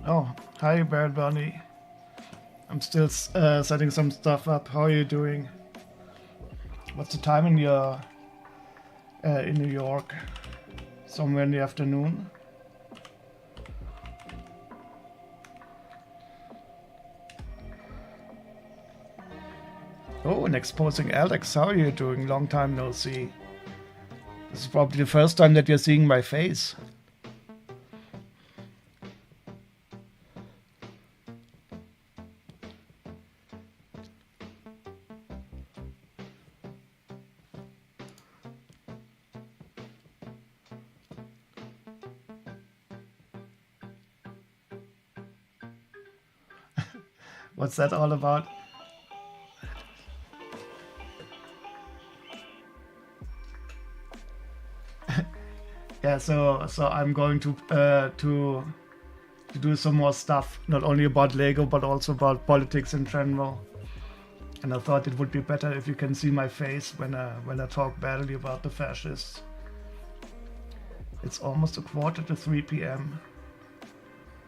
Oh, hi, Bear Bunny. I'm still setting some stuff up. How are you doing? What's the time in your in New York? Somewhere in the afternoon. Oh, and exposing Alex. How are you doing? Long time no see. This is probably the first time that you're seeing my face. What's that all about? Yeah, so I'm going to do some more stuff, not only about Lego but also about politics in general. And I thought it would be better if you can see my face when I talk badly about the fascists. It's almost a quarter to 3 p.m.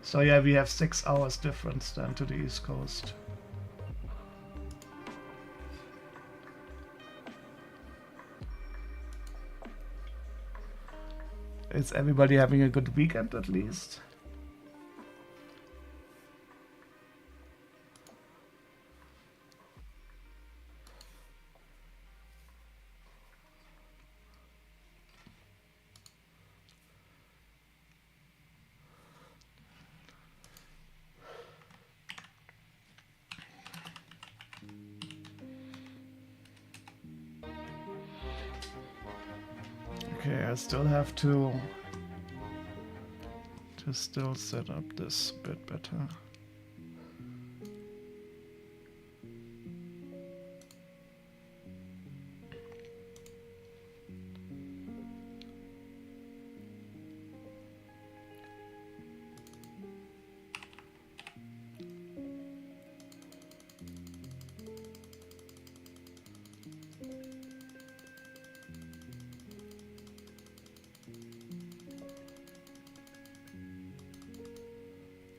So yeah, we have 6 hours difference then to the East Coast. Is everybody having a good weekend at least? Okay, I still have to still set up this a bit better.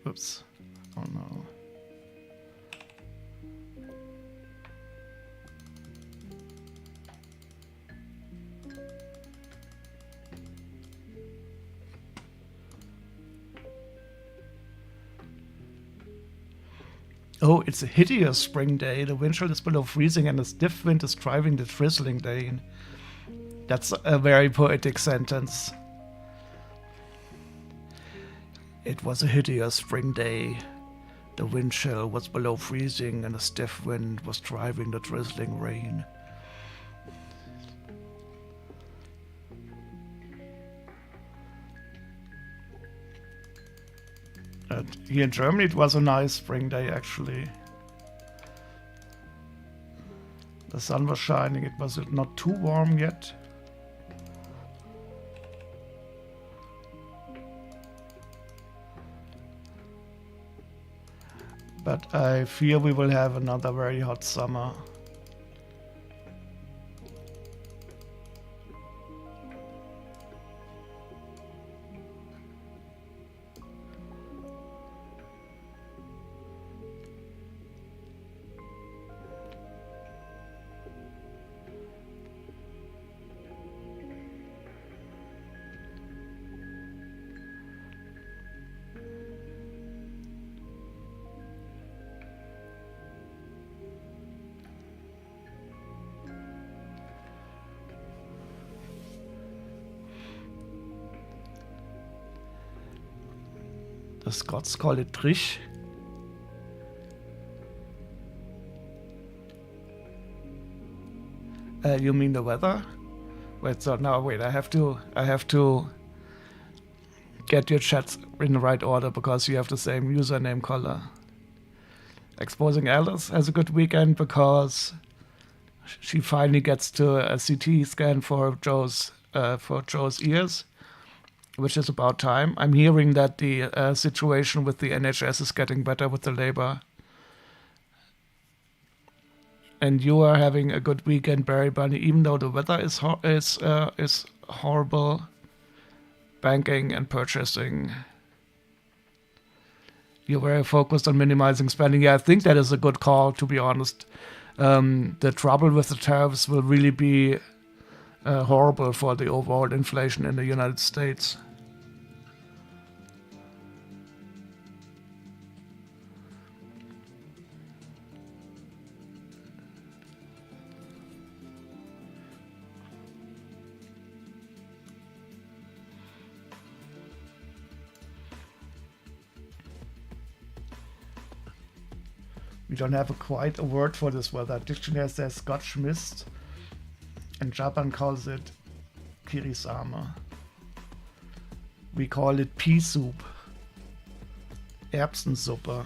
Oops. Oh no. Oh, it's a hideous spring day. The wind chill is below freezing and a stiff wind is driving the drizzling rain. That's a very poetic sentence. It was a hideous spring day. The wind chill was below freezing and a stiff wind was driving the drizzling rain. And here in Germany it was a nice spring day actually. The sun was shining, it was not too warm yet. But I fear we will have another very hot summer. The Scots call it trish. You mean the weather? Wait, so now wait, I have to get your chats in the right order because you have the same username color. Exposing Alice has a good weekend because she finally gets to a CT scan for Joe's ears, which is about time. I'm hearing that the situation with the NHS is getting better with the Labour. And you are having a good weekend, Barry Bunny, even though the weather is horrible. Banking and purchasing You're very focused on minimizing spending. Yeah, I think that is a good call, to be honest. The trouble with the tariffs will really be horrible for the overall inflation in the United States. We don't have quite a word for this weather. Dictionary says Scotch mist, and Japan calls it kirisame. We call it pea soup. Erbsensuppe.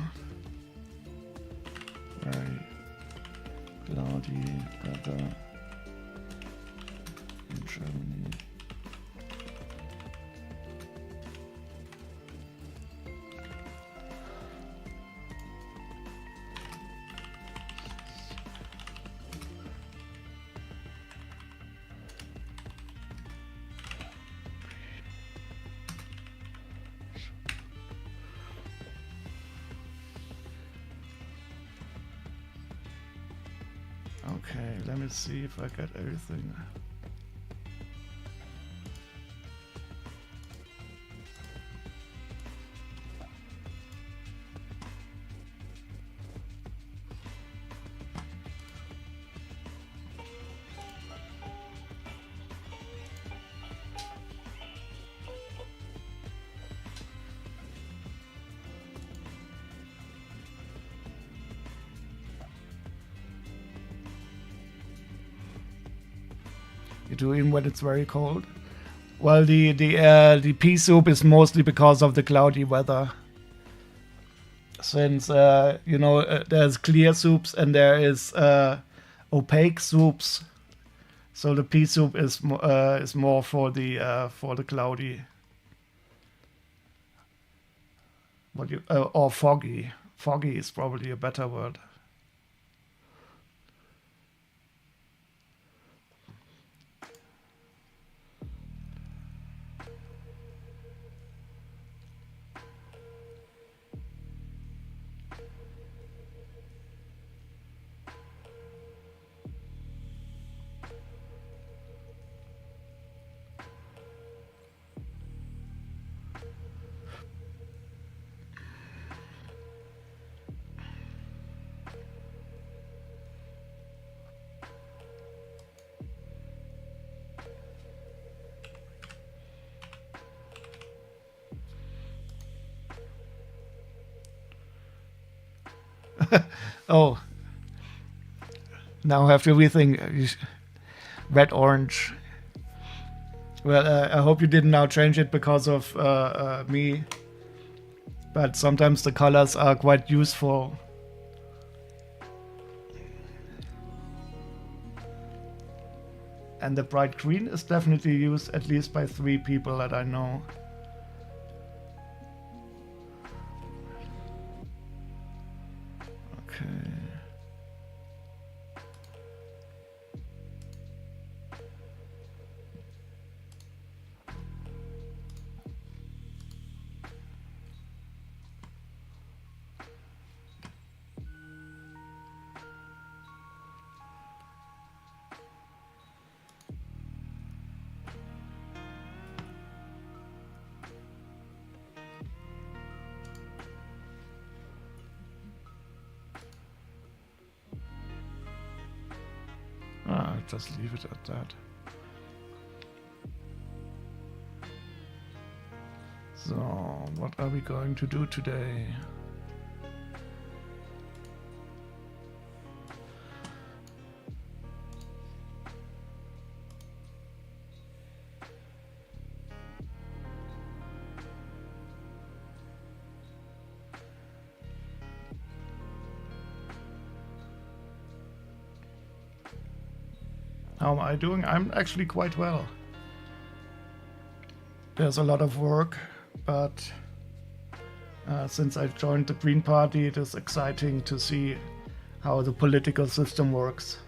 Very cloudy weather in Germany. Okay, let me see if I got everything. You do even when it's very cold. Well, the pea soup is mostly because of the cloudy weather. Since there's clear soups and there is opaque soups, so the pea soup is more for the cloudy. Or foggy. Foggy is probably a better word. Oh, now I have to rethink. Red, orange. Well, I hope you didn't now change it because of me. But sometimes the colors are quite useful. And the bright green is definitely used at least by 3 people that I know. Okay. Just leave it at that. So, what are we going to do today? How am I doing? I'm actually quite well. There's a lot of work, but since I joined the Green Party, it is exciting to see how the political system works.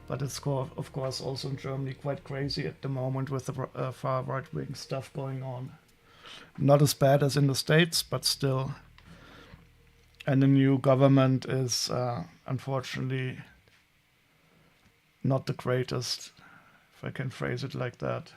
But it's of course also in Germany quite crazy at the moment with the far right-wing stuff going on. Not as bad as in the States, but still. And the new government is unfortunately not the greatest, if I can phrase it like that.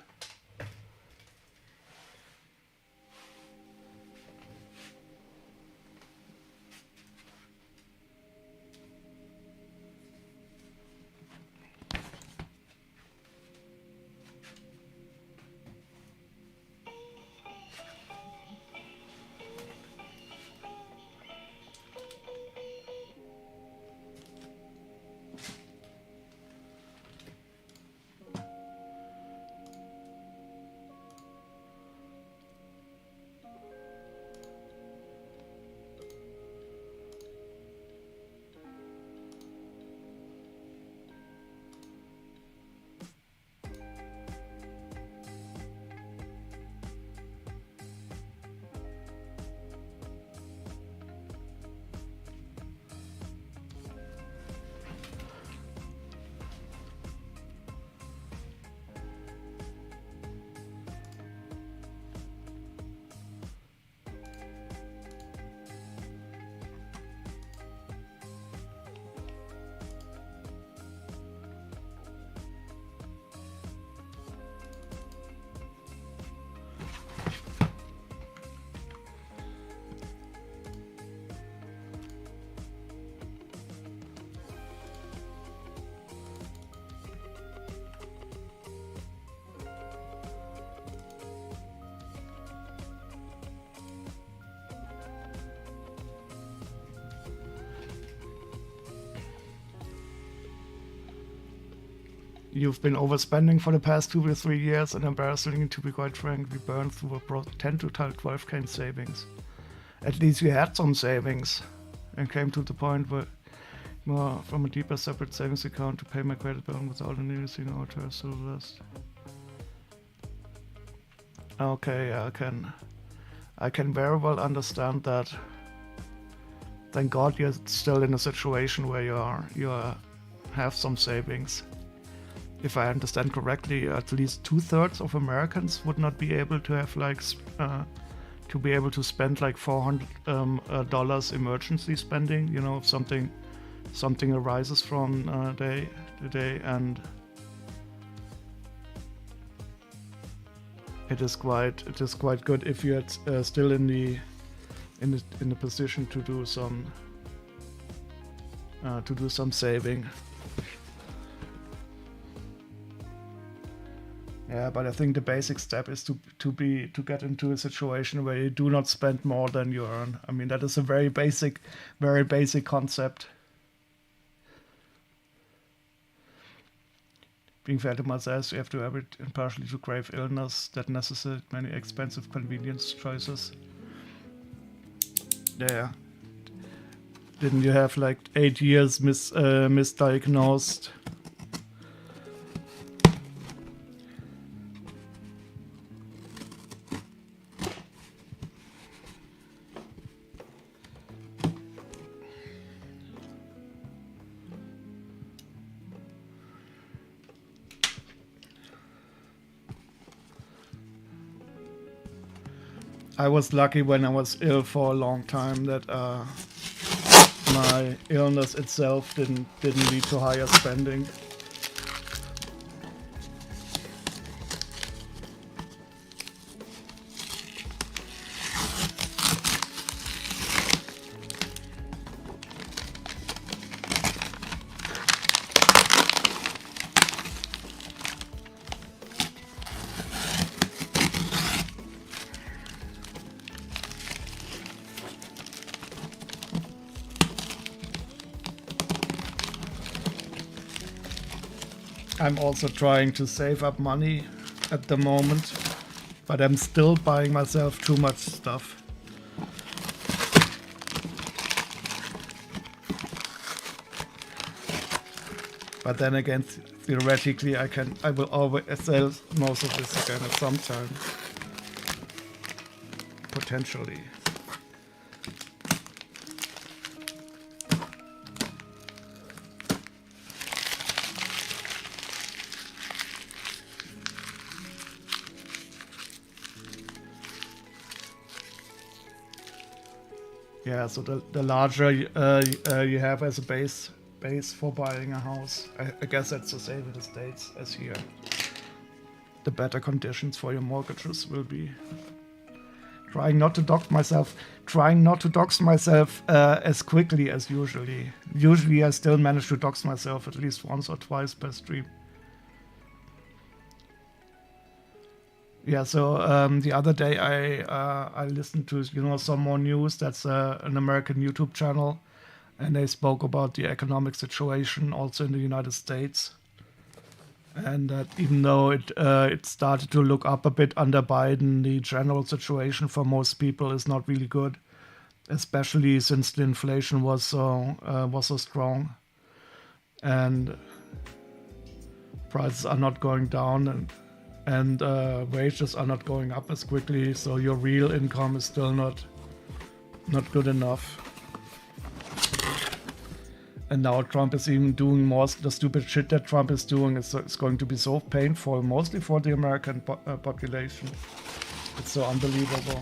You've been overspending for the past 2 to 3 years, and embarrassingly, to be quite frank, we burned through about 10 to 12k in savings. At least we had some savings, and came to the point where more from a deeper separate savings account to pay my credit bill without any seeing alter so list. Okay, I can very well understand that. Thank God you're still in a situation where you have some savings. If I understand correctly, at least 2/3 of Americans would not be able to have to be able to spend like $400 emergency spending. You know, if something arises from day to day, and it is quite good if you're still in the position to do some saving. Yeah, but I think the basic step is to get into a situation where you do not spend more than you earn. I mean, that is a very basic concept. Being fair to myself, you have to have it partially to grave illness that necessitates many expensive convenience choices. Yeah. Didn't you have like 8 years misdiagnosed? I was lucky when I was ill for a long time that my illness itself didn't lead to higher spending. I'm also trying to save up money at the moment, but I'm still buying myself too much stuff. But then again, theoretically, I will always sell most of this again at some time, potentially. Yeah, so the larger you have as a base for buying a house, I guess that's the same in the States as here. The better conditions for your mortgages will be. Trying not to dox myself as quickly as usually. Usually I still manage to dox myself at least once or twice per stream. Yeah, so the other day I listened to some more news. That's an American YouTube channel, and they spoke about the economic situation also in the United States, and that even though it started to look up a bit under Biden, the general situation for most people is not really good, especially since the inflation was so strong, and prices are not going down, and wages are not going up as quickly, so your real income is still not good enough. And now Trump is even doing more the stupid shit that Trump is doing. It's going to be so painful, mostly for the American population. It's so unbelievable.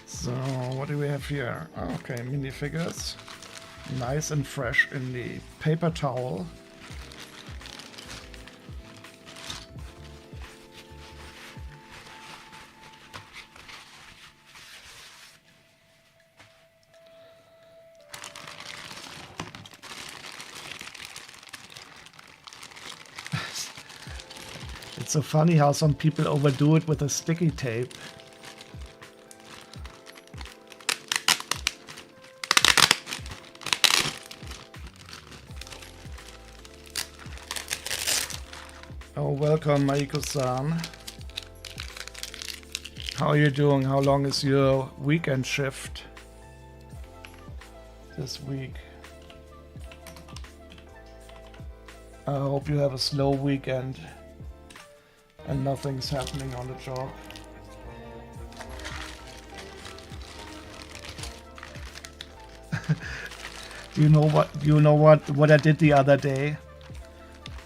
So what do we have here? Okay, minifigures. Nice and fresh in the paper towel. It's so funny how some people overdo it with a sticky tape. Oh, welcome, Maiko-san. How are you doing? How long is your weekend shift this week? I hope you have a slow weekend and nothing's happening on the job. Do you know what I did the other day?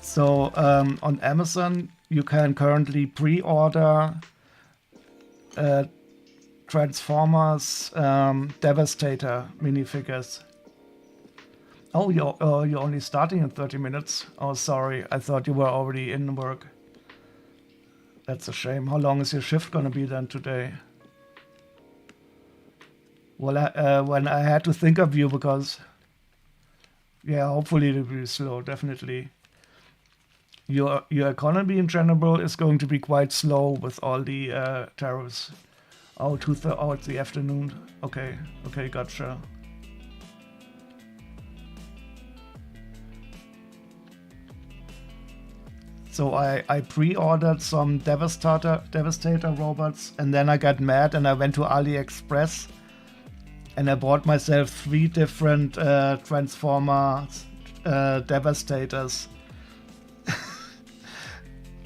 So on Amazon, you can currently pre-order Transformers Devastator minifigures. Oh, you're only starting in 30 minutes. Oh, sorry. I thought you were already in work. That's a shame. How long is your shift gonna be then today? Well, when I had to think of you because, yeah, hopefully it will be slow, definitely. Your economy in general is going to be quite slow with all the tariffs. Oh, it's the afternoon. Okay, gotcha. So I pre-ordered some Devastator robots, and then I got mad and I went to AliExpress and I bought myself 3 different Transformers Devastators.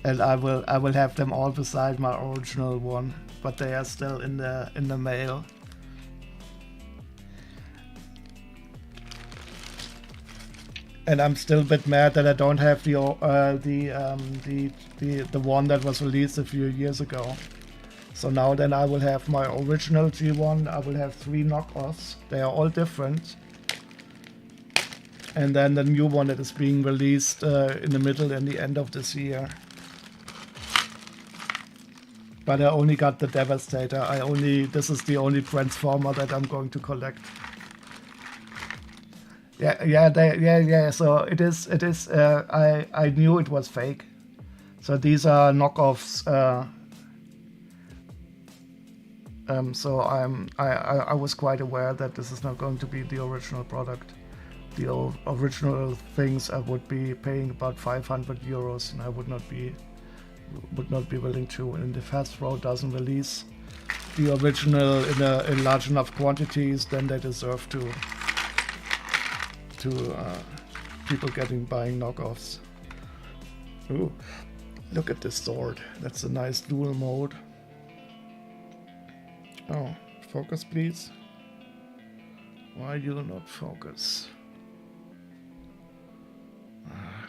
And I will have them all beside my original one, but they are still in the mail. And I'm still a bit mad that I don't have the one that was released a few years ago. So now then I will have my original G1. I will have 3 knockoffs. They are all different. And then the new one that is being released in the middle and the end of this year. But I only got the Devastator. This is the only Transformer that I'm going to collect. Yeah. So it is. I knew it was fake. So these are knockoffs. So I was quite aware that this is not going to be the original product. The original things I would be paying about 500 euros, and I would not be willing to. And if Hasbro doesn't release the original in large enough quantities, then they deserve to people buying knockoffs. Ooh. Look at this sword. That's a nice dual mode. Oh, focus please. Why do you not focus?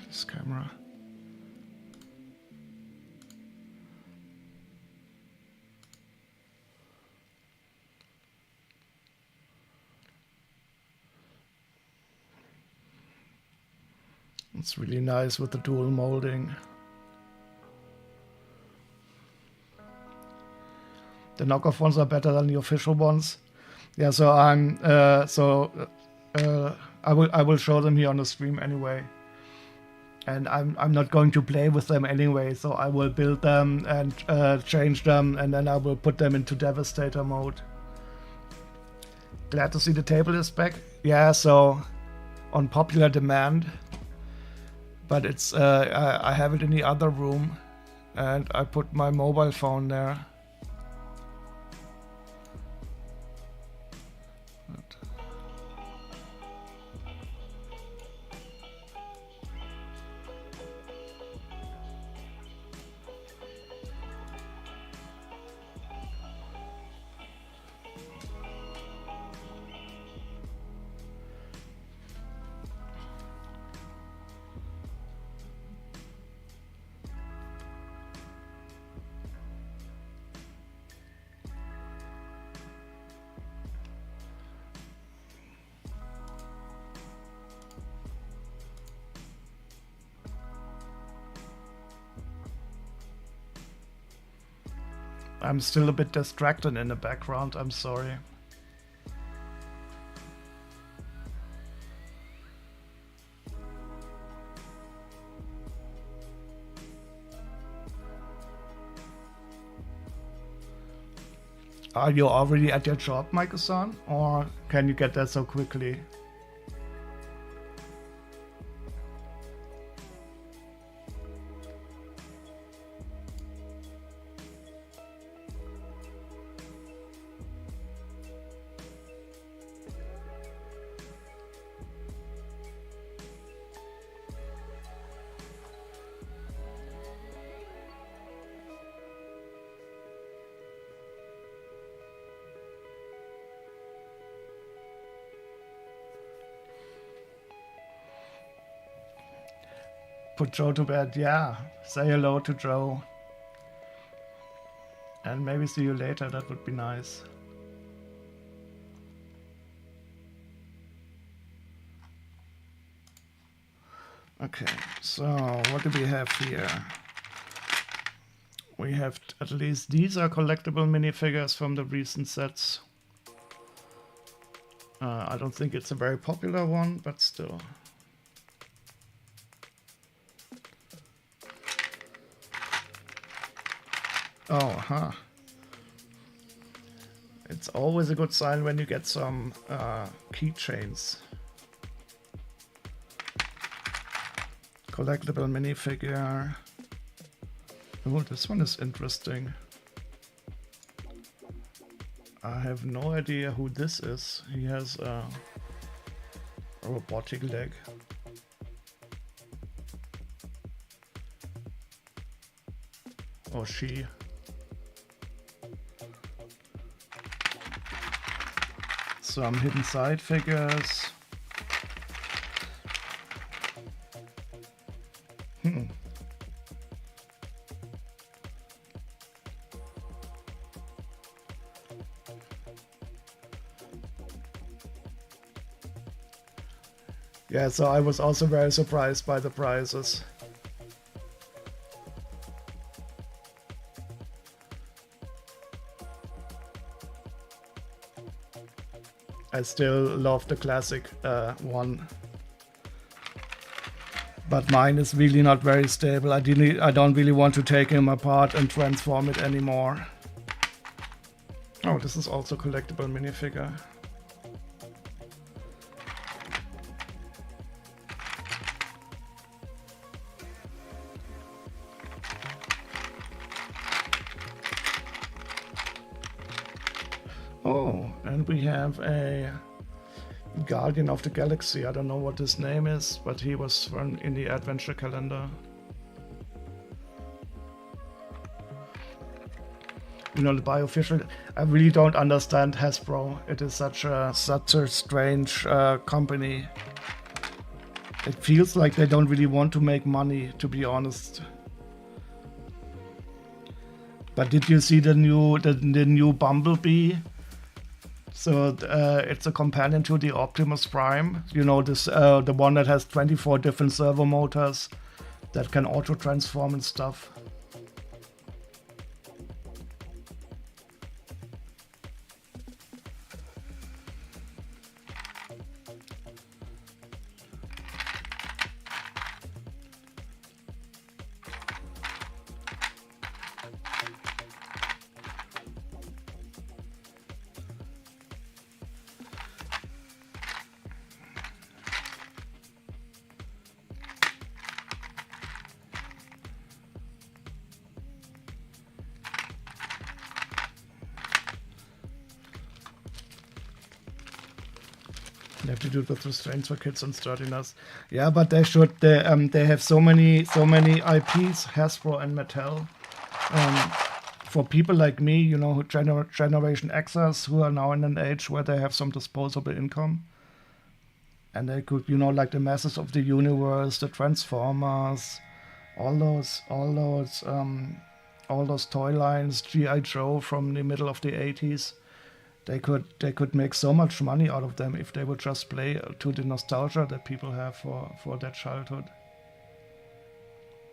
This camera. It's really nice with the dual molding. The knockoff ones are better than the official ones. Yeah, so I will show them here on the stream anyway. And I'm not going to play with them anyway, so I will build them and change them, and then I will put them into Devastator mode. Glad to see the table is back. Yeah, so on popular demand. But it's I have it in the other room, and I put my mobile phone there. I'm still a bit distracted in the background, I'm sorry. Are you already at your job, Michael-san? Or can you get there so quickly? Put Joe to bed, yeah. Say hello to Joe. And maybe see you later, that would be nice. Okay, so what do we have here? We have at least these are collectible minifigures from the recent sets. I don't think it's a very popular one, but still. Oh, huh. It's always a good sign when you get some keychains. Collectible minifigure. Oh, this one is interesting. I have no idea who this is. He has a robotic leg. Or she. Some hidden side figures. Yeah, so I was also very surprised by the prices. I still love the classic one. But mine is really not very stable. I don't really want to take him apart and transform it anymore. Oh, this is also collectible minifigure. Oh, and we have a Guardian of the Galaxy. I don't know what his name is, but he was in the adventure calendar. you know, the biofiscal. I really don't understand Hasbro. It is such a strange company. It feels like they don't really want to make money, to be honest. But did you see the new Bumblebee? So it's a companion to the Optimus Prime. You know, this the one that has 24 different servo motors that can auto transform and stuff. They have to do with restraints for kids and sturdiness. Yeah, but they should. They have so many IPs, Hasbro and Mattel. For people like me, you know, Generation Xers, who are now in an age where they have some disposable income, and they could, you know, like the Masters of the Universe, the Transformers, all those toy lines, G.I. Joe from the middle of the 80s. They could make so much money out of them if they would just play to the nostalgia that people have for their childhood.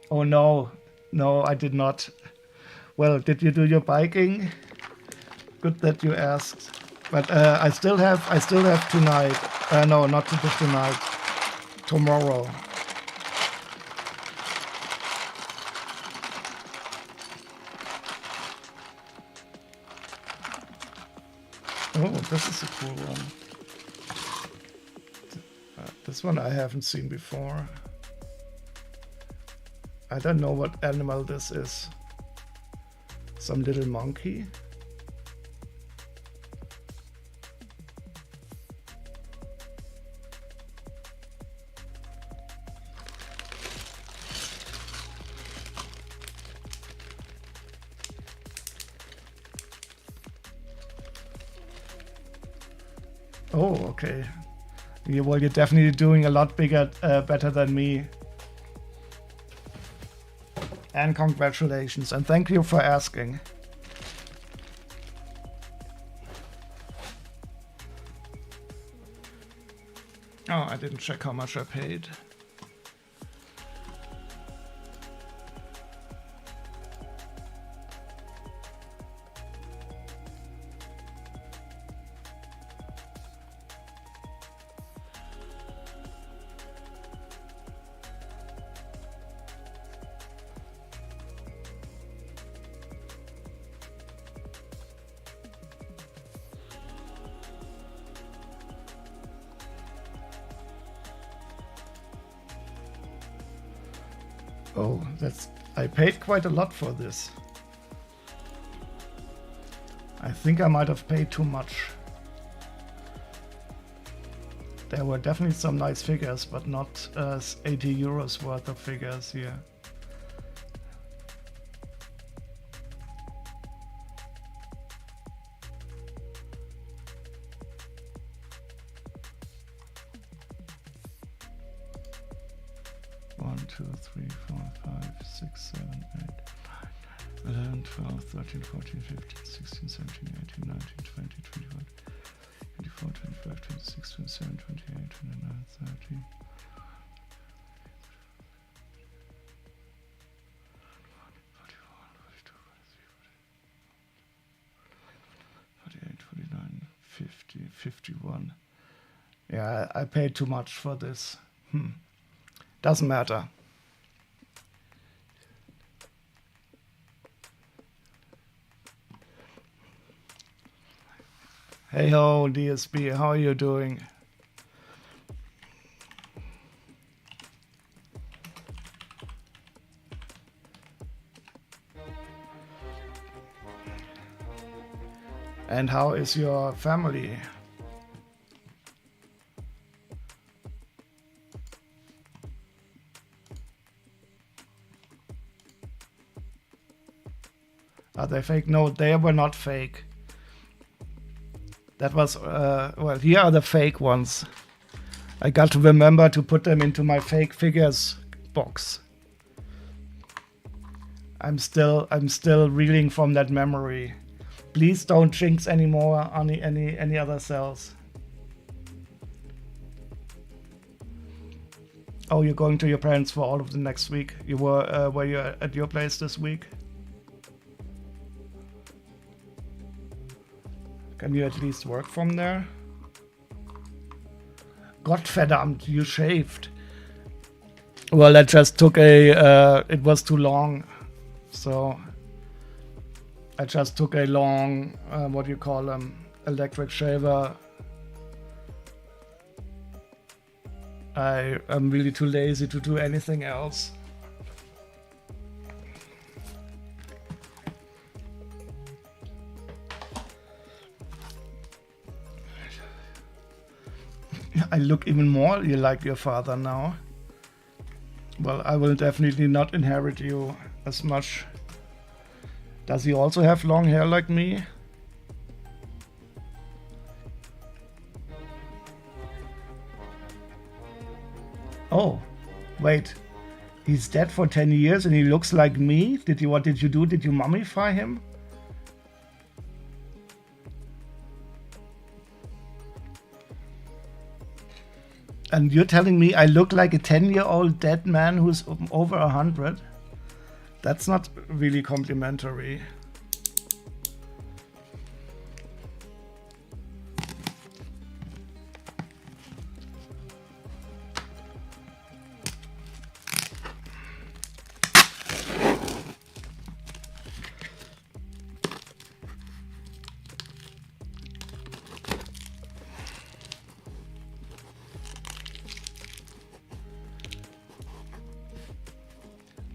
Oh no, I did not. Well, did you do your biking? Good that you asked. But I still have tonight. No, not tonight. Tomorrow. Oh, this is a cool one. This one I haven't seen before. I don't know what animal this is. Some little monkey. Oh, okay. Yeah, well, you're definitely doing a lot better than me. And congratulations, and thank you for asking. Oh, I didn't check how much I paid. Oh, I paid quite a lot for this. I think I might have paid too much. There were definitely some nice figures, but not 80 euros worth of figures here. One, 2, 3, 4, 5, 6, 7, 8, 9, 11, 12, 13, 14, 15, 16, 17, 18, 19, 20, 21, 24, 25, 26, 27, 28, 29, 30. 50, 51. Yeah, I paid too much for this. Doesn't matter. Hey ho, DSB, how are you doing? And how is your family? Are they fake? No, they were not fake. That was, well, here are the fake ones. I got to remember to put them into my fake figures box. I'm still reeling from that memory. Please don't jinx anymore on any other cells. Oh, you're going to your parents for all of the next week. You were you at your place this week? Can you at least work from there? Gottverdammt, you shaved. Well, that just took a, it was too long. So I just took a long, what do you call them, electric shaver. I am really too lazy to do anything else. I look even more like your father now. Well, I will definitely not inherit you as much. Does he also have long hair like me? Oh, wait. He's dead for 10 years and he looks like me? What did you do? Did you mummify him? And you're telling me I look like a 10-year-old dead man who's over 100? That's not really complimentary.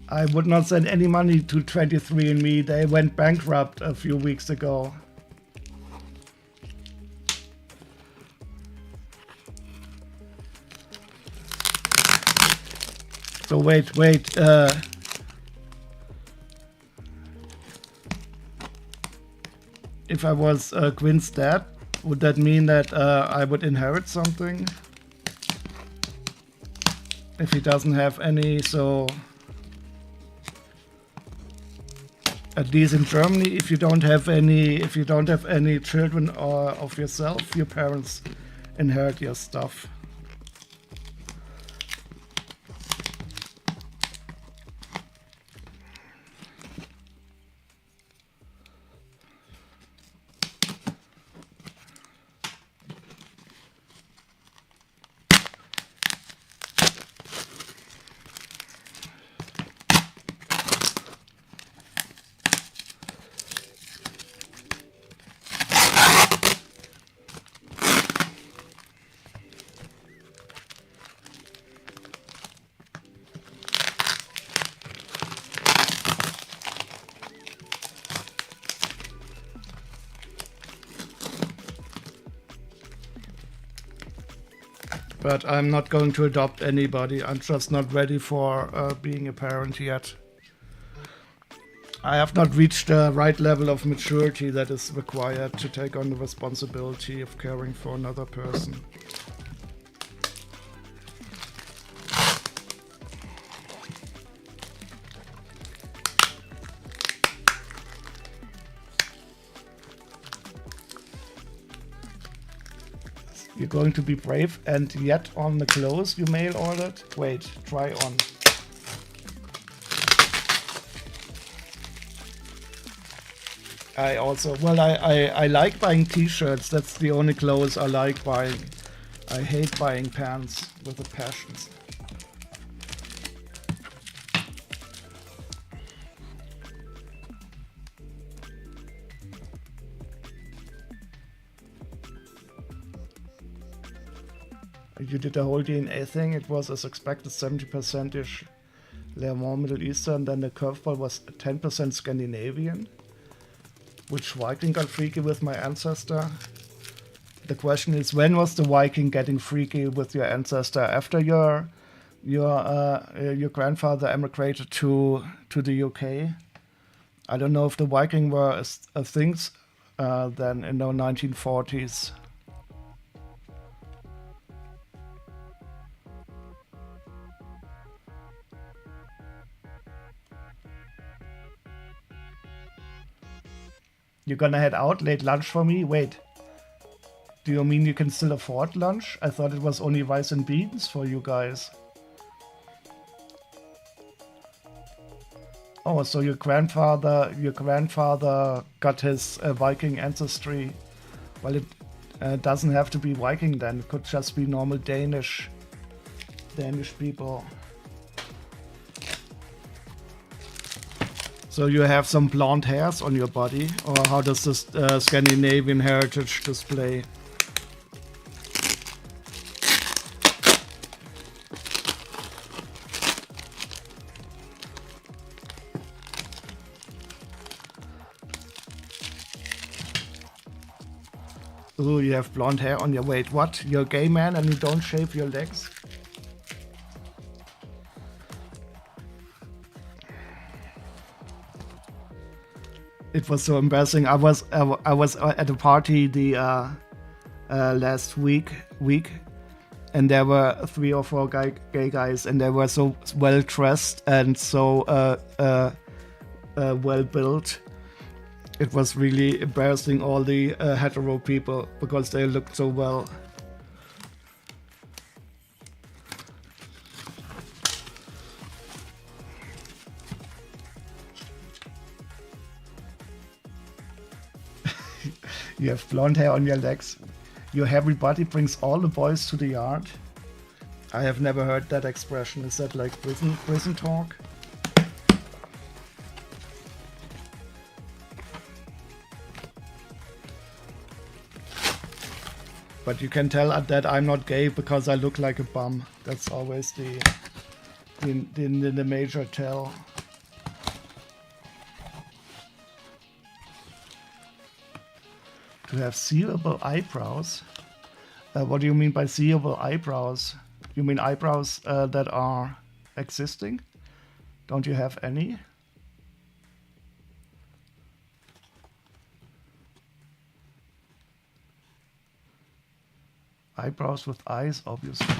I would not send any money to 23andMe. They went bankrupt a few weeks ago. So wait. If I was Quinn's dad, would that mean that I would inherit something? If he doesn't have any, so... At least in Germany, if you don't have any children or of yourself, your parents inherit your stuff. But I'm not going to adopt anybody. I'm just not ready for being a parent yet. I have not reached the right level of maturity that is required to take on the responsibility of caring for another person. You're going to be brave and yet on the clothes you mail ordered? Wait, try on. I like buying t-shirts. That's the only clothes I like buying. I hate buying pants with a passion. You did the whole DNA thing. It was as expected 70%ish Le Mans Middle Eastern. Then the curveball was 10% Scandinavian. Which Viking got freaky with my ancestor? The question is, when was the Viking getting freaky with your ancestor? After your grandfather emigrated to the UK, I don't know if the Viking were things then in the 1940s. You're gonna head out late lunch for me? Wait. Do you mean you can still afford lunch? I thought it was only rice and beans for you guys. Oh, so your grandfather got his Viking ancestry. Well, it doesn't have to be Viking then. It could just be normal Danish people. So you have some blonde hairs on your body, or how does this Scandinavian heritage display? Ooh, you have blonde hair on your... Wait, what? You're a gay man and you don't shave your legs? It was so embarrassing. I was at a party the last week, and there were 3 or 4 gay guys, and they were so well dressed and so well built. It was really embarrassing, all the hetero people, because they looked so well. You have blonde hair on your legs. Your hairy body brings all the boys to the yard. I have never heard that expression. Is that like prison talk? But you can tell that I'm not gay because I look like a bum. That's always the major tell. To have seeable eyebrows? What do you mean by seeable eyebrows? You mean eyebrows that are existing? Don't you have any? Eyebrows with eyes, obviously.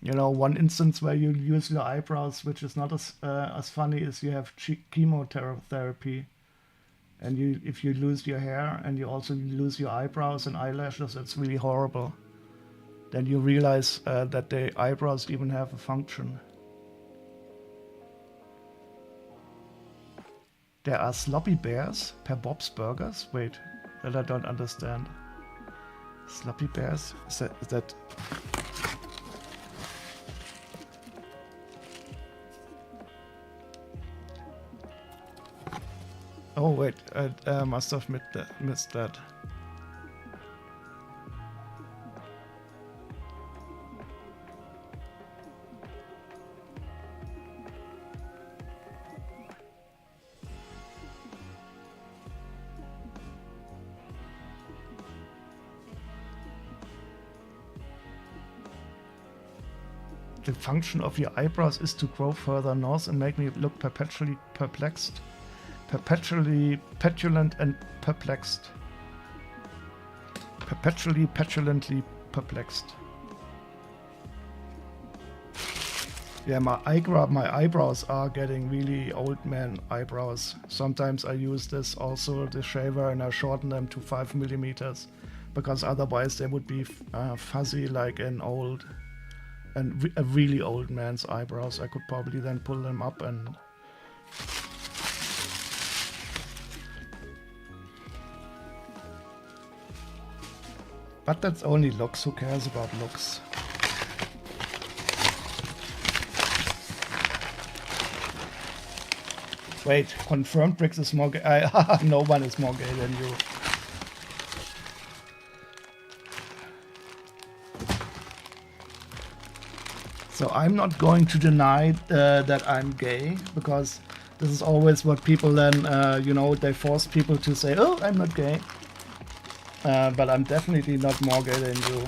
You know, one instance where you use your eyebrows, which is not as funny, is you have chemotherapy. And if you lose your hair and you also lose your eyebrows and eyelashes, it's really horrible. Then you realize that the eyebrows even have a function. There are sloppy bears per Bob's Burgers? Wait, that I don't understand. Sloppy bears? Is that... Oh wait, I must have missed that. The function of your eyebrows is to grow further north and make me look perpetually perplexed. Perpetually petulant and perplexed. Perpetually petulantly perplexed. Yeah, my eyebrows are getting really old man eyebrows. Sometimes I use this also, the shaver, and I shorten them to 5 millimeters, because otherwise they would be fuzzy like a really old man's eyebrows. I could probably then pull them up and... But that's only looks. Who cares about looks? Wait, confirmed Briggs is more gay. No one is more gay than you. So I'm not going to deny that I'm gay, because this is always what people then, you know, they force people to say, oh, I'm not gay. But I'm definitely not more gay than you.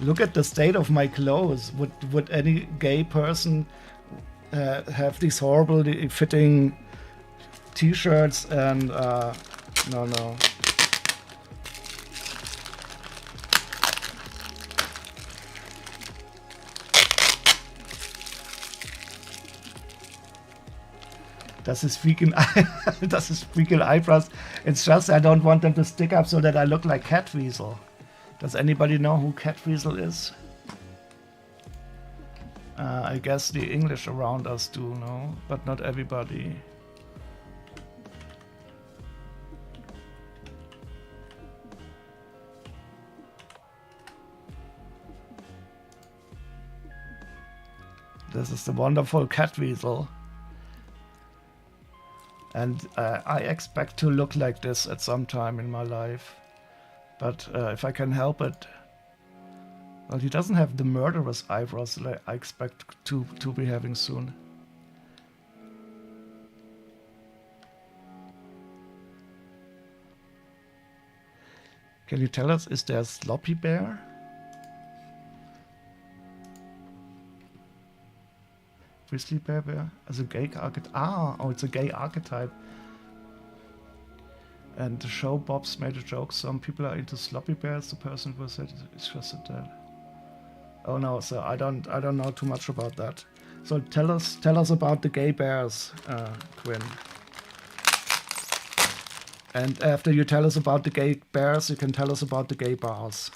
Look at the state of my clothes. Would any gay person have these horrible fitting t-shirts and no. Das ist freaking eyebrows. It's just I don't want them to stick up so that I look like Cat Weasel. Does anybody know who Cat Weasel is? I guess the English around us do know, but not everybody. This is the wonderful Cat Weasel. And I expect to look like this at some time in my life. But if I can help it. Well, he doesn't have the murderous eyebrows that I expect to be having soon. Can you tell us, is there a sloppy bear? Grizzly bear? As a gay archetype. Oh, it's a gay archetype. And the show Bob's made a joke. Some people are into sloppy bears. The person who said it's just that. Oh no, so I don't know too much about that. So tell us about the gay bears, Quinn. And after you tell us about the gay bears, you can tell us about the gay bars.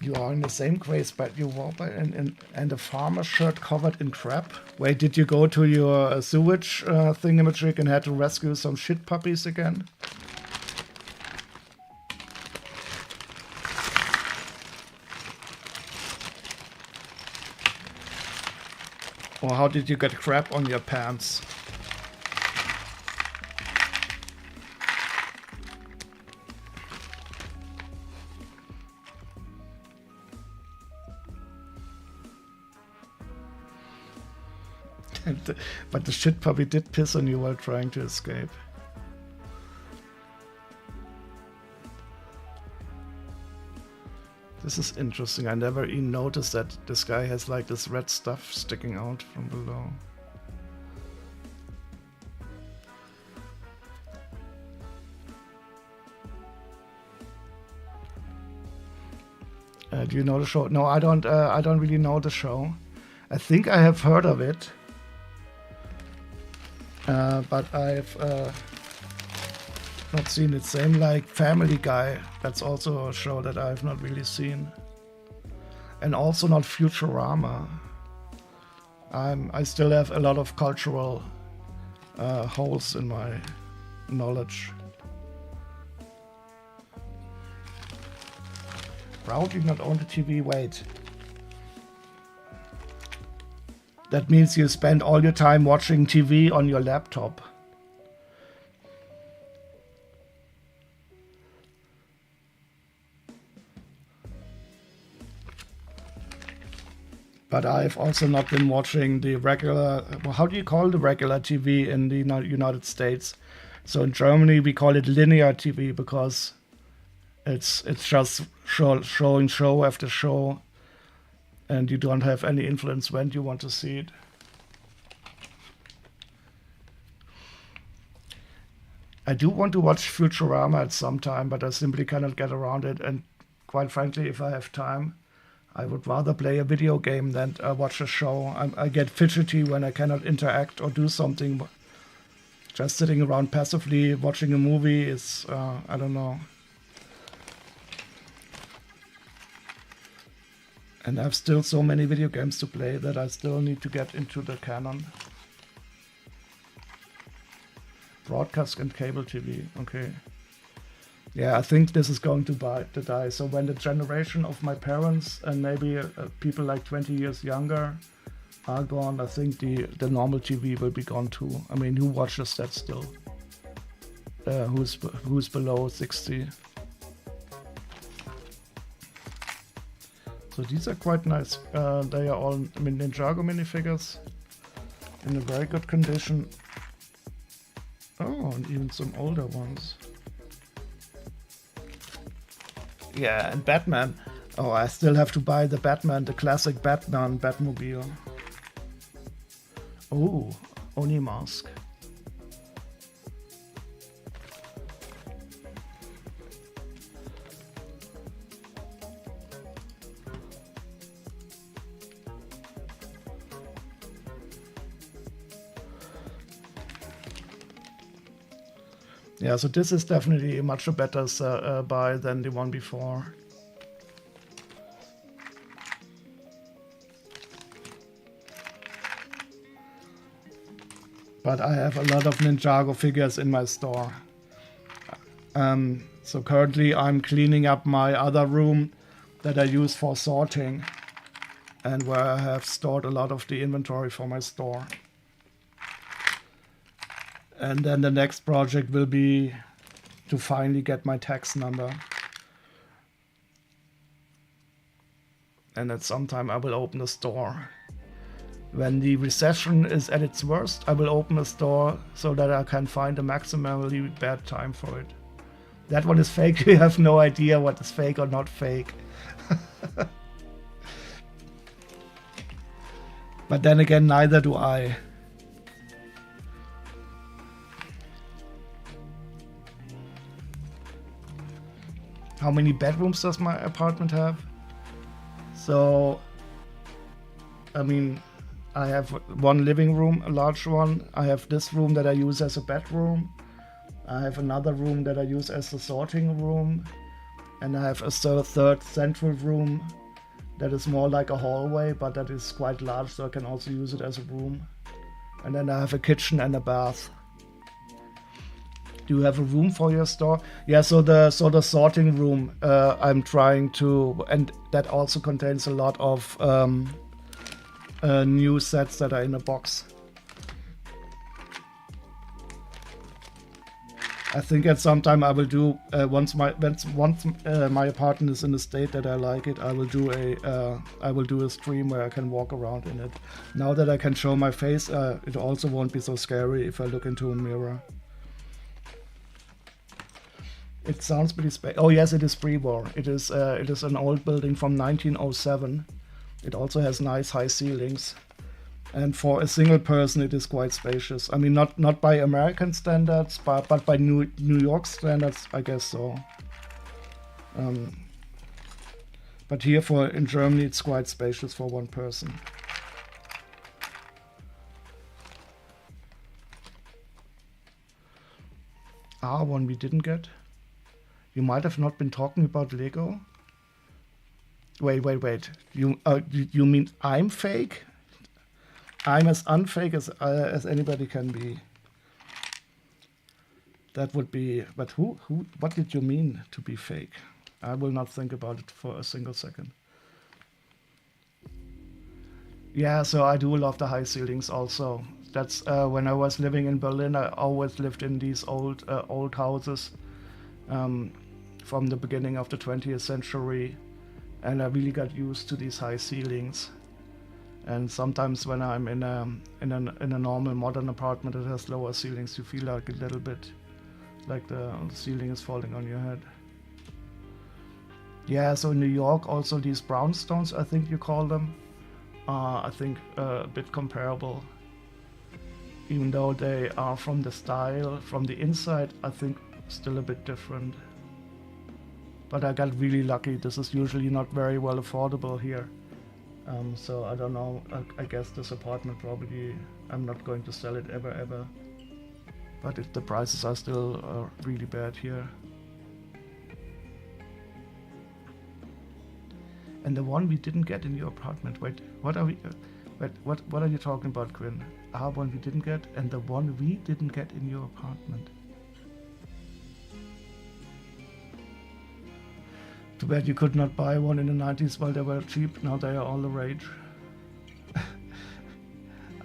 You are in the same craze, but you wore and a farmer shirt covered in crap. Wait, did you go to your sewage thingamajig and had to rescue some shit puppies again? Or how did you get crap on your pants? But the shit puppy did piss on you while trying to escape. This is interesting. I never even noticed that this guy has like this red stuff sticking out from below. Do you know the show? No, I don't really know the show. I think I have heard of it. But I've not seen it. Same like Family Guy. That's also a show that I've not really seen. And also not Futurama. I still have a lot of cultural holes in my knowledge. Proudly not own the TV. Wait. That means you spend all your time watching TV on your laptop. But I've also not been watching the regular, how do you call the regular TV in the United States? So in Germany we call it linear TV because it's just showing show after show. And you don't have any influence when you want to see it. I do want to watch Futurama at some time, but I simply cannot get around it. And quite frankly, if I have time, I would rather play a video game than watch a show. I get fidgety when I cannot interact or do something. Just sitting around passively watching a movie is, I don't know. And I have still so many video games to play that I still need to get into the canon. Broadcast and cable TV, okay. Yeah, I think this is going to die. So when the generation of my parents and maybe people like 20 years younger are gone, I think the normal TV will be gone too. I mean, who watches that still? Who's below 60? So these are quite nice. They are all Ninjago minifigures in a very good condition. Oh, and even some older ones. Yeah, and Batman. Oh, I still have to buy the Batman, the classic Batman Batmobile. Oh, Oni mask. Yeah, so this is definitely a much better buy than the one before. But I have a lot of Ninjago figures in my store. So currently I'm cleaning up my other room that I use for sorting and where I have stored a lot of the inventory for my store. And then the next project will be to finally get my tax number. And at some time I will open a store. When the recession is at its worst, I will open a store so that I can find a maximally bad time for it. That one is fake. You have no idea what is fake or not fake. But then again, neither do I. How many bedrooms does my apartment have? So, I mean, I have one living room, a large one. I have this room that I use as a bedroom. I have another room that I use as a sorting room. And I have a third central room that is more like a hallway, but that is quite large, so I can also use it as a room. And then I have a kitchen and a bath. Do you have a room for your store? Yeah, so the sorting room I'm trying to, and that also contains a lot of new sets that are in a box. I think at some time I will do once my apartment is in a state that I like it, I will do a stream where I can walk around in it. Now that I can show my face, it also won't be so scary if I look into a mirror. It sounds pretty oh yes, it is pre-war. It is an old building from 1907. It also has nice high ceilings. And for a single person, it is quite spacious. I mean, not by American standards, but by New York standards, I guess so. But here in Germany, it's quite spacious for one person. One we didn't get. You might have not been talking about Lego. Wait. You mean I'm fake? I'm as unfake as anybody can be. That would be. But what did you mean to be fake? I will not think about it for a single second. Yeah, so I do love the high ceilings also. That's when I was living in Berlin. I always lived in these old houses. From the beginning of the 20th century, and I really got used to these high ceilings. And sometimes when I'm in a normal modern apartment that has lower ceilings, you feel like a little bit like the ceiling is falling on your head. Yeah, so in New York also these brownstones, I think you call them, I think a bit comparable. Even though they are from the style, from the inside, I think still a bit different. But I got really lucky. This is usually not very well affordable here. So I don't know. I guess this apartment probably, I'm not going to sell it ever. But the prices are still really bad here. And the one we didn't get in your apartment. Wait, what are you talking about, Quinn? One we didn't get, and the one we didn't get in your apartment. Too bad you could not buy one in the 90s while they were cheap. Now they are all the rage.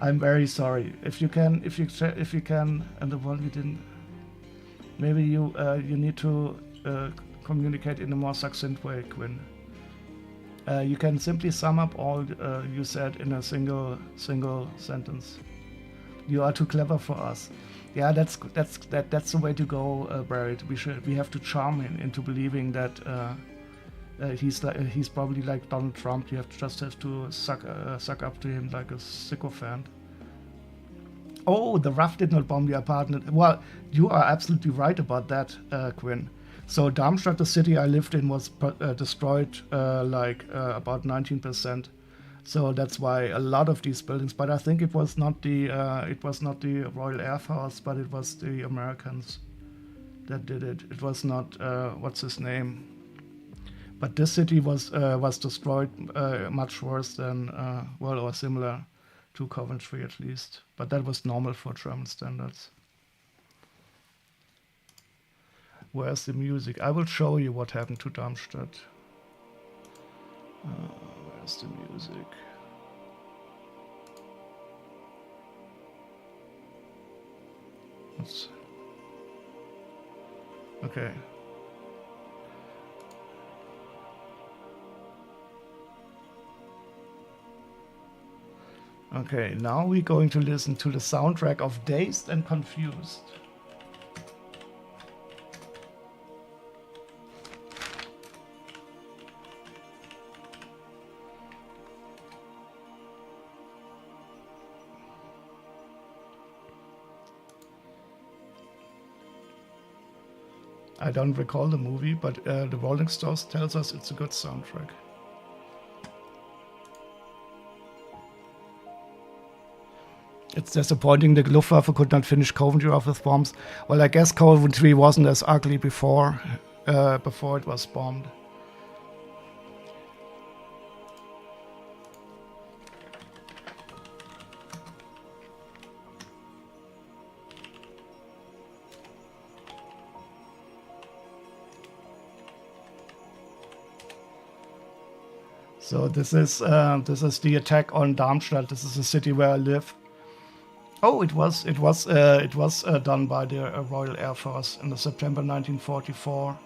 I'm very sorry. If you can, and the one we didn't. Maybe you need to communicate in a more succinct way, Quinn. You can simply sum up all you said in a single sentence. You are too clever for us. Yeah, that's the way to go, Barrett. We have to charm him into believing that he's probably like Donald Trump. You just have to suck up to him like a sycophant. Oh, the RAF did not bomb the apartment. Well, you are absolutely right about that, Quinn. So Darmstadt, the city I lived in, was destroyed about 19%. So that's why a lot of these buildings. But I think it was not the Royal Air Force, but it was the Americans that did it. It was not what's his name. But this city was destroyed much worse than or similar to Coventry at least. But that was normal for German standards. Where's the music? I will show you what happened to Darmstadt. Where's the music? Okay. Okay, now we're going to listen to the soundtrack of Dazed and Confused. I don't recall the movie, but the Rolling Stones tells us it's a good soundtrack. It's disappointing the Luftwaffe could not finish Coventry off with bombs. Well, I guess Coventry wasn't as ugly before it was bombed. So this is the attack on Darmstadt. This is the city where I live. Oh, it was done by the Royal Air Force in September 1944.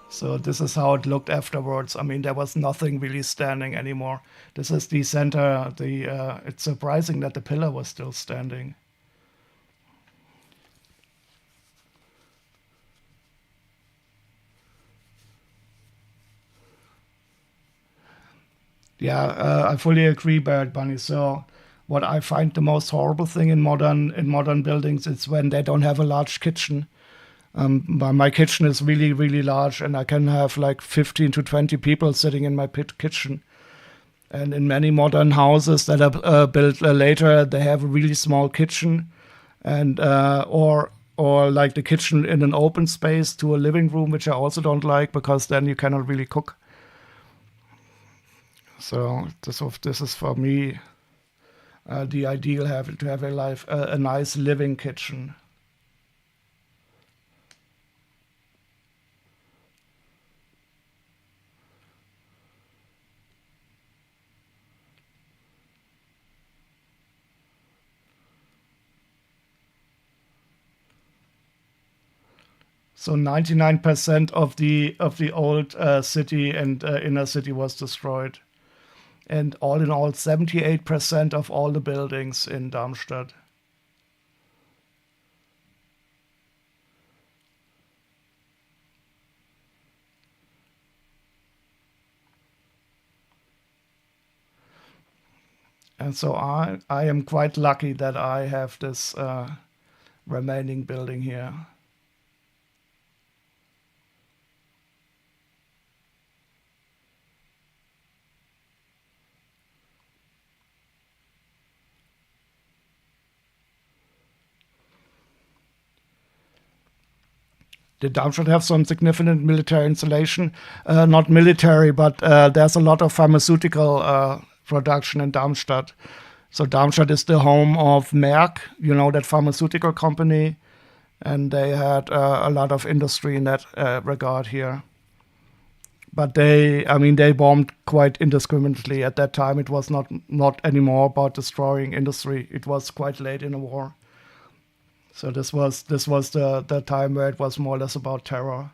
So this is how it looked afterwards. I mean, there was nothing really standing anymore. This is the center. It's surprising that the pillar was still standing. Yeah, I fully agree, Barrett Bunny. So, what I find the most horrible thing in modern buildings is when they don't have a large kitchen. My kitchen is really, really large, and I can have like 15 to 20 people sitting in my kitchen. And in many modern houses that are built later, they have a really small kitchen, and or like the kitchen in an open space to a living room, which I also don't like because then you cannot really cook. So this is for me the ideal to have a nice living kitchen. So 99% of the old city and inner city was destroyed. And all in all, 78% of all the buildings in Darmstadt. And so I am quite lucky that I have this remaining building here. Did Darmstadt have some significant military installation? Not military, but there's a lot of pharmaceutical production in Darmstadt. So Darmstadt is the home of Merck, that pharmaceutical company, and they had a lot of industry in that regard here. But they bombed quite indiscriminately. At that time, it was not anymore about destroying industry. It was quite late in the war. So this was the time where it was more or less about terror.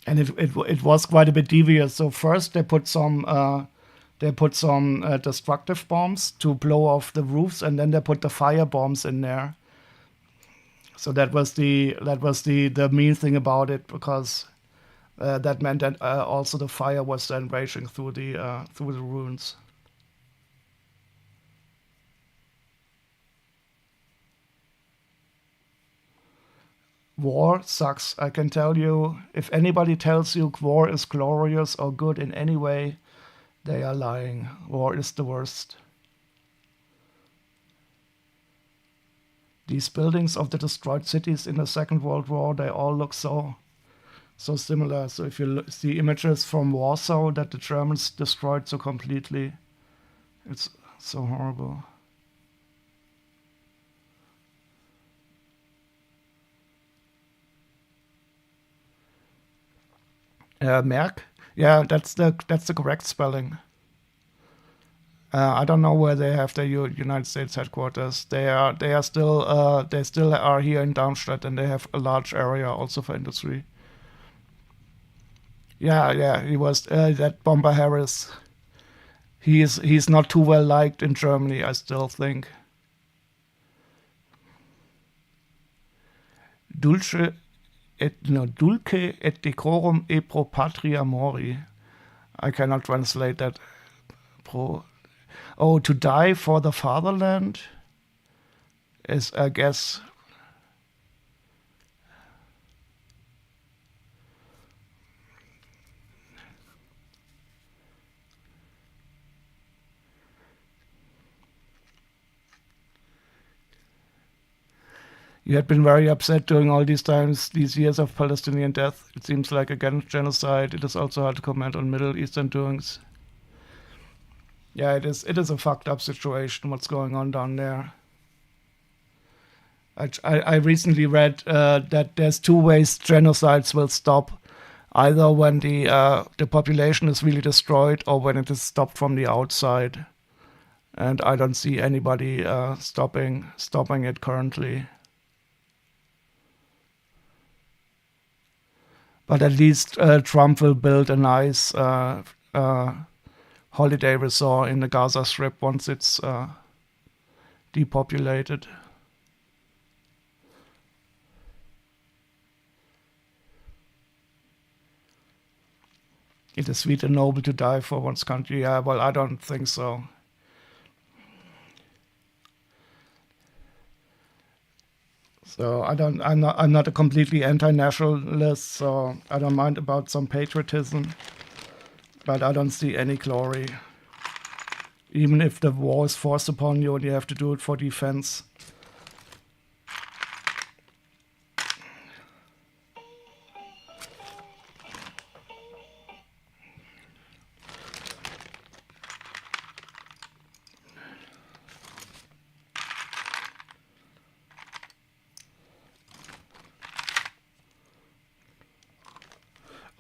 And it was quite a bit devious. So first they put some destructive bombs to blow off the roofs, and then they put the fire bombs in there. So that was the mean thing about it, because that meant that also the fire was then raging through the ruins. War sucks. I can tell you, if anybody tells you war is glorious or good in any way, they are lying. War is the worst. These buildings of the destroyed cities in the Second World War, they all look so similar. So if you see images from Warsaw that the Germans destroyed so completely, it's so horrible. Merck, yeah, that's the correct spelling. I don't know where they have their United States headquarters. They still are here in Darmstadt, and they have a large area also for industry. Yeah, yeah, he was that bomber Harris. He's not too well liked in Germany, I still think. Dulce dulce et decorum e pro patria mori. I cannot translate that. Pro. Oh, to die for the fatherland is, I guess. You had been very upset during all these times, these years of Palestinian death. It seems like, again, genocide. It is also hard to comment on Middle Eastern doings. Yeah, it is. It is a fucked up situation. What's going on down there? I recently read that there's two ways genocides will stop: either when the population is really destroyed, or when it is stopped from the outside. And I don't see anybody stopping it currently. But at least Trump will build a nice holiday resort in the Gaza Strip once it's depopulated. It is sweet and noble to die for one's country. Yeah, well, I don't think so. So I don't. I'm not a completely anti-nationalist. So I don't mind about some patriotism, but I don't see any glory. Even if the war is forced upon you and you have to do it for defense.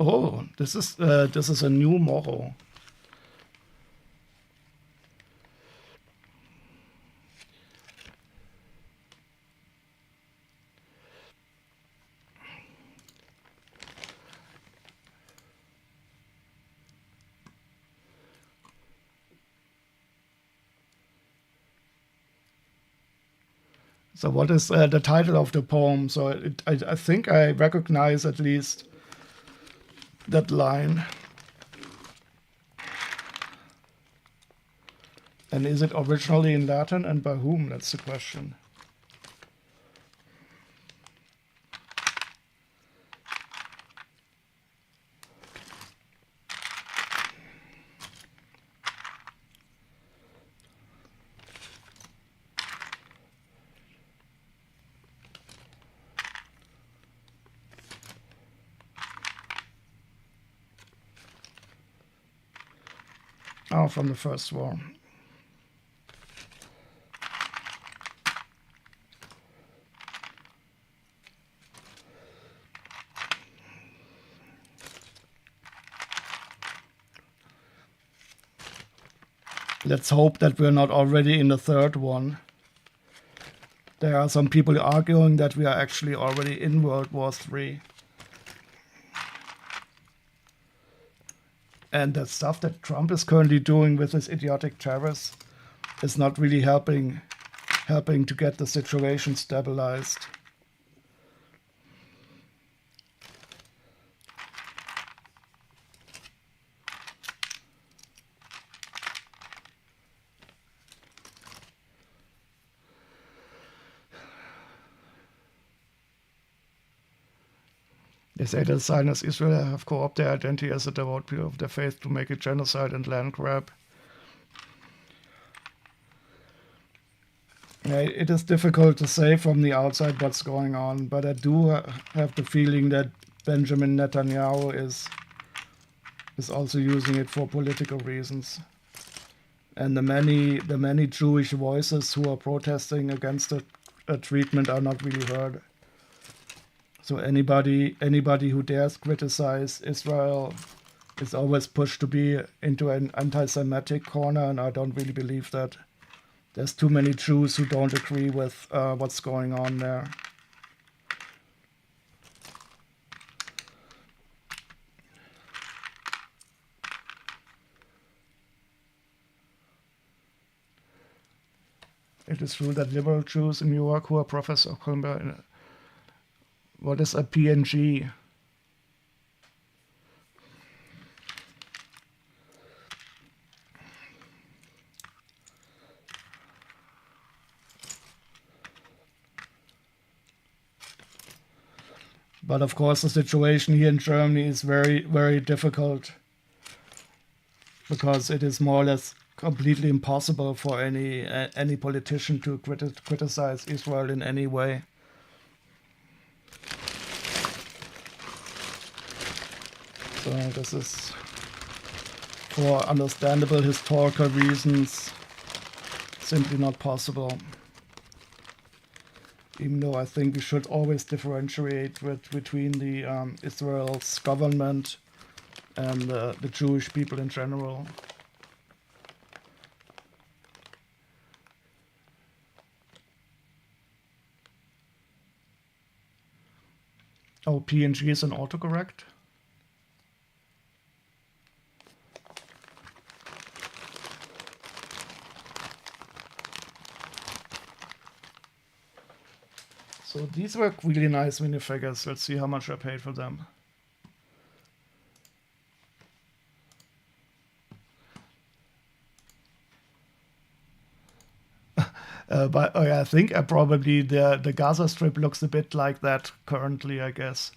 Oh, this is a new motto. So what is the title of the poem? So I think I recognize at least that line. And is it originally in Latin, and by whom? That's the question. Oh, from the First War. Let's hope that we're not already in the third one. There are some people arguing that we are actually already in World War III. And the stuff that Trump is currently doing with his idiotic tariffs is not really helping to get the situation stabilized. They say that Zionist Israel have co-opted their identity as a devout people of their faith to make a genocide and land grab. It is difficult to say from the outside what's going on, but I do have the feeling that Benjamin Netanyahu is also using it for political reasons. And the many Jewish voices who are protesting against the treatment are not really heard. So anybody who dares criticize Israel is always pushed to be into an anti-Semitic corner, and I don't really believe that. There's too many Jews who don't agree with what's going on there. It is true that liberal Jews in New York who are Professor Kolber. What is a PNG? But of course, the situation here in Germany is very, very difficult because it is more or less completely impossible for any politician to criticize Israel in any way. So this is, for understandable historical reasons, simply not possible. Even though I think we should always differentiate between the Israel's government and the Jewish people in general. Oh, PNG is an autocorrect? So these were really nice minifigures. Let's see how much I paid for them. But I think probably the Gaza Strip looks a bit like that currently, I guess.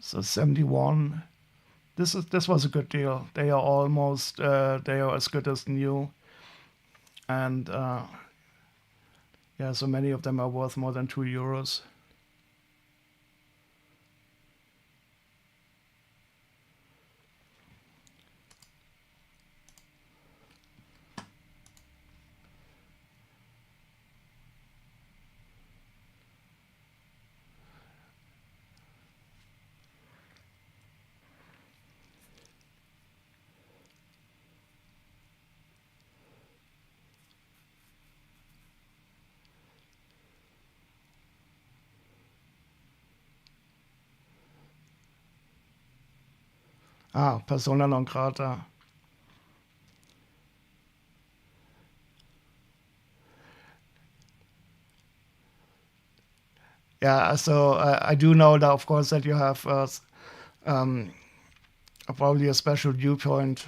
So 71. This was a good deal. They are almost they are as good as new, and yeah, so many of them are worth more than €2. Ah, persona non grata. Yeah, so I do know that, of course, that you have probably a special viewpoint,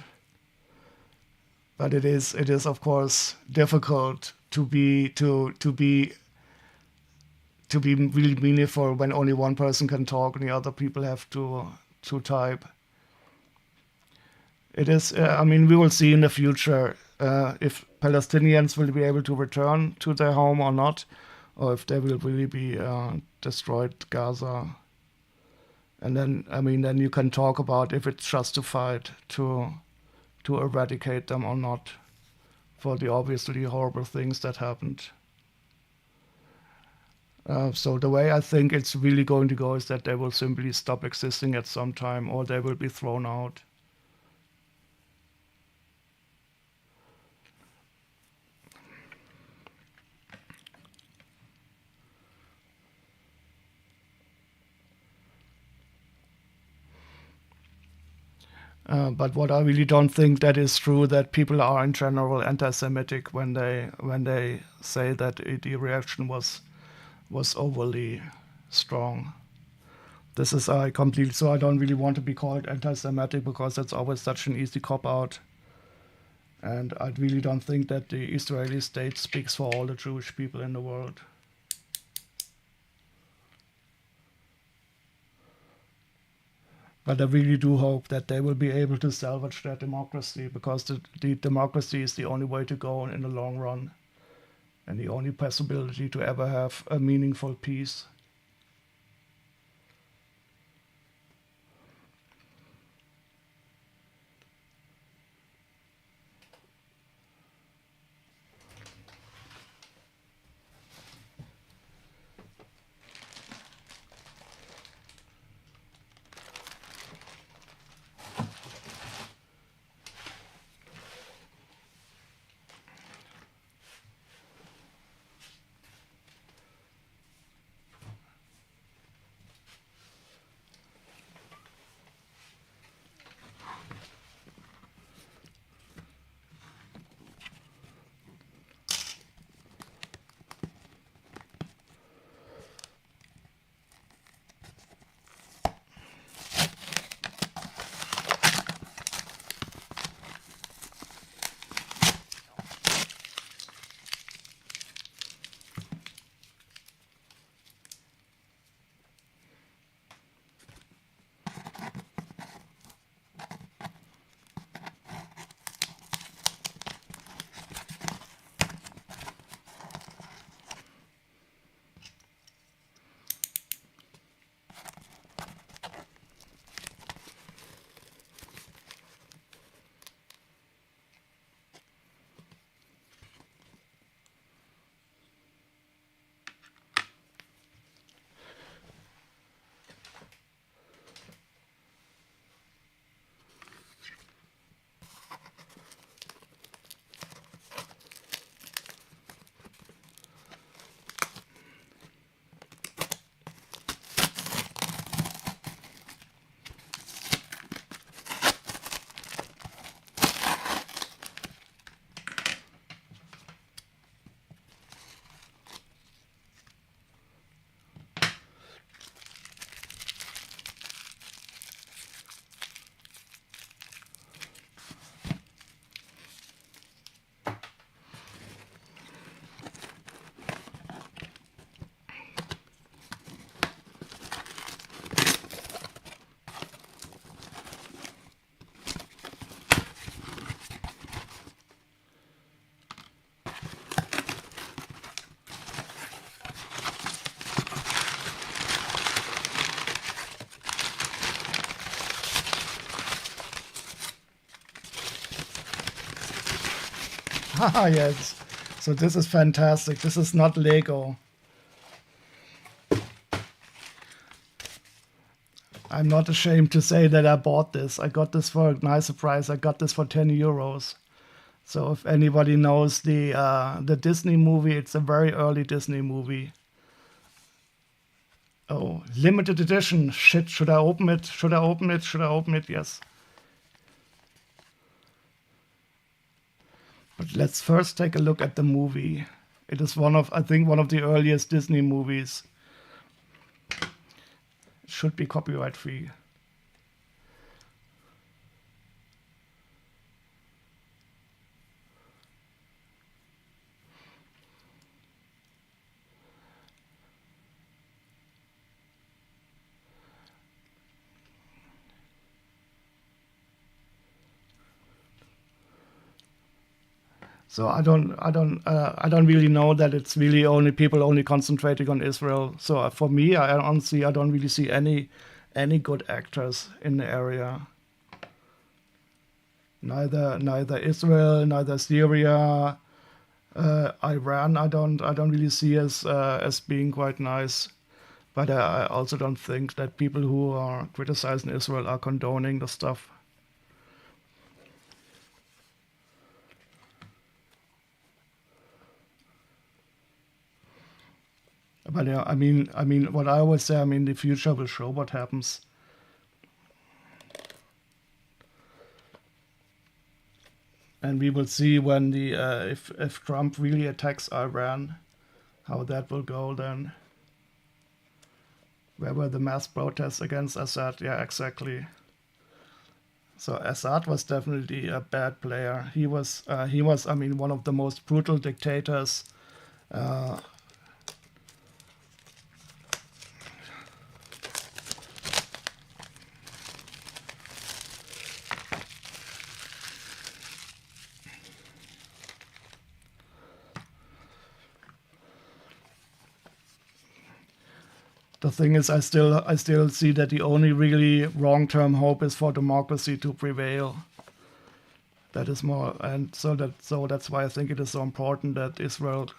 but it is of course difficult to be really meaningful when only one person can talk and the other people have to type. It is. I mean, we will see in the future if Palestinians will be able to return to their home or not, or if they will really be destroyed Gaza. And then, I mean, then you can talk about if it's justified to eradicate them or not for the obviously horrible things that happened. So the way I think it's really going to go is that they will simply stop existing at some time, or they will be thrown out. But what I really don't think that is true, that people are in general anti-Semitic when they say that the reaction was overly strong. This is I completely, so I don't really want to be called anti-Semitic because that's always such an easy cop out. And I really don't think that the Israeli state speaks for all the Jewish people in the world. But I really do hope that they will be able to salvage their democracy, because the democracy is the only way to go in the long run, and the only possibility to ever have a meaningful peace. Ah, yes. So this is fantastic. This is not Lego. I'm not ashamed to say that I bought this. I got this for a nice price. I got this for 10 euros. So if anybody knows the Disney movie, it's a very early Disney movie. Oh, limited edition. Shit, should I open it? Should I open it? Should I open it? Yes. But let's first take a look at the movie. It is I think, one of the earliest Disney movies. It should be copyright free. So I don't really know that it's really only people only concentrating on Israel. So for me, I honestly I don't really see any good actors in the area. Neither Israel, neither Syria, Iran. I don't really see as being quite nice. But I also don't think that people who are criticizing Israel are condoning the stuff. But yeah, I mean, what I always say, I mean, the future will show what happens. And we will see when the if Trump really attacks Iran, how that will go then. Where were the mass protests against Assad? Yeah, exactly. So Assad was definitely a bad player. He was, I mean, one of the most brutal dictators. Uh, the thing is, I still see that the only really long-term hope is for democracy to prevail. That is more, and so that's why I think it is so important that Israel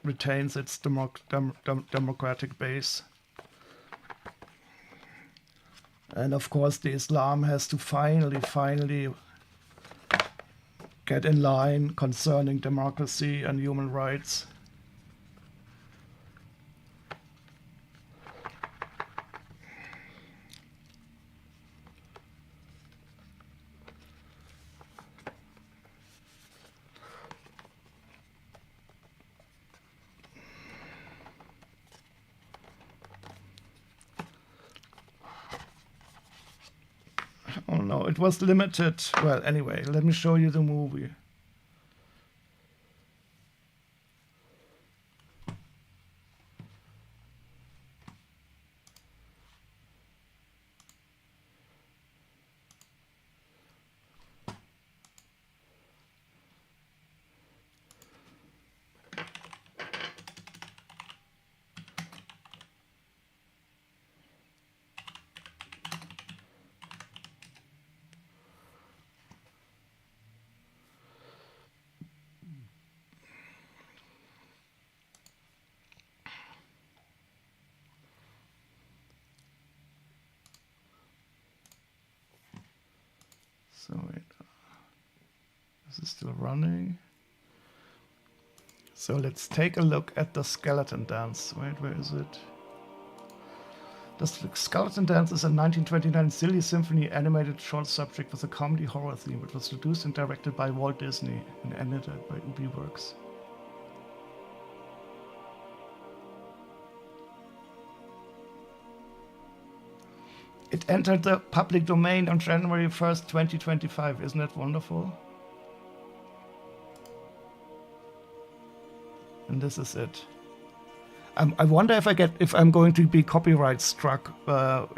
retains its democratic base. And of course, the Islam has to finally get in line concerning democracy and human rights. Oh no, it was limited. Well, anyway, let me show you the movie. So wait, this is still running. So let's take a look at the skeleton dance. Wait, where is it? The Skeleton Dance is a 1929 silly symphony animated short subject with a comedy horror theme. It was produced and directed by Walt Disney and edited by Ubiworks. It entered the public domain on January 1st, 2025. Isn't that wonderful? And this is it. I wonder if I'm going to be copyright struck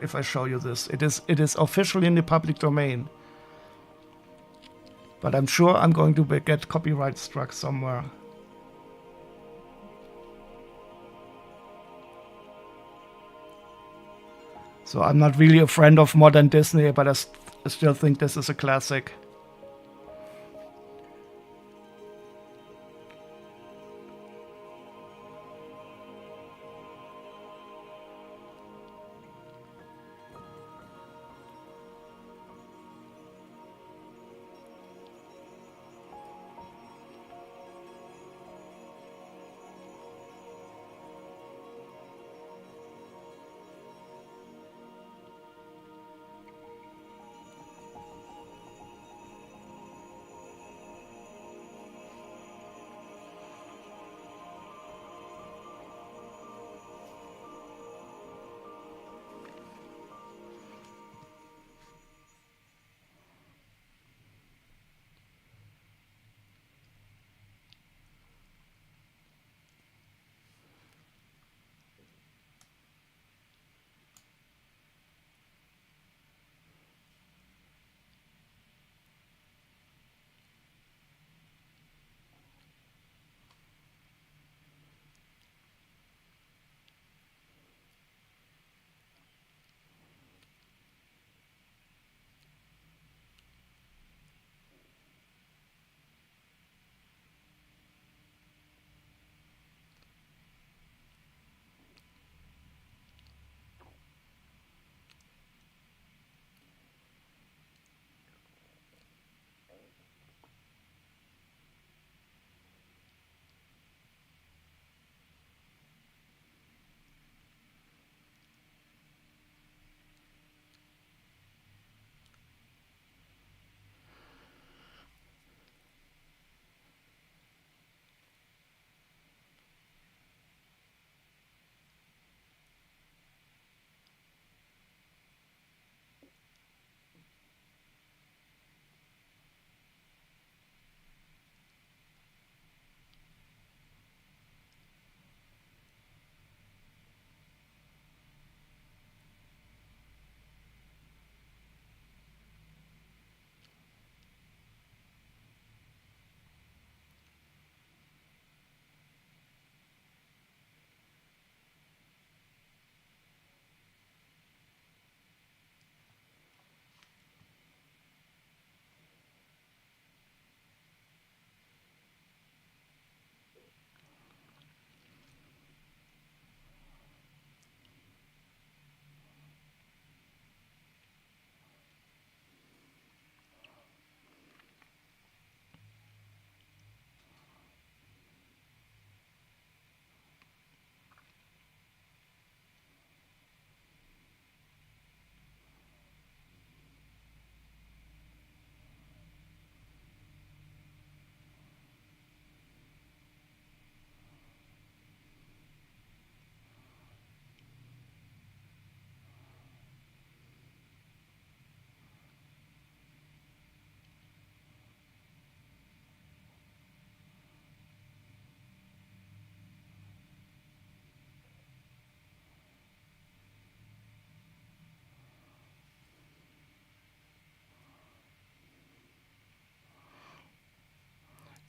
if I show you this. It is officially in the public domain, but I'm sure I'm going to get copyright struck somewhere. So I'm not really a friend of modern Disney, but I still think this is a classic.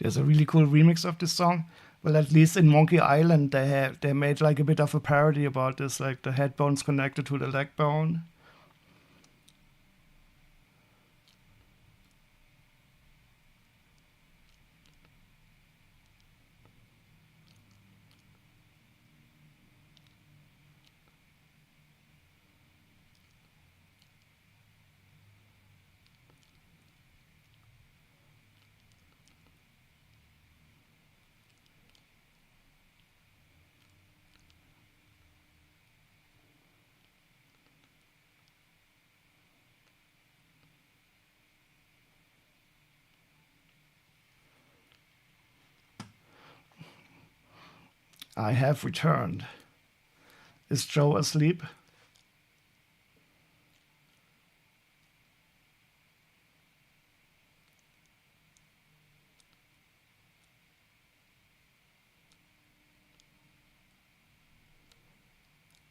There's a really cool remix of this song. Well, at least in Monkey Island, they made like a bit of a parody about this, like the head bone's connected to the leg bone. I have returned. Is Joe asleep?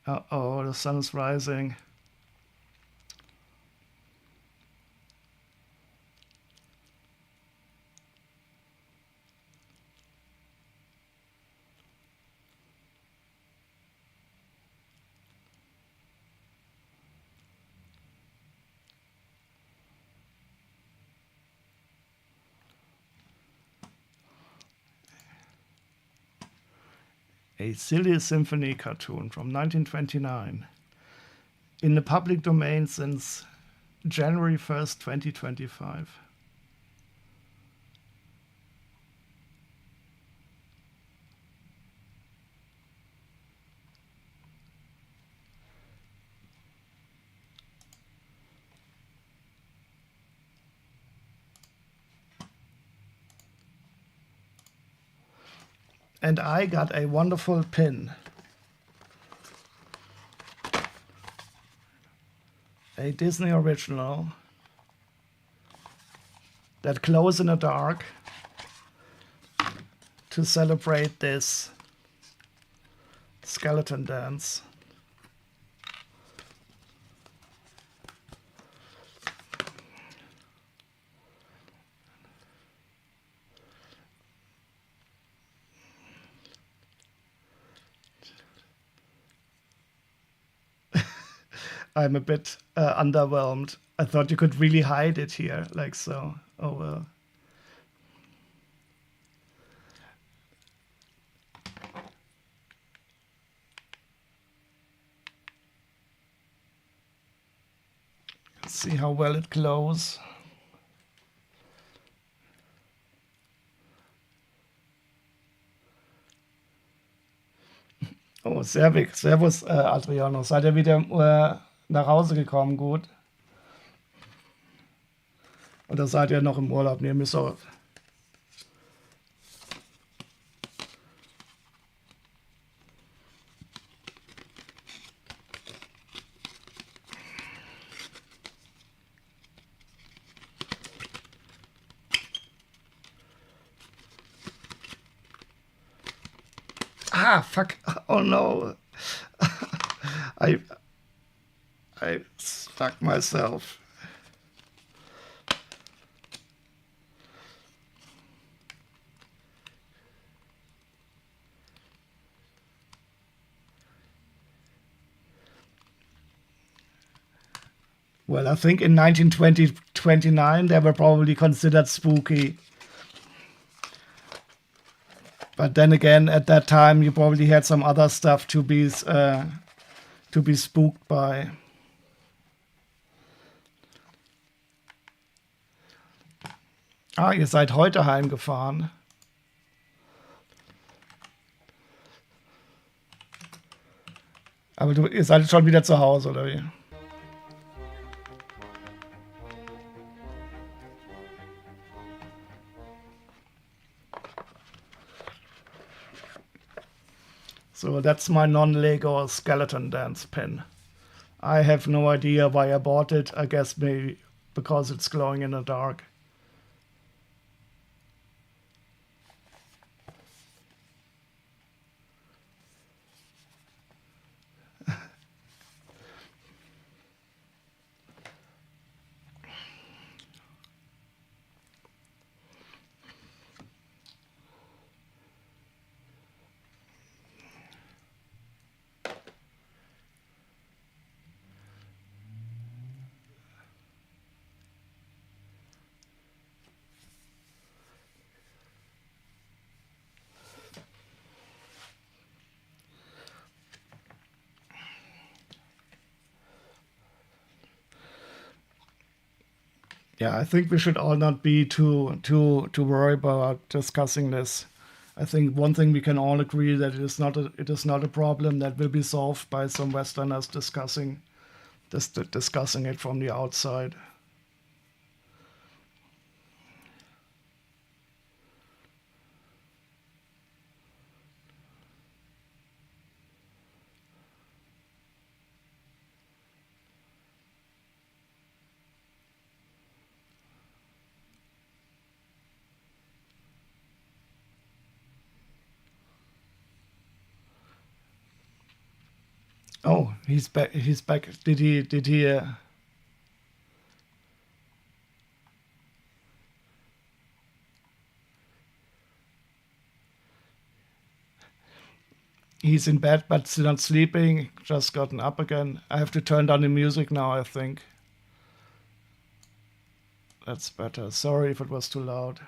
Uh-oh, the sun is rising. A silly symphony cartoon from 1929. In the public domain since January 1st, 2025. And I got a wonderful pin. A Disney original that glows in the dark to celebrate this skeleton dance. I'm a bit underwhelmed. I thought you could really hide it here, like so. Oh well. Let's see how well it glows. Oh, Servus, Adriano. Seid ihr wieder nach Hause gekommen, gut? Oder seid ihr noch im Urlaub? Nee, müsst auch. Ah, fuck. Oh no. I stuck myself. Well, I think in 1929 they were probably considered spooky. But then again, at that time, you probably had some other stuff to be spooked by. Ah, ihr seid heute heimgefahren. Aber ihr seid schon wieder zu Hause, oder wie? So that's my non-Lego skeleton dance pin. I have no idea why I bought it. I guess maybe because it's glowing in the dark. Yeah, I think we should all not be too worried about discussing this. I think one thing we can all agree that it is not a problem that will be solved by some Westerners discussing it from the outside. Oh, he's back. He's back. Did he? Did he? He's in bed, but still not sleeping. Just gotten up again. I have to turn down the music now. I think that's better. Sorry if it was too loud.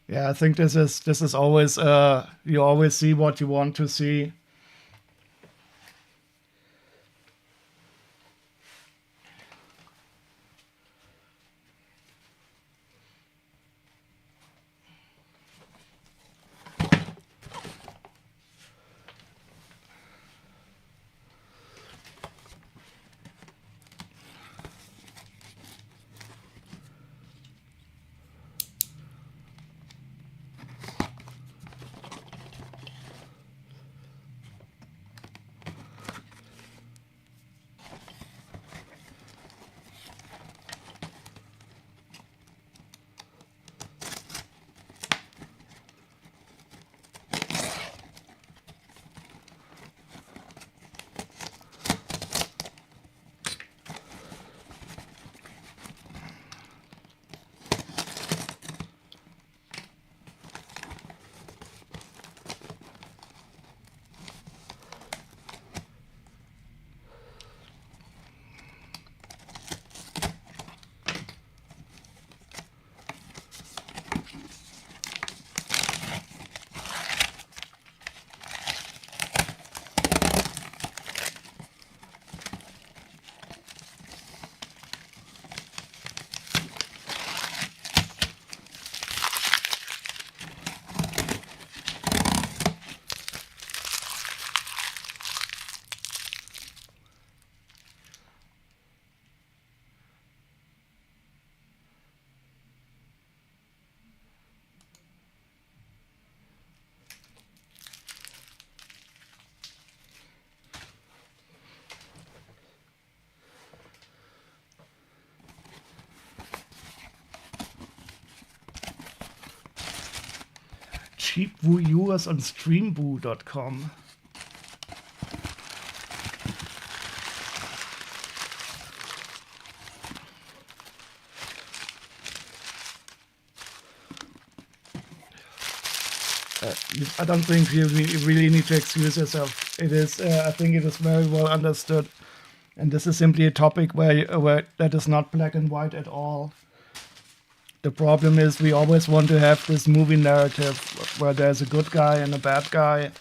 Yeah, I think this is always you always see what you want to see. Cheap viewers on streamboo.com. I don't think you really need to excuse yourself. It is, I think it is very well understood, and this is simply a topic where that is not black and white at all. The problem is we always want to have this movie narrative where there's a good guy and a bad guy,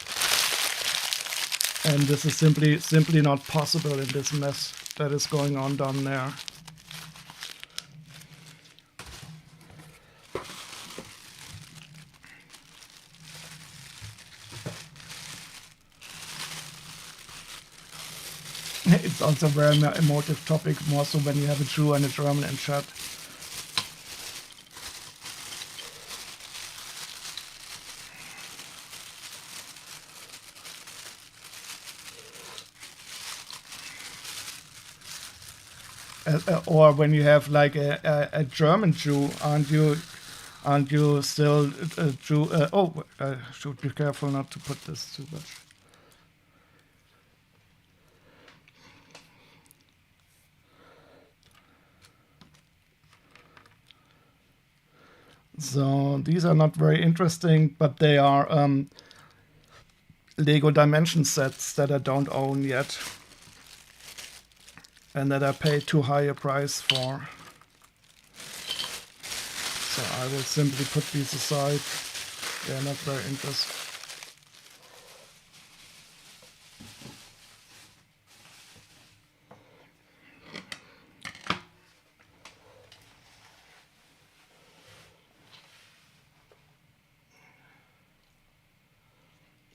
and this is simply not possible in this mess that is going on down there. It's also a very emotive topic, more so when you have a Jew and a German in chat. Or when you have like a German Jew, aren't you still a Jew? I should be careful not to put this too much. So these are not very interesting, but they are Lego dimension sets that I don't own yet, and that I paid too high a price for. So I will simply put these aside. They're not very interesting.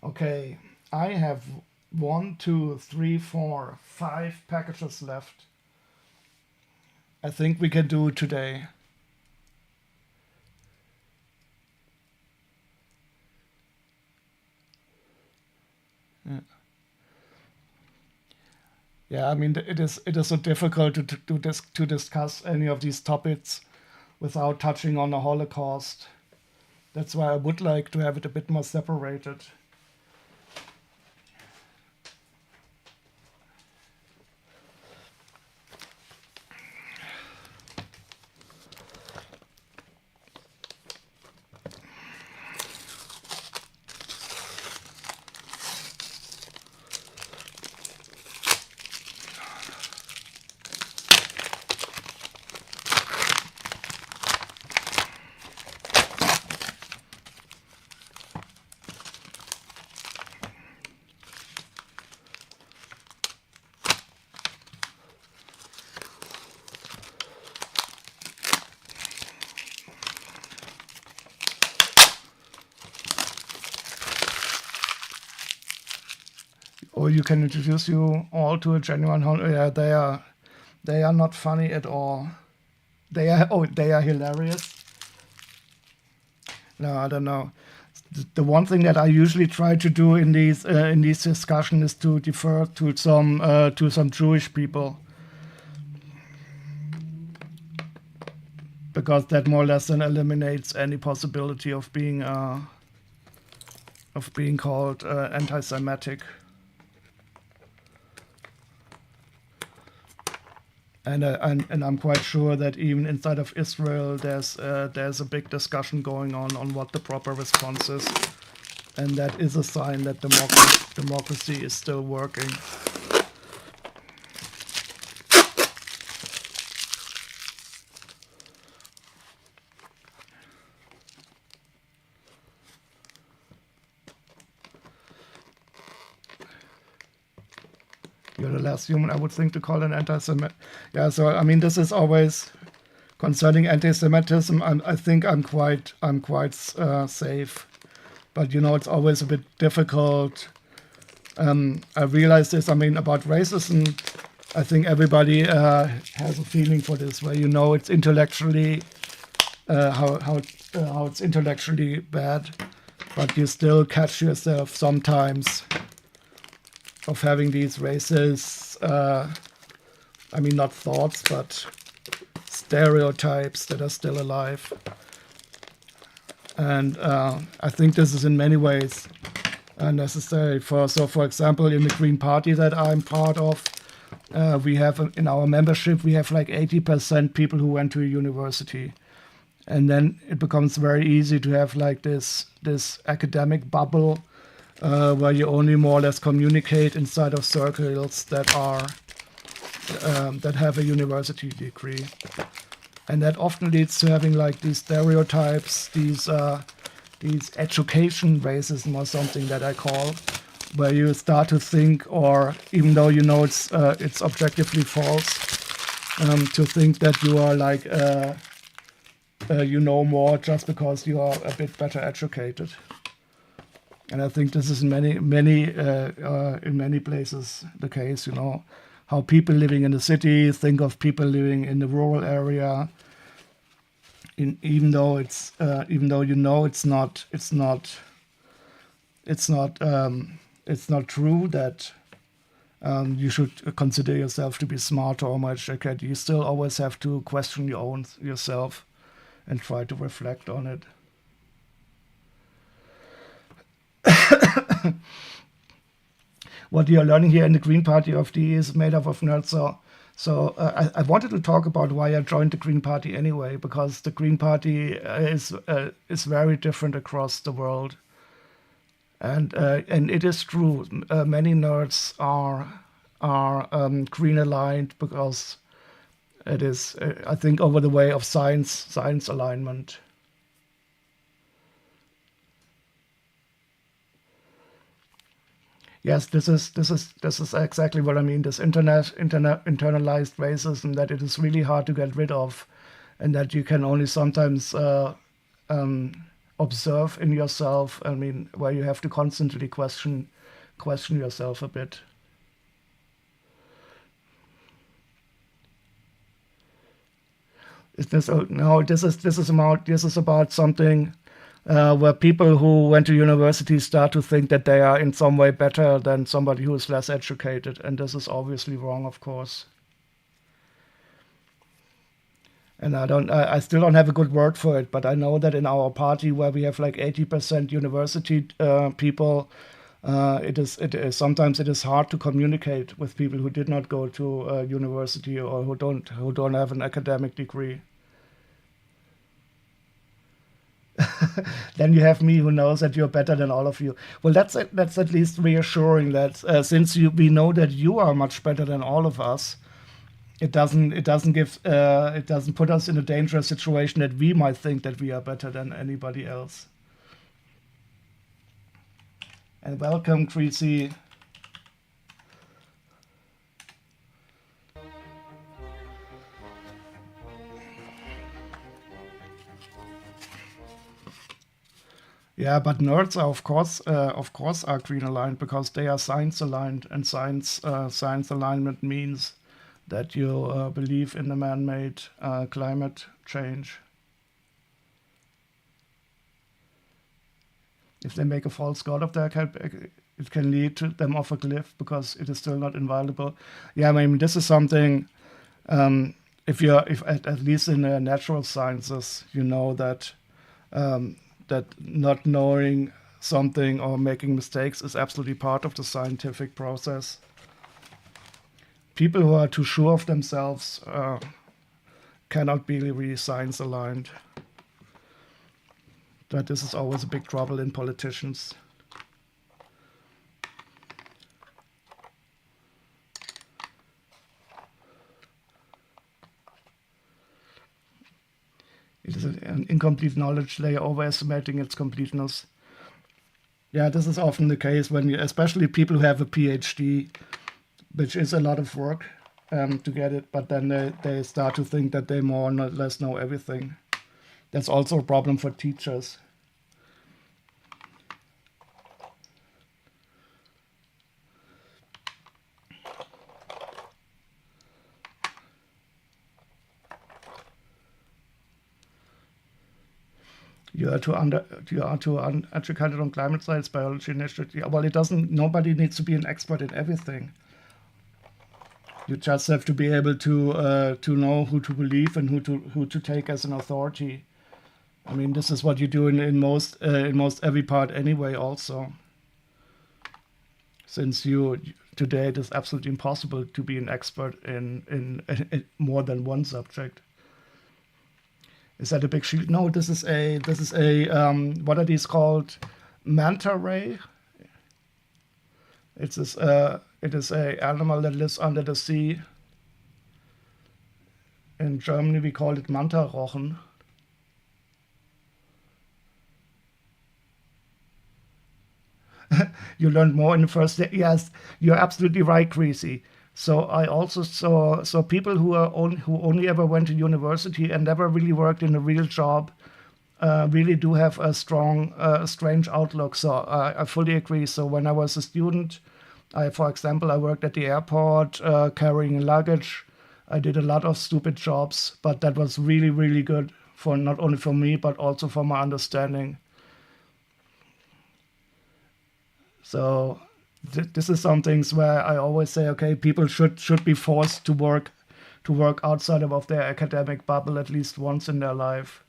Okay, I have 5 packages left. I think we can do it today. Yeah. Yeah, I mean it is so difficult to discuss any of these topics without touching on the Holocaust. That's why I would like to have it a bit more separated. Or you can introduce you all to a genuine yeah, they are not funny at all. They are hilarious. No, I don't know. The one thing that I usually try to do in these discussions is to defer to some Jewish people, because that more or less then eliminates any possibility of being called anti-Semitic. And I'm quite sure that even inside of Israel, there's a big discussion going on what the proper response is, and that is a sign that democracy is still working. You're the last human I would think to call an anti-Semite. Yeah, so I mean, this is always concerning anti-Semitism. I think I'm quite safe, but it's always a bit difficult. I realize this. I mean, about racism, I think everybody has a feeling for this, where it's intellectually how it's intellectually bad, but you still catch yourself sometimes of having these racist, I mean, not thoughts, but stereotypes that are still alive. And I think this is in many ways necessary. For example, in the Green Party that I'm part of, we have in our membership, we have like 80% people who went to a university. And then it becomes very easy to have like this academic bubble where you only more or less communicate inside of circles that are that have a university degree, and that often leads to having like these stereotypes, these education racism or something that I call, where you start to think, or even though it's objectively false, to think that you are like you know more just because you are a bit better educated. And I think this is in many places the case. How people living in the city think of people living in the rural area. Even though it's not true that you should consider yourself to be smarter or more educated. You still always have to question yourself and try to reflect on it. What you are learning here in the Green Party of the is made up of nerds. So I wanted to talk about why I joined the Green Party anyway, because the Green Party is very different across the world, and it is true. Many nerds are green aligned because it is, I think, over the way of science alignment. Yes, this is exactly what I mean. This internalized racism, that it is really hard to get rid of, and that you can only sometimes observe in yourself. I mean, where you have to constantly question yourself a bit. Is this no? This is about something where people who went to university start to think that they are in some way better than somebody who is less educated, and this is obviously wrong, of course. And I still don't have a good word for it, but I know that in our party where we have like 80% university people, it is sometimes it is hard to communicate with people who did not go to university or who don't have an academic degree. Then you have me who knows that you're better than all of you. Well, that's at least reassuring that since we know that you are much better than all of us, it doesn't put us in a dangerous situation that we might think that we are better than anybody else. And welcome, Creasy. Yeah, but nerds are of course, are green aligned because they are science aligned, and science alignment means that you believe in the man-made climate change. If they make a false god of their it can lead to them off a cliff because it is still not inviolable. Yeah, I mean this is something. If at least in the natural sciences, you know that that not knowing something or making mistakes is absolutely part of the scientific process. People who are too sure of themselves cannot be really science aligned. But this is always a big trouble in politicians. It is an incomplete knowledge. They are overestimating its completeness. Yeah, this is often the case when especially people who have a PhD, which is a lot of work to get it, but then they start to think that they more or less know everything. That's also a problem for teachers. You are too uneducated on climate science, biology, nature. Well, it doesn't. Nobody needs to be an expert in everything. You just have to be able to know who to believe and who to take as an authority. I mean, this is what you do in most every part anyway. Also, since today it is absolutely impossible to be an expert in more than one subject. Is that a big shield? No, this is a what are these called? Manta ray. It is a animal that lives under the sea. In Germany we call it Manta rochen. You learned more in the first day. Yes, you're absolutely right, Creasy. So I also saw people who only ever went to university and never really worked in a real job. Really do have a strong, strange outlook. So I fully agree. So when I was a student, for example, I worked at the airport carrying luggage. I did a lot of stupid jobs, but that was really, really good for not only for me but also for my understanding. So this is some things where I always say, okay, people should be forced to work outside of their academic bubble at least once in their life.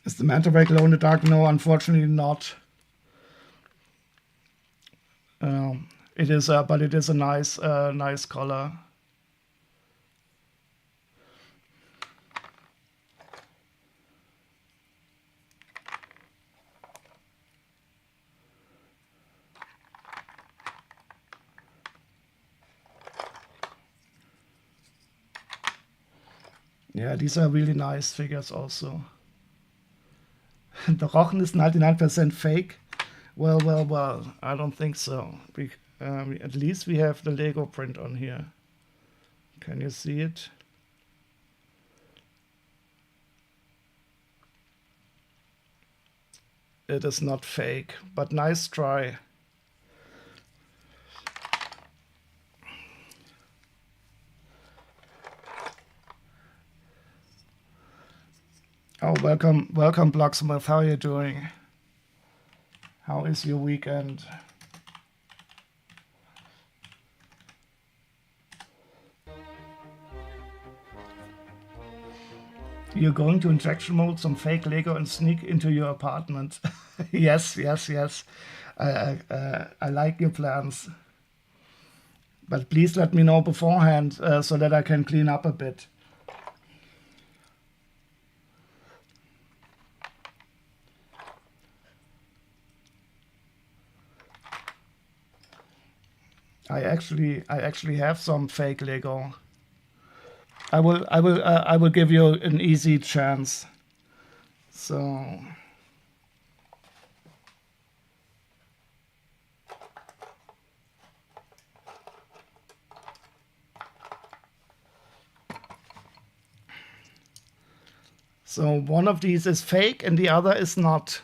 Is the manta ray glow in the dark? No, unfortunately not. It is, but it is a nice color. Yeah, these are really nice figures also. The Rochen is 99% fake. Well, I don't think so. At least we have the Lego print on here. Can you see it? It is not fake, but nice try. Oh, welcome, Blocksmith. How are you doing? How is your weekend? You're going to injection mold some fake Lego and sneak into your apartment. Yes. I like your plans. But please let me know beforehand so that I can clean up a bit. I actually have some fake Lego. I will give you an easy chance. So one of these is fake and the other is not.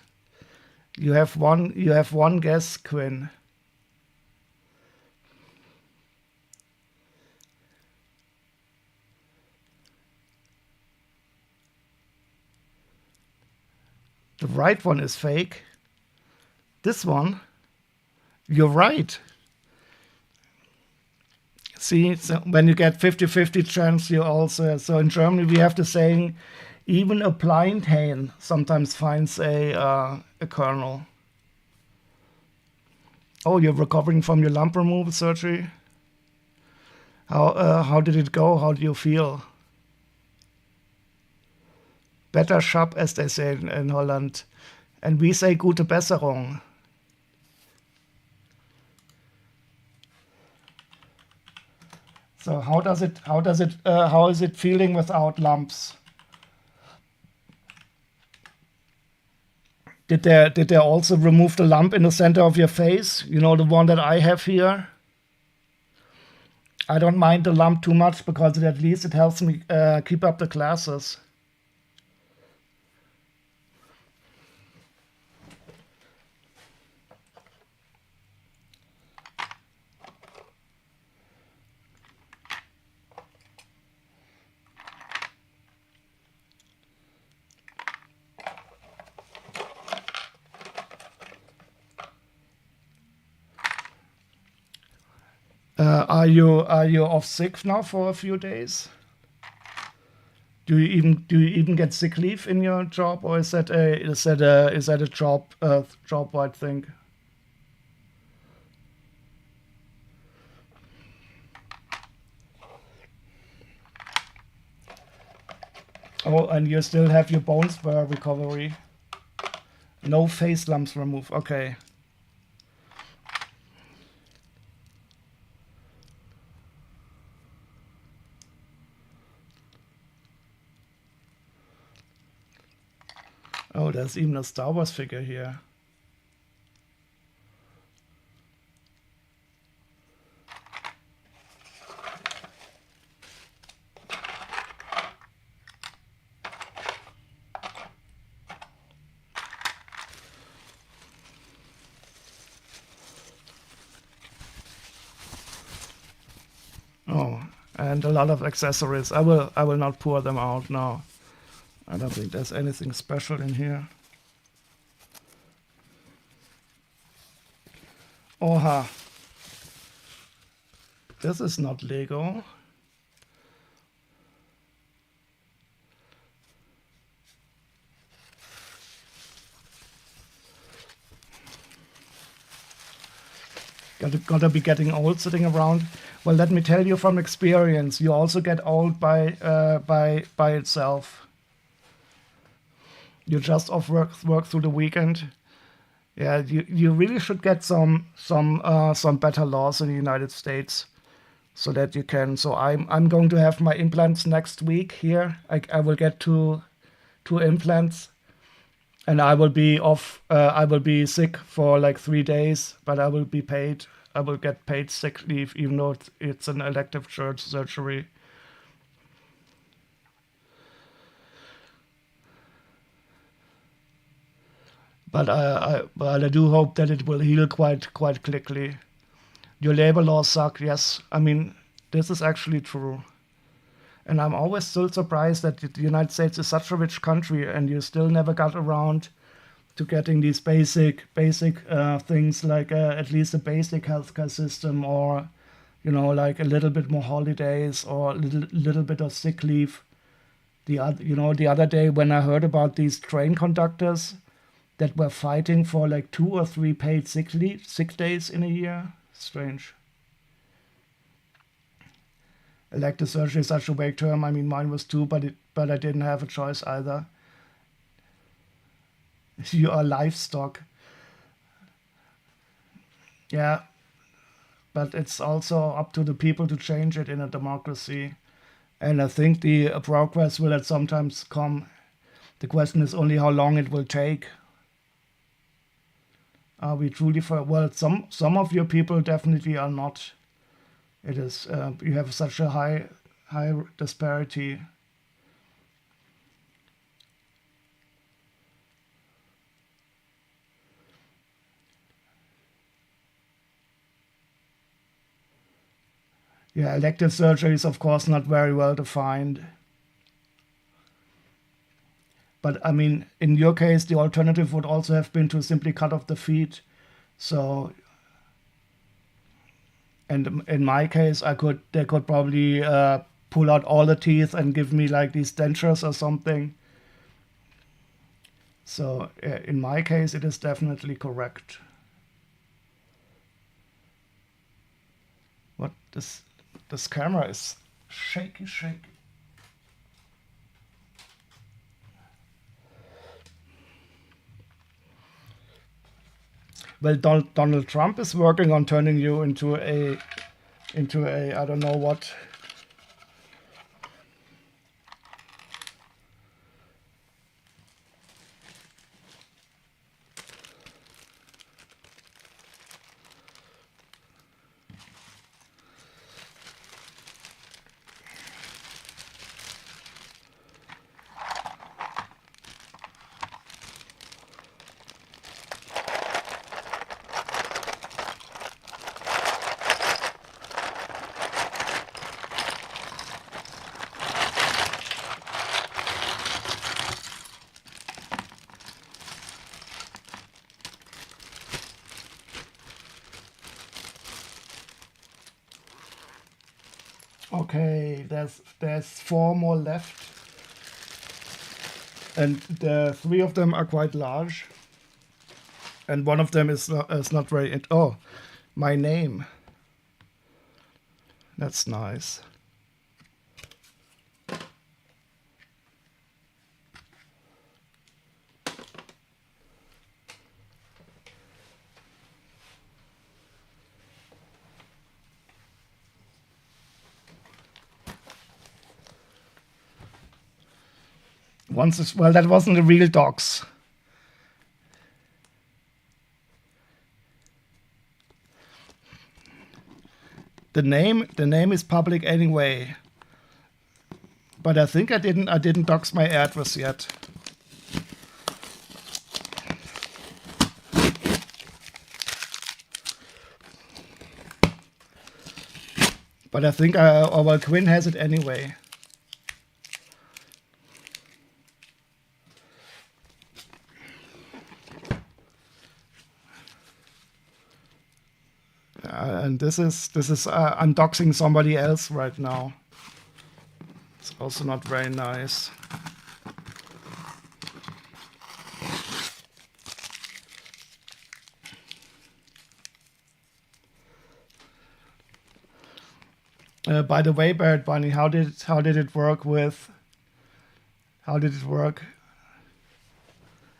You have one guess, Quinn. The right one is fake. This one, you're right. See, so when you get 50-50 chance, you also. So in Germany, we have the saying, even a blind hen sometimes finds a kernel. Oh, you're recovering from your lump removal surgery? How did it go? How do you feel? Better shop, as they say in Holland. And we say gute Besserung. So how is it feeling without lumps? Did they also remove the lump in the center of your face? You know, the one that I have here? I don't mind the lump too much because at least it helps me keep up the classes. Are you off sick now for a few days? Do you even get sick leave in your job, or is that a job wide thing? Oh, and you still have your bone spur recovery. No face lumps removed. Okay. Oh, there's even a Star Wars figure here. Oh, and a lot of accessories. I will not pour them out now. I don't think there's anything special in here. Oha. This is not Lego. Gotta be getting old sitting around. Well, let me tell you from experience, you also get old by itself. You just off work through the weekend. Yeah, you really should get some better laws in the United States, so that you can. So I'm going to have my implants next week here. I will get two implants, and I will be off. I will be sick for like 3 days, but I will be paid. I will get paid sick leave, even though it's an elective surgery. But I do hope that it will heal quite quickly. Your labor laws suck. Yes, I mean this is actually true. And I'm always still surprised that the United States is such a rich country and you still never got around to getting these basic things like at least a basic healthcare system, or like a little bit more holidays or a little bit of sick leave. The other day when I heard about these train conductors that were fighting for like 2 or 3 paid sick days in a year. Strange. Elective surgery is such a vague term. I mean, mine was too, but I didn't have a choice either. You are livestock. Yeah, but it's also up to the people to change it in a democracy. And I think the progress will at sometimes come. The question is only how long it will take. Are we truly for? Well, some of your people definitely are not. It is you have such a high disparity. Yeah, elective surgery is of course not very well defined. But I mean, in your case, the alternative would also have been to simply cut off the feet. So, and in my case, they could probably pull out all the teeth and give me like these dentures or something. So in my case, it is definitely correct. What this camera is shaky. Well, Donald Trump is working on turning you into a I don't know what. Okay, there's 4 more left, and the 3 of them are quite large, and one of them is not very. Oh, my name. That's nice. Well, that wasn't the real docs. The name is public anyway. But I think I didn't dox my address yet. But I think well, Quinn has it anyway. And this is I'm doxing somebody else right now. It's also not very nice. By the way, Barrett Bunny, how did it work with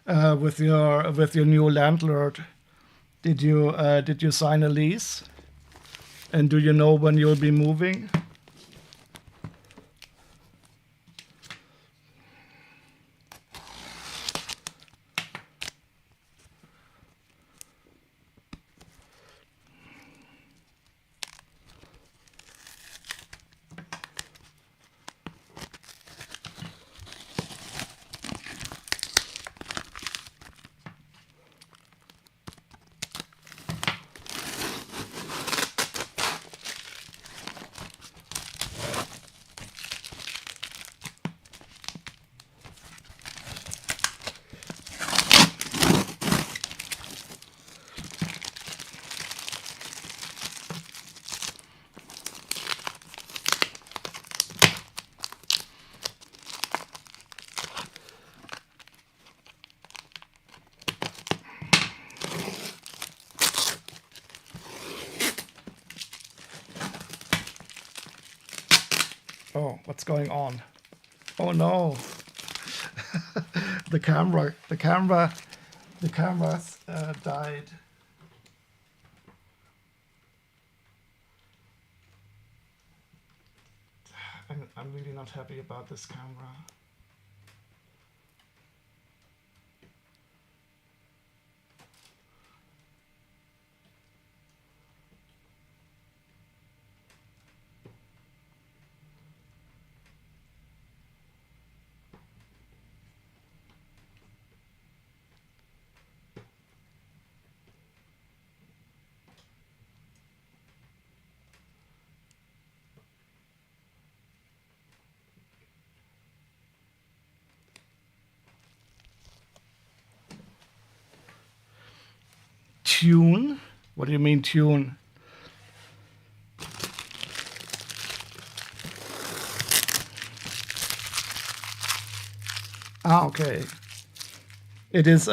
your new landlord? Did you sign a lease? And do you know when you'll be moving? Oh, what's going on? Oh no. the camera's died. I'm really not happy about this camera. Tune? What do you mean tune? Ah, okay. It is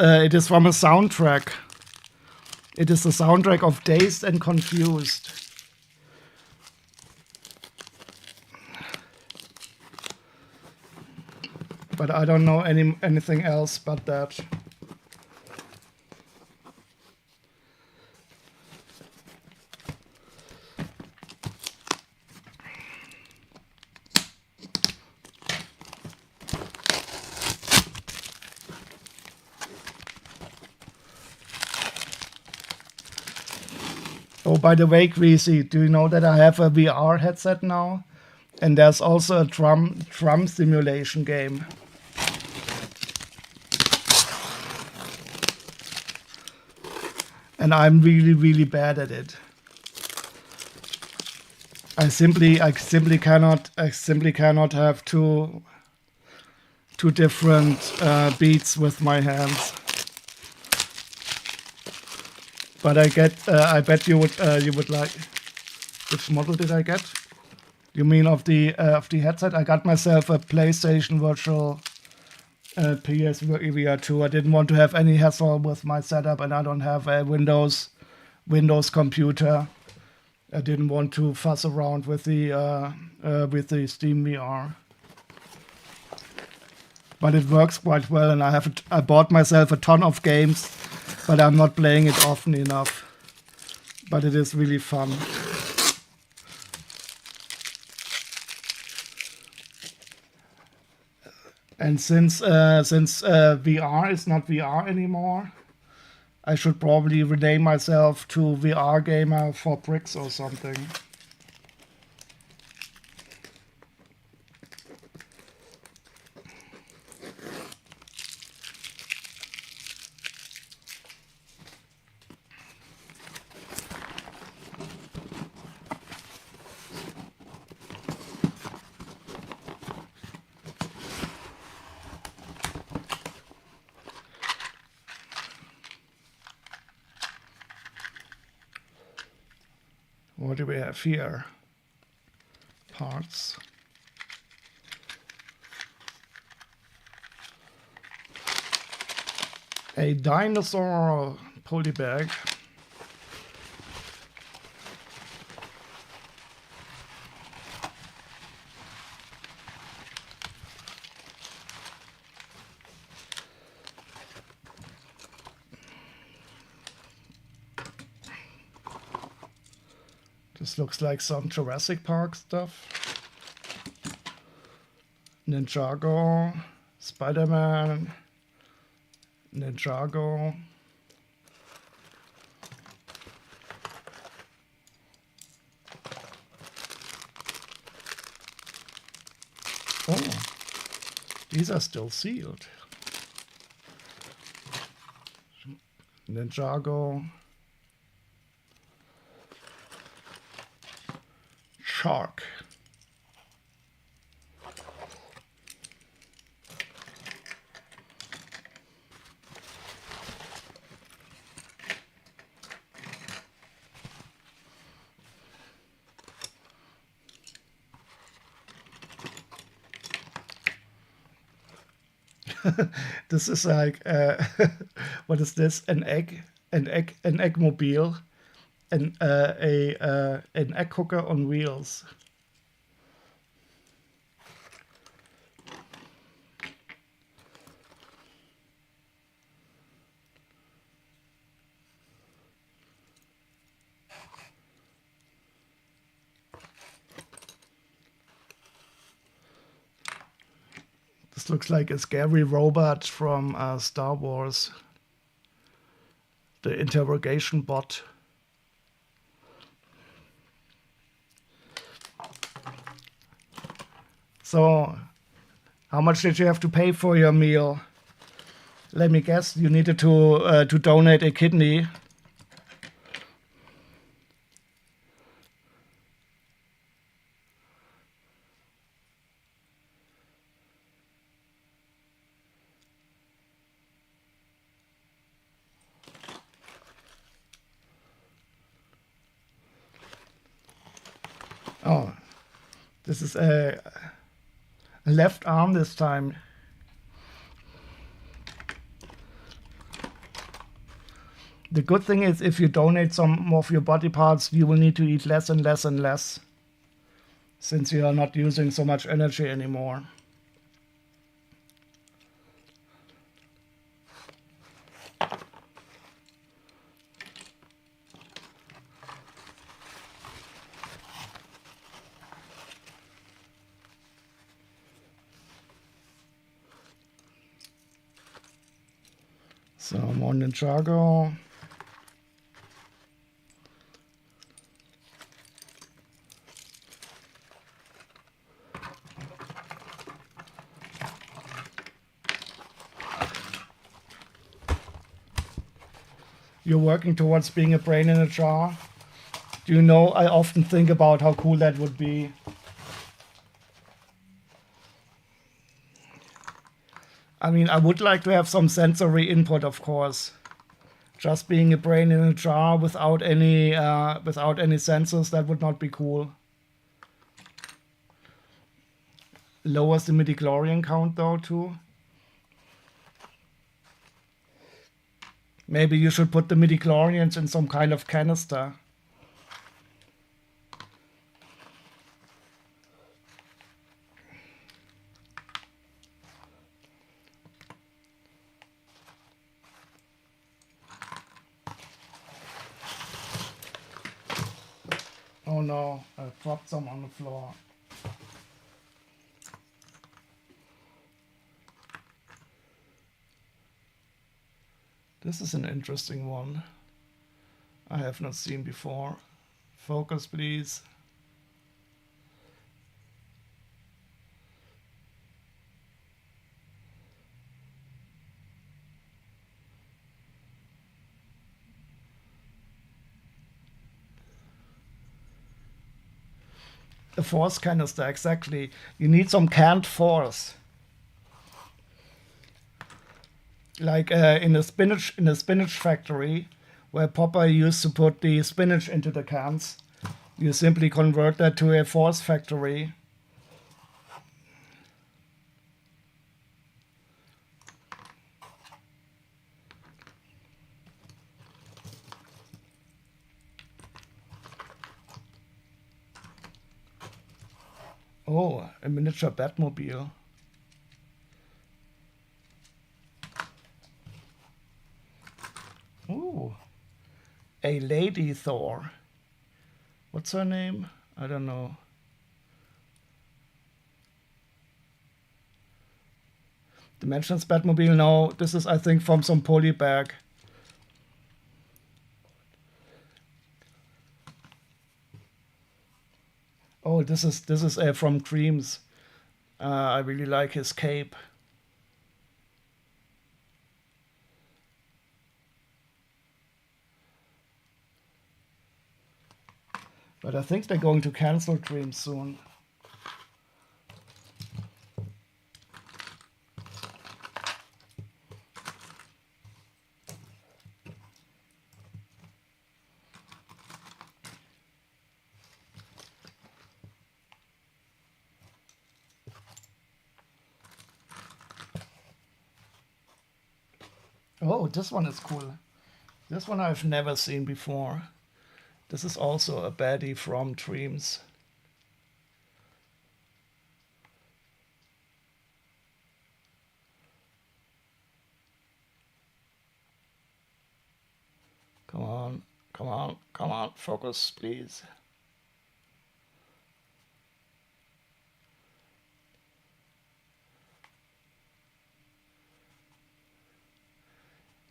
from a soundtrack. It is the soundtrack of Dazed and Confused. But I don't know anything else but that. Oh, by the way, Greasy, do you know that I have a VR headset now? And there's also a drum simulation game. And I'm really, really bad at it. I simply cannot have two different beats with my hands. But I bet you would like. Which model did I get? You mean of the headset? I got myself a PlayStation Virtual PS VR 2. I didn't want to have any hassle with my setup, and I don't have a Windows computer. I didn't want to fuss around with the Steam VR. But it works quite well, and I bought myself a ton of games, but I'm not playing it often enough. But it is really fun. And since VR is not VR anymore, I should probably rename myself to VR Gamer for Bricks or something. What do we have here? Parts. A dinosaur polybag. This looks like some Jurassic Park stuff. Ninjago, Spider-Man, Ninjago. Oh, these are still sealed. Ninjago. Shark. This is like, what is this? An eggmobile, an egg hooker on wheels. This looks like a scary robot from Star Wars. The interrogation bot. So, how much did you have to pay for your meal? Let me guess, you needed to donate a kidney. Oh, this is a left arm this time. The good thing is if you donate some of your body parts, you will need to eat less and less and less, since you are not using so much energy anymore. So more Ninjago. You're working towards being a brain in a jar. Do you know, I often think about how cool that would be. I mean, I would like to have some sensory input, of course. Just being a brain in a jar without any senses, that would not be cool. Lowers the midichlorian count though too. Maybe you should put the midichlorians in some kind of canister. Oh no, I dropped some on the floor. This is an interesting one. I have not seen before. Focus, please. A force canister, exactly. You need some canned force. Like in a spinach factory, where Popeye used to put the spinach into the cans. You simply convert that to a force factory. Oh, a miniature Batmobile. Ooh, a lady Thor. What's her name? I don't know. Dimensions Batmobile, no. This is, I think, from some poly bag. Oh, this is from Dreams. I really like his cape. But I think they're going to cancel Dreams soon. Oh, this one is cool. This one I've never seen before. This is also a baddie from Dreams. Come on, come on, come on, focus, please.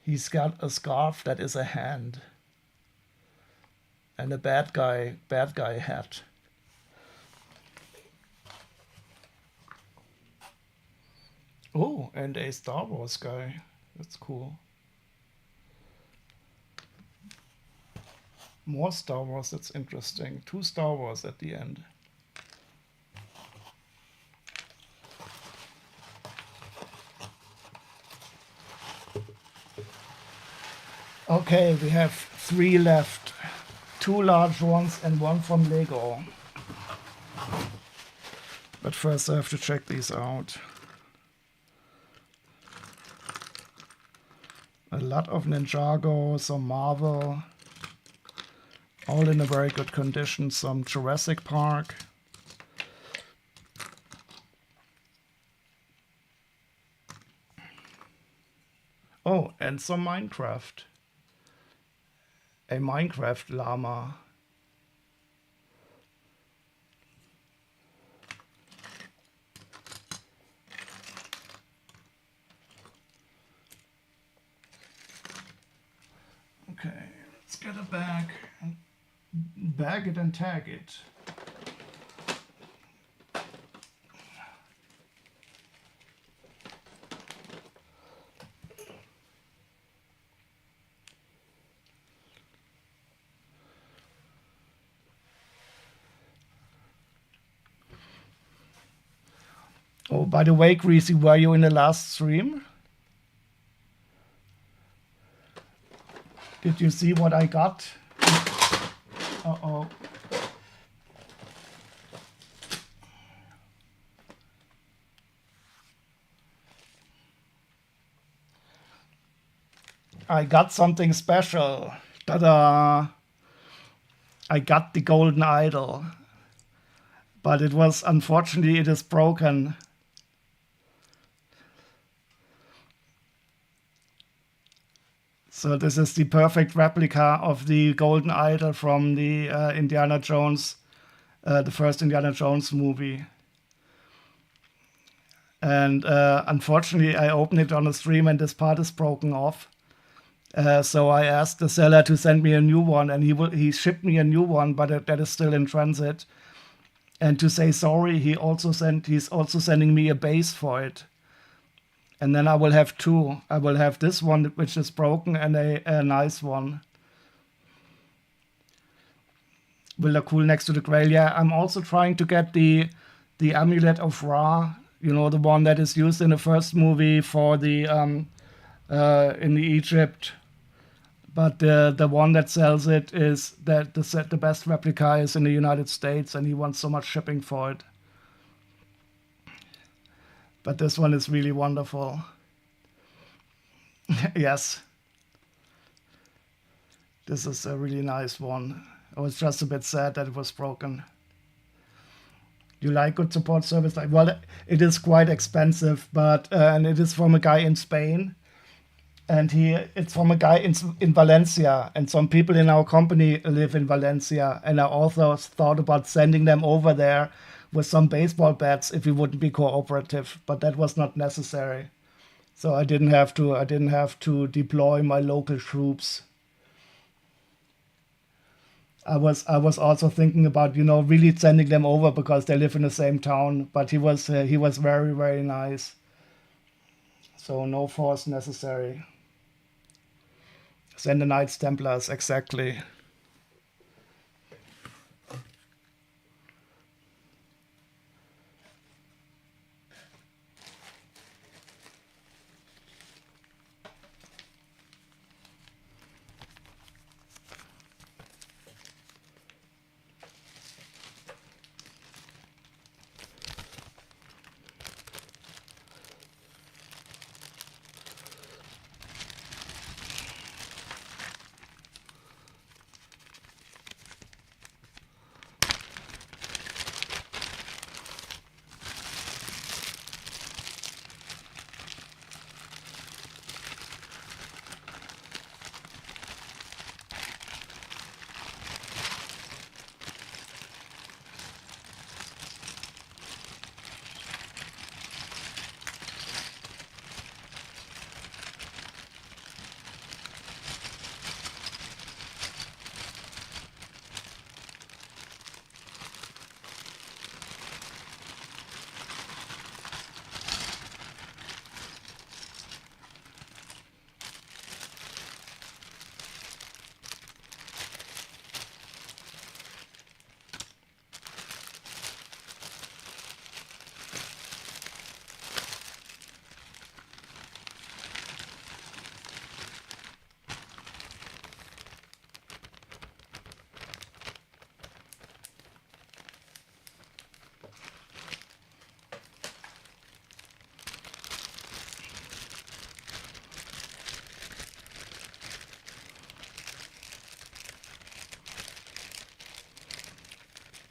He's got a scarf that is a hand. And a bad guy hat. Oh, and a Star Wars guy. That's cool. More Star Wars, that's interesting. 2 Star Wars at the end. Okay, we have 3 left. 2 large ones and 1 from Lego. But first I have to check these out. A lot of Ninjago, some Marvel. All in a very good condition. Some Jurassic Park. Oh, and some Minecraft. A Minecraft llama. Okay, let's get a bag and bag it and tag it. Oh, by the way, Greasy, were you in the last stream? Did you see what I got? Uh-oh. I got something special. Ta-da! I got the golden idol. But it was, unfortunately, it is broken. So this is the perfect replica of the golden idol from the Indiana Jones, the first Indiana Jones movie. And unfortunately, I opened it on a stream and this part is broken off. So I asked the seller to send me a new one, and he shipped me a new one, but that is still in transit. And to say sorry, he's also sending me a base for it. And then I will have 2. I will have this one, which is broken, and a nice one. Will look cool next to the Grail. Yeah, I'm also trying to get the Amulet of Ra. You know, the one that is used in the first movie for the in the Egypt. But the one that sells it is that the best replica is in the United States, and he wants so much shipping for it. But this one is really wonderful. Yes. This is a really nice one. I was just a bit sad that it was broken. You like good support service? Well, it is quite expensive, but and it is from a guy in Spain. and it's from a guy in Valencia, and some people in our company live in Valencia, and I also thought about sending them over there with some baseball bats if we wouldn't be cooperative, but that was not necessary. So I didn't have to deploy my local troops. I was also thinking about really sending them over because they live in the same town, but he was very, very nice. So no force necessary. Send the Knights Templars, exactly.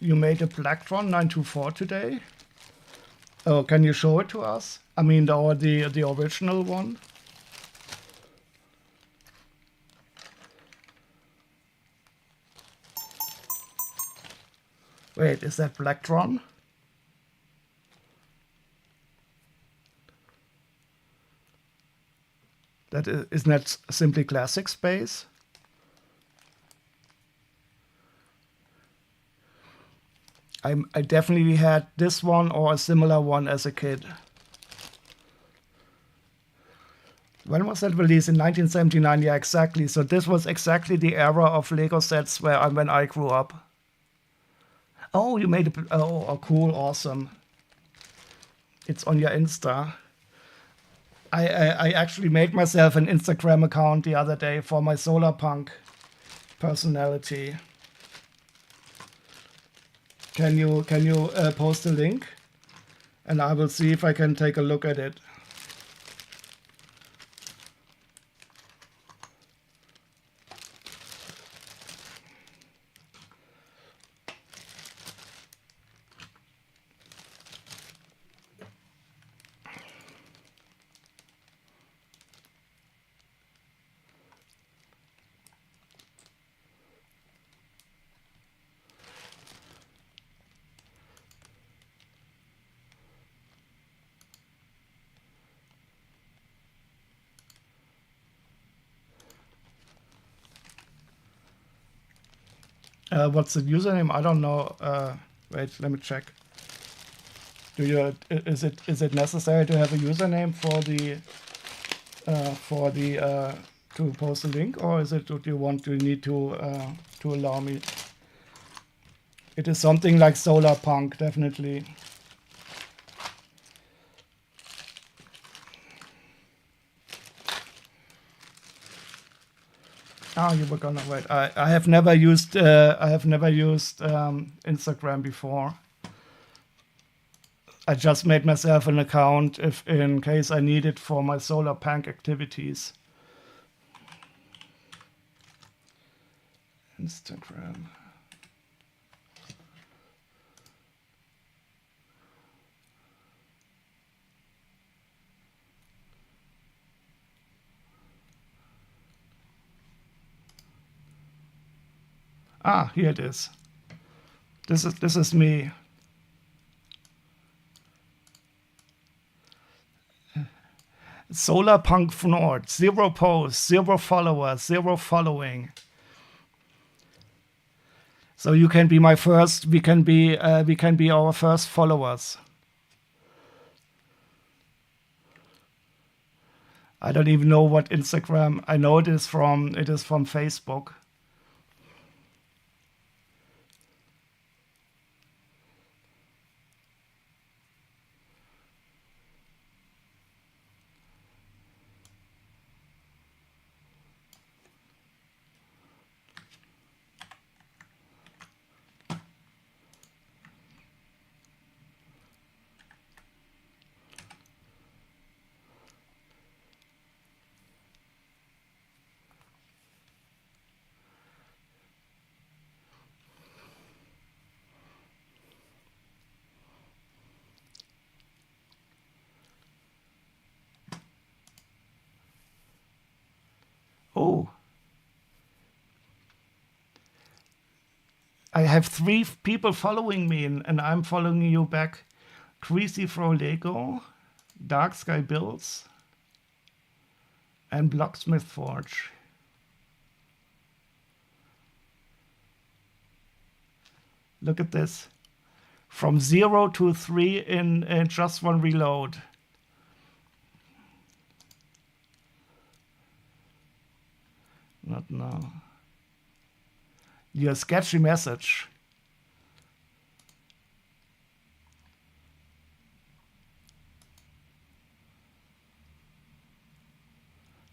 You made a Blacktron 924 today. Oh, can you show it to us? I mean, the original one. Wait, is that Blacktron? Isn't that simply Classic Space? I definitely had this one or a similar one as a kid. When was that released? In 1979? Yeah, exactly. So this was exactly the era of Lego sets when I grew up. Oh, you made a... Oh, cool, awesome. It's on your Insta. I actually made myself an Instagram account the other day for my solar punk personality. Can you post a link? And I will see if I can take a look at it. What's the username? I don't know. Wait, let me check. Is it necessary to have a username for the to post a link, or is it do you need to allow me? It is something like Solar Punk, definitely. Ah, you were gonna wait. I have never used Instagram before. I just made myself an account if in case I need it for my solar punk activities. Instagram. Ah, here it is. This is me. Solar Punk Nord, 0 posts, 0 followers, 0 following. So you can be my first. We can be our first followers. I don't even know what Instagram. I know it is from Facebook. Oh. I have 3 people following me, and I'm following you back. Greasy Fro Lego, Dark Sky Builds, and Blocksmith Forge. Look at this. From 0 to 3 in just one reload. Not now. Your sketchy message.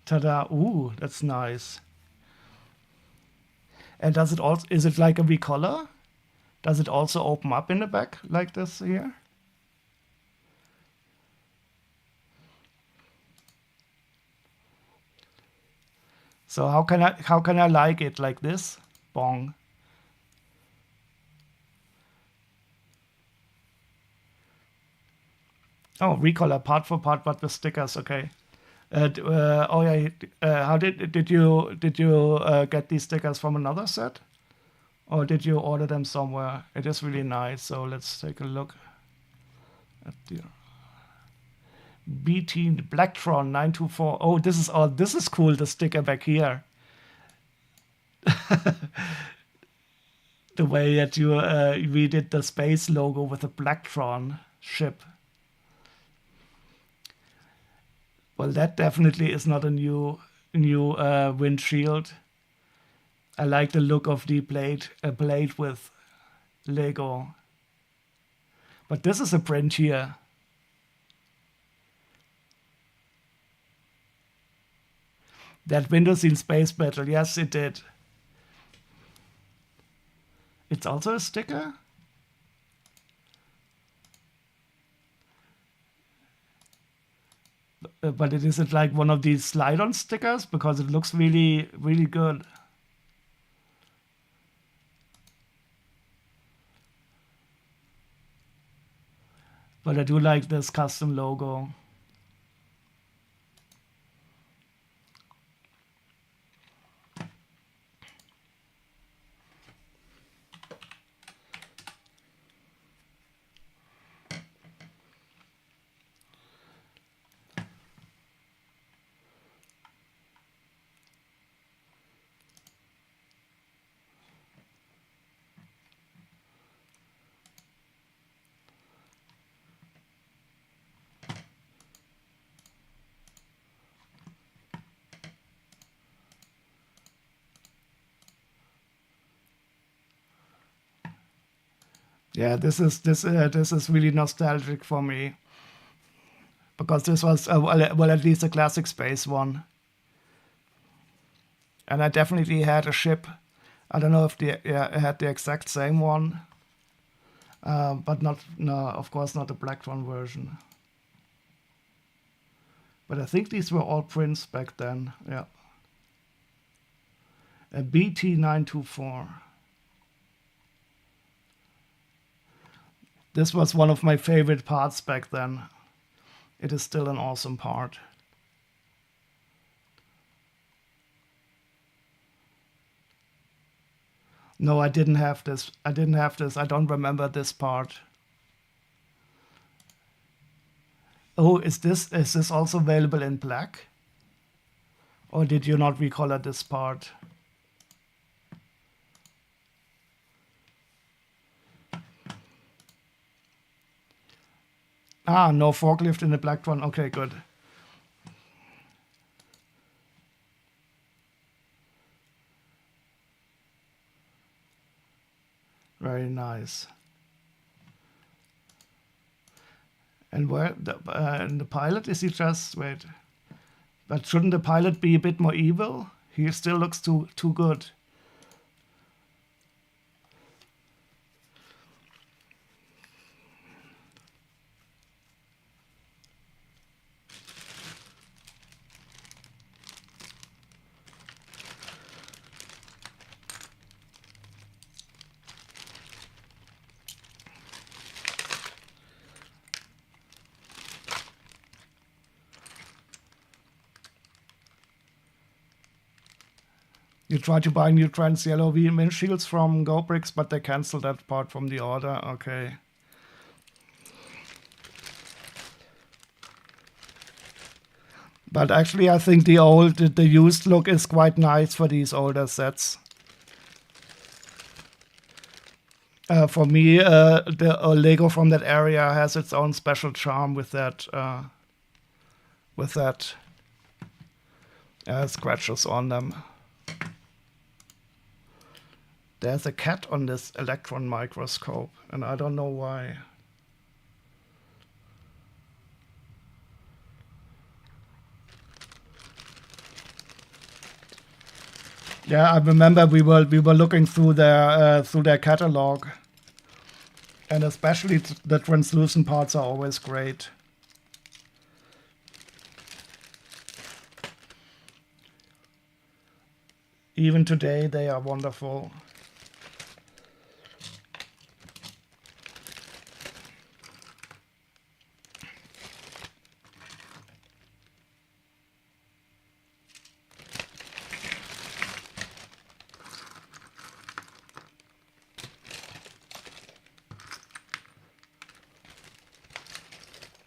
Ta-da. Ooh, that's nice. And does it also, is it like a recolor? Does it also open up in the back like this here? So how can I like it like this? Bong. Oh, recolor part for part, but with stickers. Okay. Oh yeah. How did you get these stickers from another set, or did you order them somewhere? It is really nice. So let's take a look at the BT Blacktron 924. Oh, this is cool. The sticker back here. The way that you we did the space logo with the Blacktron ship. Well, that definitely is not a new windshield. I like the look of the blade with Lego. But this is a print here. That window scene space battle, yes, it did. It's also a sticker? But it isn't like one of these slide-on stickers because it looks really, really good. But I do like this custom logo. Yeah, this is really nostalgic for me because this was well at least a classic space one, and I definitely had a ship. I don't know if I had the exact same one, but of course not the Blacktron version. But I think these were all prints back then. Yeah, a BT924. This was one of my favorite parts back then. It is still an awesome part. No, I didn't have this. I didn't have this. I don't remember this part. Oh, is this also available in black? Or did you not recolor this part? Ah, no forklift in the black one. Okay, good. Very nice. And where and the pilot, is he just, wait. But shouldn't the pilot be a bit more evil? He still looks too good. You try to buy new trans yellow windshields from GoBricks, but they canceled that part from the order. Okay. But actually, I think the used look is quite nice for these older sets. For me, the Lego from that area has its own special charm with that scratches on them. There's a cat on this electron microscope, and I don't know why. Yeah, I remember we were looking through their catalog, and especially the translucent parts are always great. Even today, they are wonderful.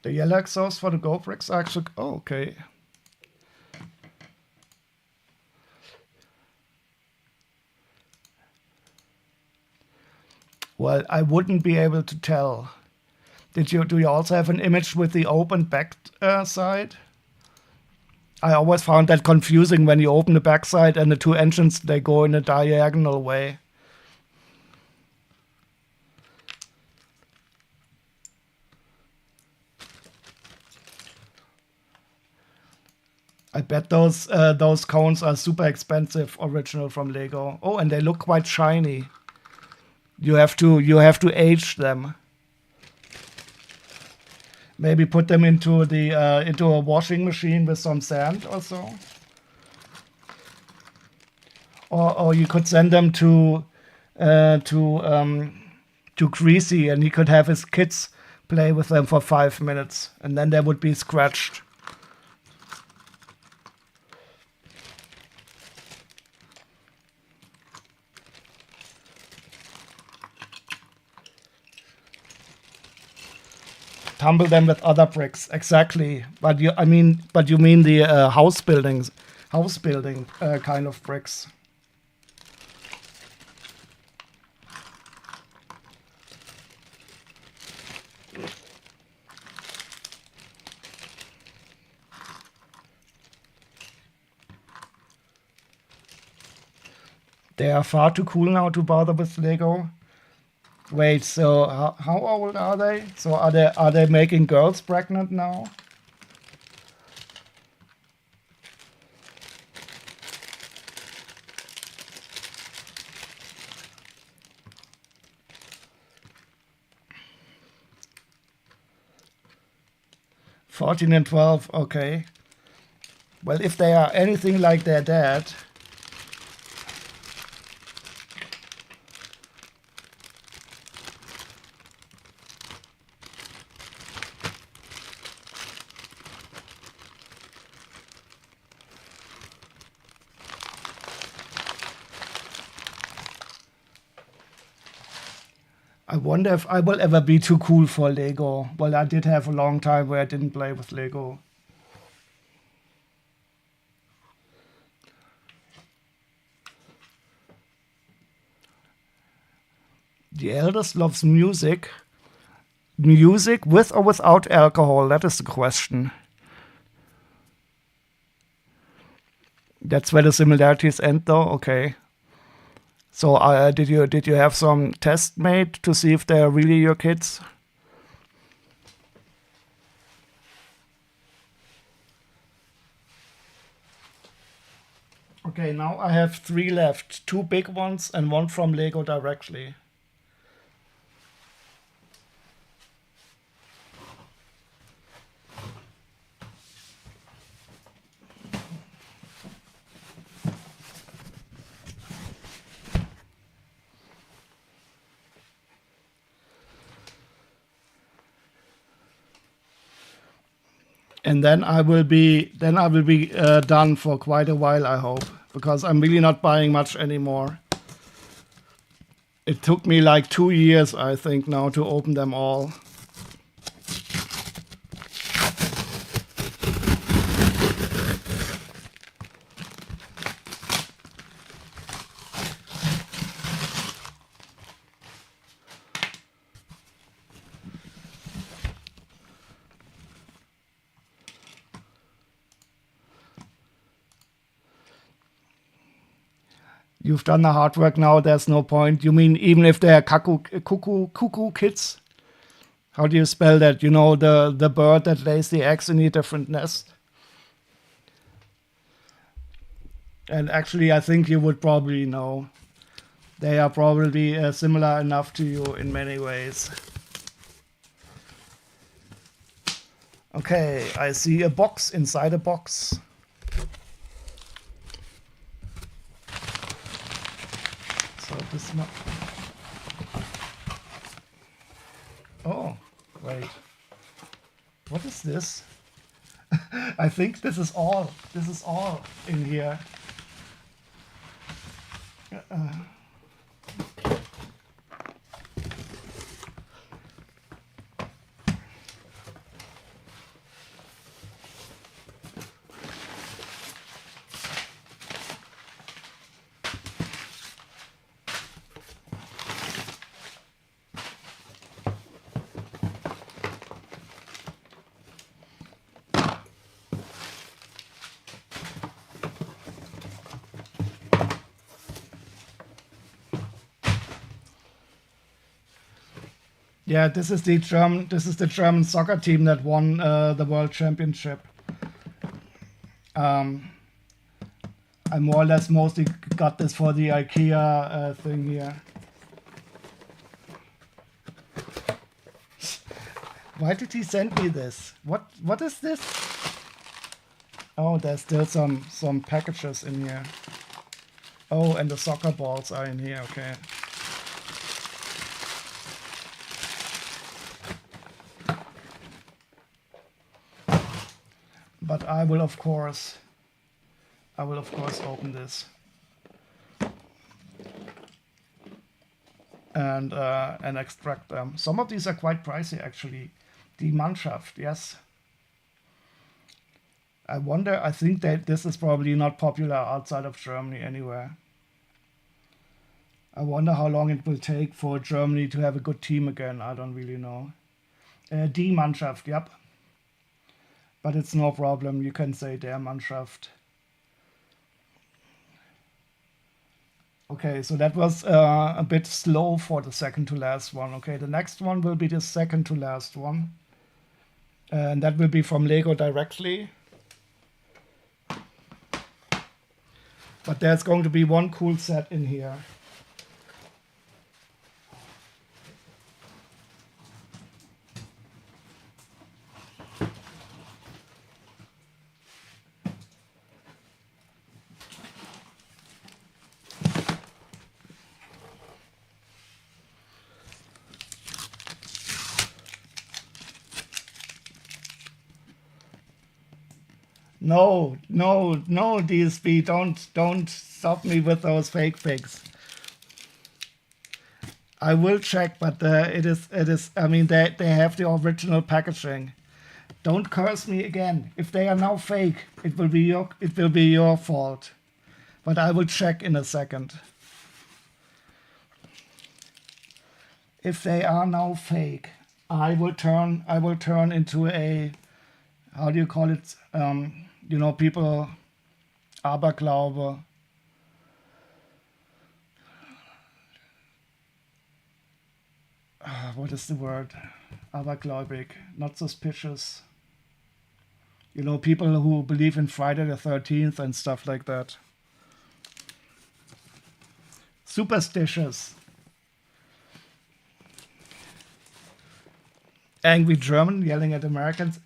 The yellow exhaust for the GoBricks actually. Oh, okay. Well, I wouldn't be able to tell. Do you also have an image with the open back side? I always found that confusing when you open the back side and the two engines, they go in a diagonal way. I bet those cones are super expensive, original from Lego. Oh, and they look quite shiny. You have to age them. Maybe put them into a washing machine with some sand or so. Or you could send them to Greasy, and he could have his kids play with them for 5 minutes, and then they would be scratched. Tumble them with other bricks, exactly. But you mean the house building kind of bricks. They are far too cool now to bother with Lego. Wait, so how old are they? So are they making girls pregnant now? "14 and 12, okay. Well, if they are anything like their dad, I wonder if I will ever be too cool for Lego. Well, I did have a long time where I didn't play with Lego. The eldest loves music. Music with or without alcohol? That is the question. That's where the similarities end, though. Okay. So did you have some test made to see if they're really your kids? Okay, now I have 3 left. 2 big ones and 1 from Lego directly. And then I will be done for quite a while, I hope, because I'm really not buying much anymore. It took me like 2 years, I think, now to open them all. You've done the hard work now, there's no point. You mean even if they're cuckoo kids? How do you spell that? You know, the bird that lays the eggs in a different nest? And actually, I think you would probably know. They are probably similar enough to you in many ways. Okay, I see a box inside a box. So this not. Oh, wait. What is this? I think this is all. This is all in here. Yeah, this is the German soccer team that won the world championship. I more or less mostly got this for the IKEA thing here. Why did he send me this? What is this? Oh, there's still some packages in here. Oh, and the soccer balls are in here. Okay. But I will of course open this and extract them. Some of these are quite pricey actually. Die Mannschaft, yes. I wonder. I think that this is probably not popular outside of Germany anywhere. I wonder how long it will take for Germany to have a good team again. I don't really know. Die Mannschaft, yep. But it's no problem. You can say der Mannschaft. Okay, so that was a bit slow for the second to last one. Okay, the next one will be the second to last one. And that will be from Lego directly. But there's going to be one cool set in here. No, DSP, don't stop me with those fake pics. I will check, but it is. I mean, they have the original packaging. Don't curse me again. If they are now fake, it will be your fault. But I will check in a second. If they are now fake, I will turn into a, how do you call it? People, Aberglaube. What is the word? Abergläubig, not suspicious. People who believe in Friday the 13th and stuff like that. Superstitious. Angry German yelling at Americans.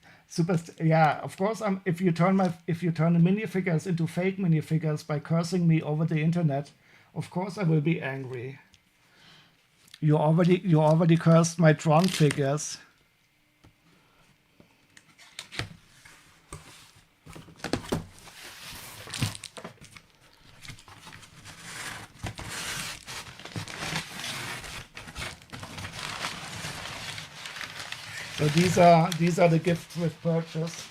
Yeah, of course. If you turn the minifigures into fake minifigures by cursing me over the internet, of course I will be angry. You already cursed my Tron figures. So these are the gifts with purchase.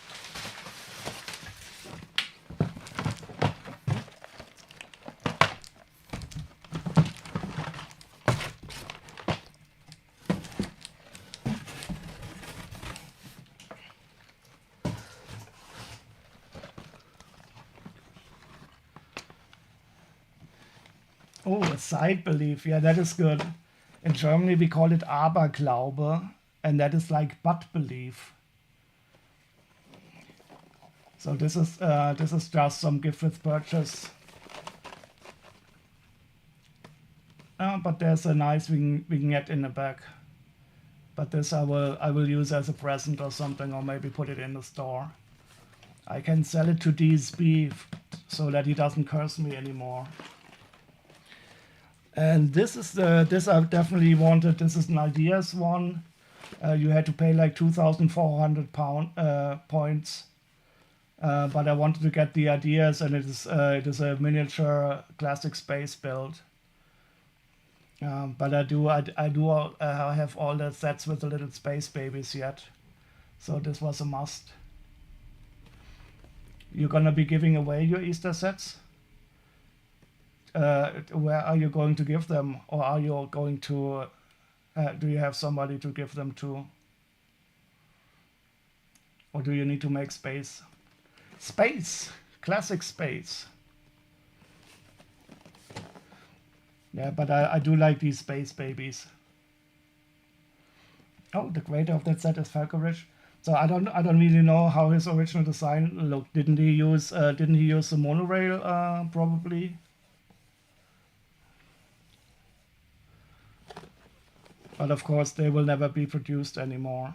Oh, a side belief. Yeah, that is good. In Germany, we call it Aberglaube, and that is like but belief. So this is just some gift with purchase. But there's a nice vignette in the back. But this I will use as a present or something, or maybe put it in the store. I can sell it to DSB so that he doesn't curse me anymore. And this I definitely wanted. This is an ideas one. You had to pay like 2,400 points. But I wanted to get the ideas, and it is a miniature classic space build. But I have all the sets with the little space babies yet, so this was a must. You're gonna be giving away your Easter sets. Where are you going to give them, or are you going to? Do you have somebody to give them to, or do you need to make space? Space, classic space. Yeah, but I do like these space babies. Oh, the creator of that set is Falconrich. So I don't really know how his original design looked. Didn't he use the monorail probably? But of course they will never be produced anymore.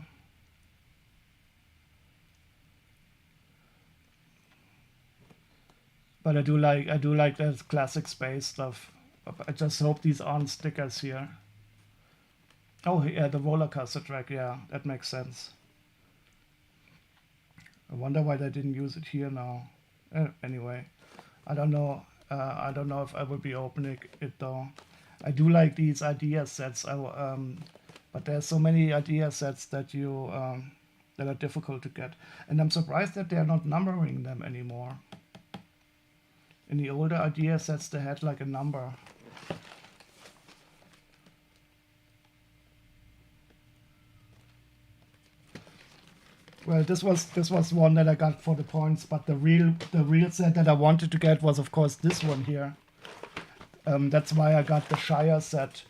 But I do like that classic space stuff. I just hope these aren't stickers here. Oh yeah, the roller coaster track, yeah, that makes sense. I wonder why they didn't use it here now. Anyway, I don't know. I don't know if I will be opening it though. I do like these idea sets. But there's so many idea sets that that are difficult to get, and I'm surprised that they're not numbering them anymore. In the older idea sets, they had like a number. Well, this was one that I got for the points, but the real set that I wanted to get was of course this one here. That's why I got the Shire set,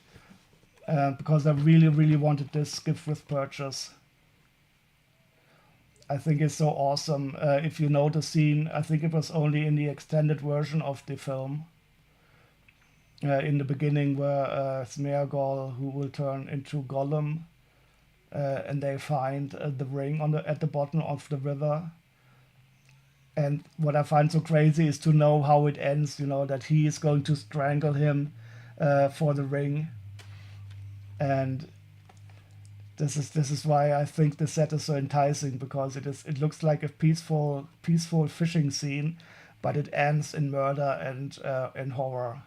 because I really wanted this gift with purchase. I think it's so awesome. If you know the scene, I think it was only in the extended version of the film. In the beginning, where Smeagol, who will turn into Gollum, and they find the ring at the bottom of the river. And what I find so crazy is to know how it ends. That he is going to strangle him for the ring, and this is why I think the set is so enticing, because it looks like a peaceful fishing scene, but it ends in murder and in horror.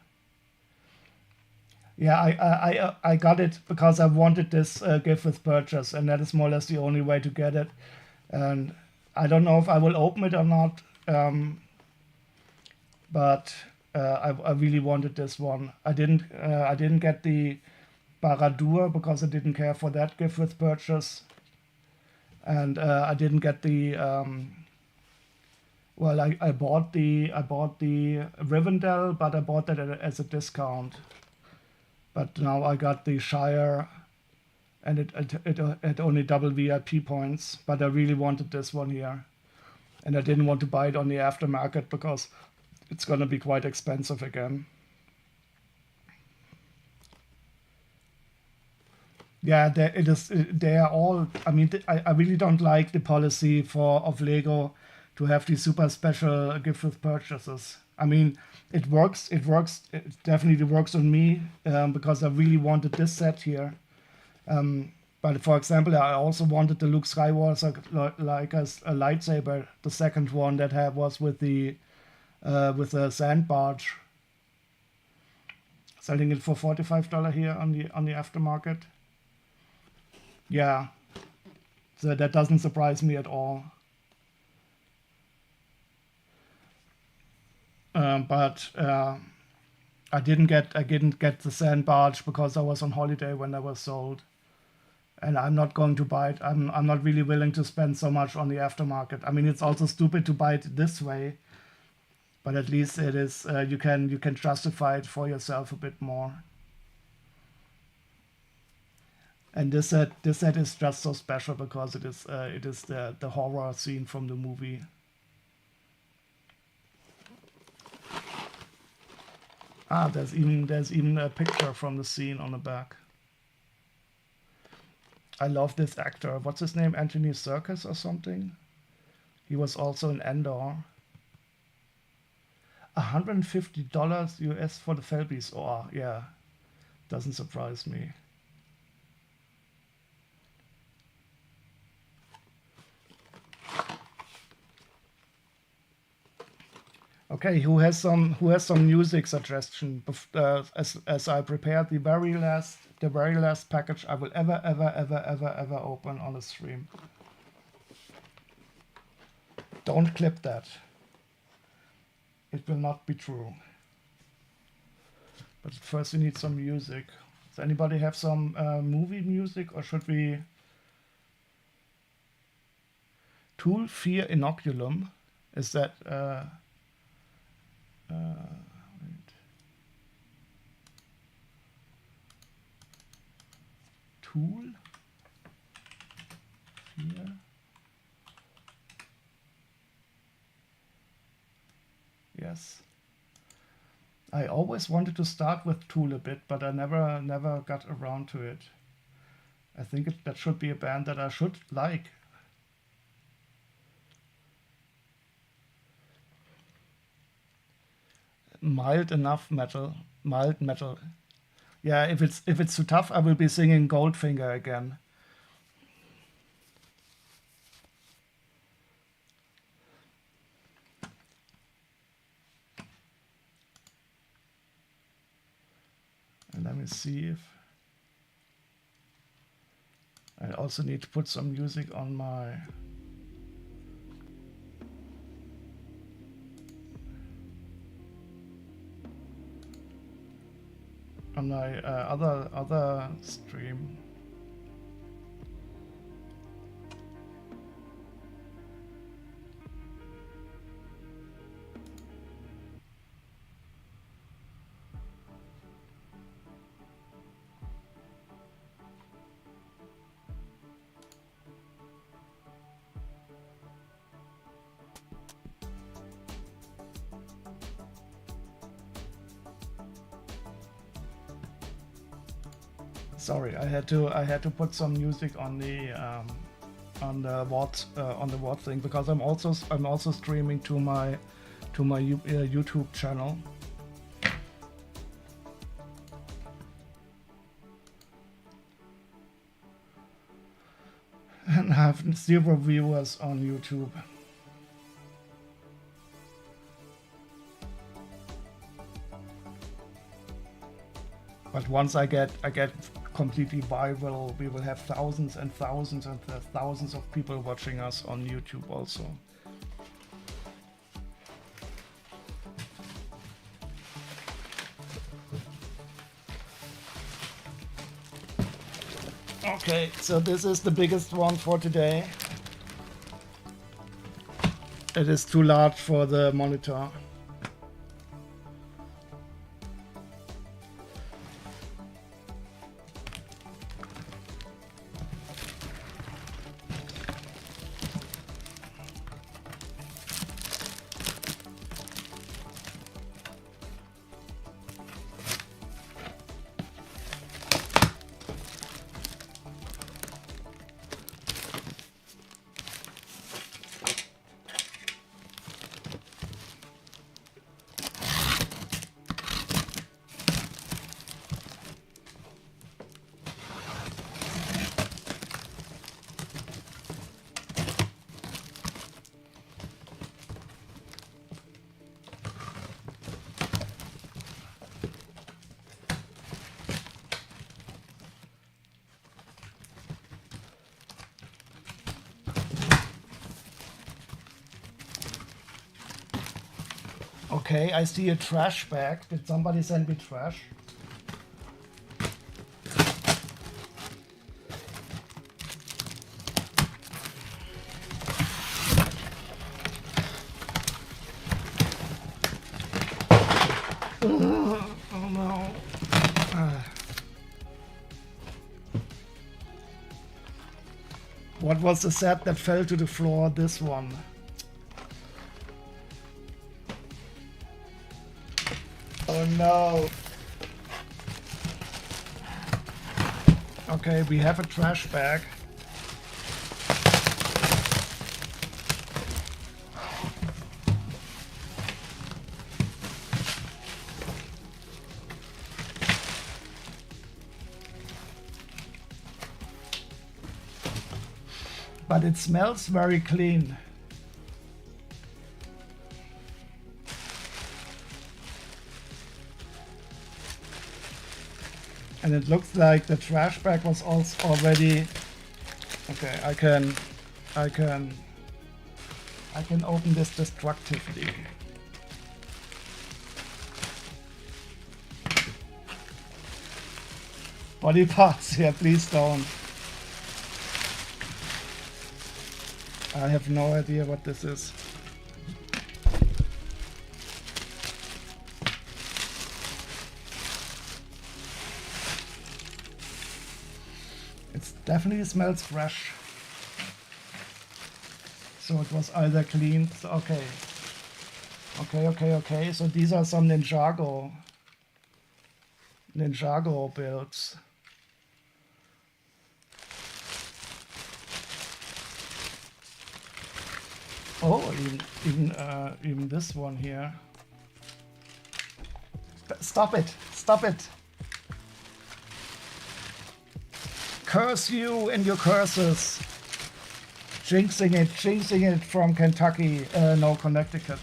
Yeah, I got it because I wanted this gift with purchase, and that is more or less the only way to get it. And I don't know if I will open it or not, but I really wanted this one. I didn't get the Baradur because I didn't care for that gift with purchase, and I didn't get the. Well, I bought the Rivendell, but I bought that as a discount. But now I got the Shire, and it had only double VIP points. But I really wanted this one here, and I didn't want to buy it on the aftermarket because it's gonna be quite expensive again. Yeah, it is. They are all. I mean, I really don't like the policy of Lego to have these super special gift with purchases. I mean, it works. It works. It definitely works on me because I really wanted this set here. But for example, I also wanted the Luke Skywalker like as a lightsaber, the second one that was with the sand barge. Selling it for $45 here on the aftermarket. Yeah, so that doesn't surprise me at all. But I didn't get the sand barge because I was on holiday when they were sold, and I'm not going to buy it. I'm not really willing to spend so much on the aftermarket. I mean, it's also stupid to buy it this way, but at least it is you can justify it for yourself a bit more. And this set is just so special because it is the horror scene from the movie. Ah, there's even a picture from the scene on the back. I love this actor. What's his name? Anthony Serkis or something? He was also in Endor. $150 US for the Felbies. Oh, yeah. Doesn't surprise me. Okay, who has some music suggestion as I prepared the very last package I will ever open on a stream. Don't clip that. It will not be true. But first we need some music. Does anybody have some movie music, or should we? Tool Fear Inoculum. Is that wait. Tool Fear. Yes. I always wanted to start with Tool a bit, but I never got around to it. I think that should be a band that I should like. Mild metal. Yeah, if it's too tough, I will be singing Goldfinger again. And let me see if I also need to put some music on my other stream. Sorry, I had to put some music on the VOD thing because I'm also streaming to my YouTube channel. And have 0 viewers on YouTube. But once I get completely viral, we will have thousands and thousands and thousands of people watching us on YouTube also. Okay, so this is the biggest one for today. It is too large for the monitor. Okay, I see a trash bag. Did somebody send me trash? Oh no. What was the set that fell to the floor? This one. Oh no. Okay, we have a trash bag. But it smells very clean. And it looks like the trash bag was also already. Okay, I can open this destructively. Body parts, yeah, please don't. I have no idea what this is. It definitely smells fresh. So it was either cleaned. Okay. Okay. So these are some Ninjago builds. Oh, even this one here. Stop it! Stop it! Curse you and your curses! Jinxing it from Kentucky, no, Connecticut.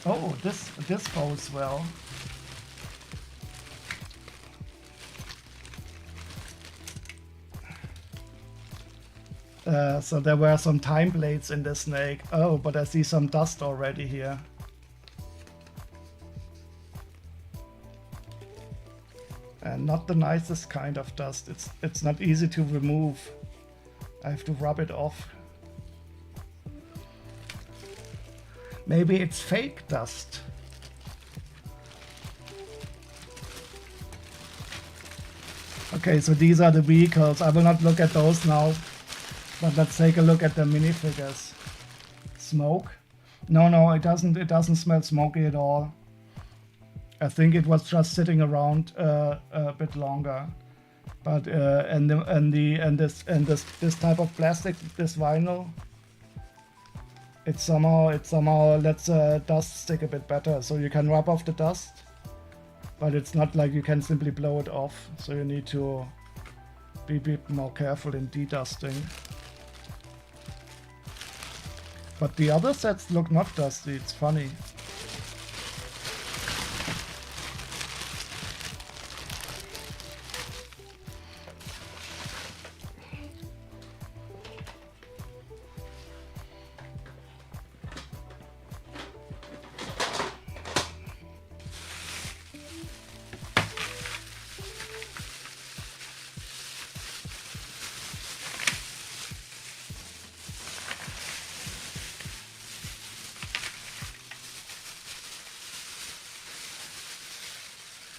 Oh, this goes well. So there were some time blades in the snake. Oh, but I see some dust already here. And not the nicest kind of dust. It's not easy to remove. I have to rub it off. Maybe it's fake dust. Okay, so these are the vehicles. I will not look at those now. But let's take a look at the minifigures. Smoke? No, it doesn't smell smoky at all. I think it was just sitting around a bit longer. But this type of plastic, this vinyl, it somehow lets dust stick a bit better. So you can rub off the dust, but it's not like you can simply blow it off. So you need to be a bit more careful in dedusting. But the other sets look not dusty, it's funny.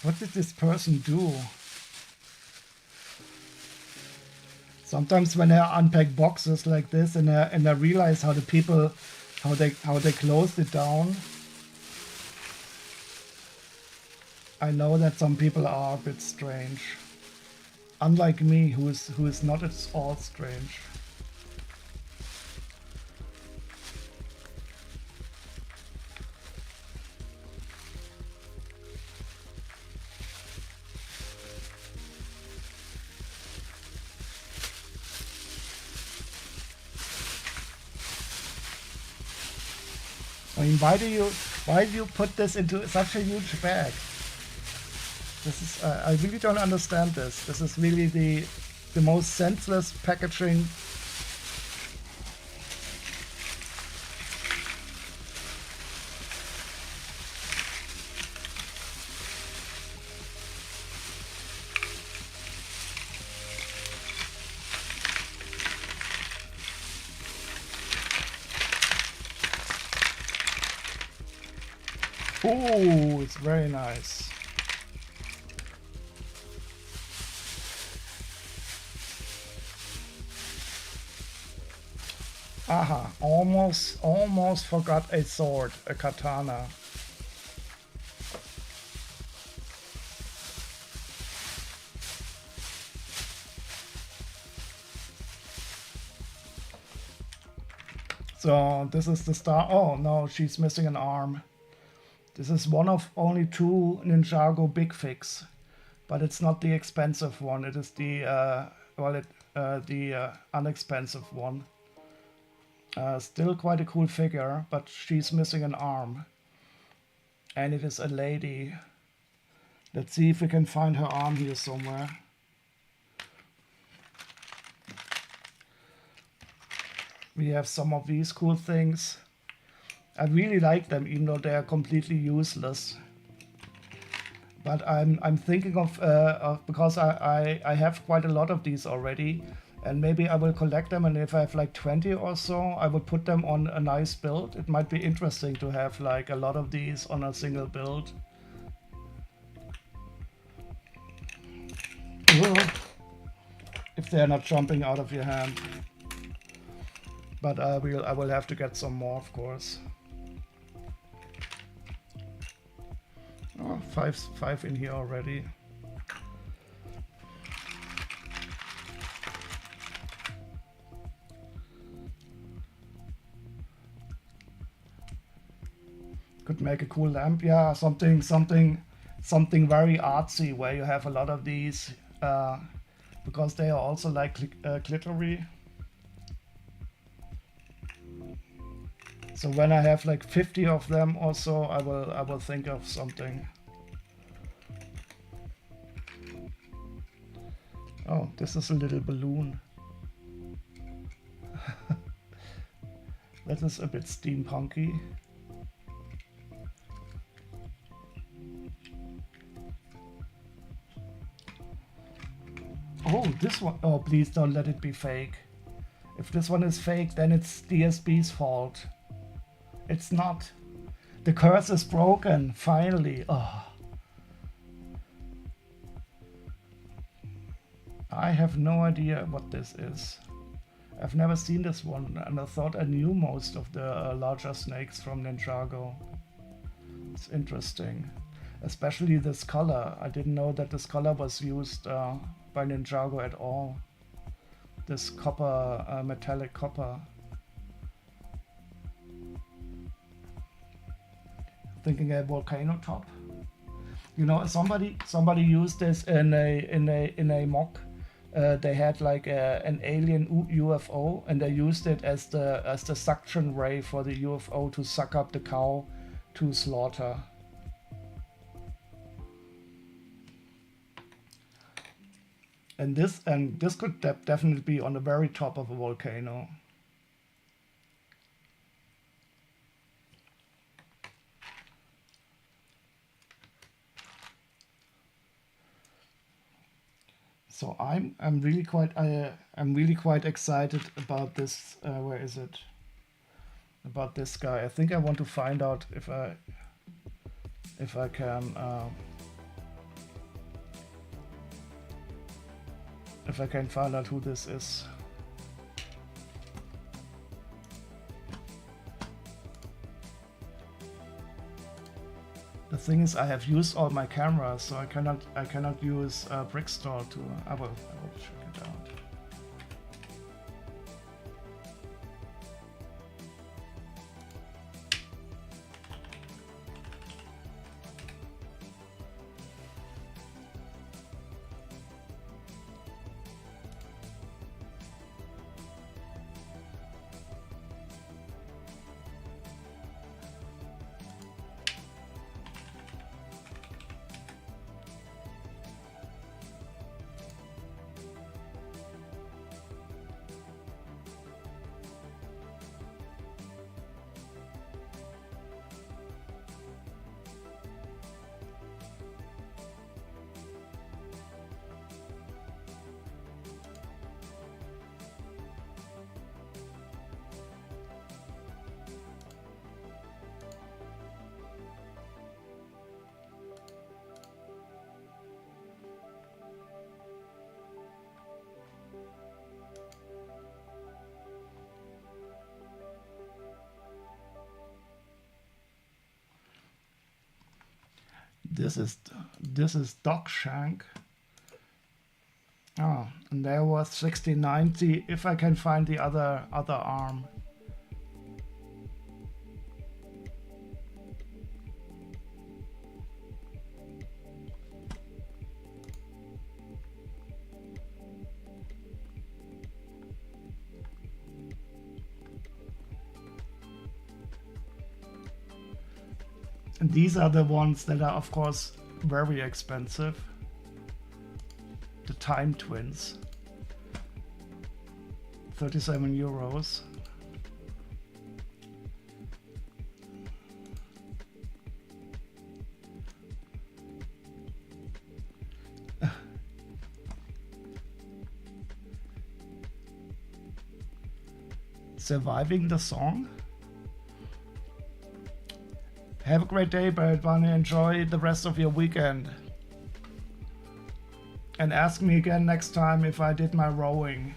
What did this person do? Sometimes when I unpack boxes like this and I realize how the people how they closed it down, I know that some people are a bit strange. Unlike me, who is not at all strange. I mean, why do you put this into such a huge bag? This is I really don't understand this. This is really the most senseless packaging. Oh, it's very nice. Aha, almost forgot a sword, a katana. So this is the star. Oh no, she's missing an arm. This is one of only 2 Ninjago Big Fix, but it's not the expensive one. It is the unexpensive one. Still quite a cool figure, but she's missing an arm. And it is a lady. Let's see if we can find her arm here somewhere. We have some of these cool things. I really like them, even though they are completely useless. But I'm thinking of because I have quite a lot of these already, and maybe I will collect them. And if I have like 20 or so, I will put them on a nice build. It might be interesting to have like a lot of these on a single build. If they're not jumping out of your hand. But I will have to get some more, of course. Oh, five in here already. Could make a cool lamp, yeah. Something very artsy where you have a lot of these, because they are also like glittery. So when I have like 50 of them or so, I will think of something. Oh, this is a little balloon. That is a bit steampunky. Oh, this one. Oh, please don't let it be fake. If this one is fake, then it's DSB's fault. It's not. The curse is broken, finally. Oh. I have no idea what this is. I've never seen this one, and I thought I knew most of the larger snakes from Ninjago. It's interesting. Especially this color. I didn't know that this color was used by Ninjago at all. This copper, metallic copper. Thinking a volcano top. You know, somebody used this in a mock. They had like an alien UFO, and they used it as the suction ray for the UFO to suck up the cow to slaughter. And this could definitely be on the very top of a volcano. So I'm really quite excited about this. Where is it? About this guy. I think I want to find out if I can if I can find out who this is. The thing is, I have used all my cameras, so I cannot use Brickstore to. I will check it out. This is Dog Shank. Oh, and there was 1690. If I can find the other arm. And these are the ones that are, of course, very expensive. The Time Twins. 37 euros. Surviving the song. Have a great day, Bird Bunny. Enjoy the rest of your weekend. And ask me again next time if I did my rowing.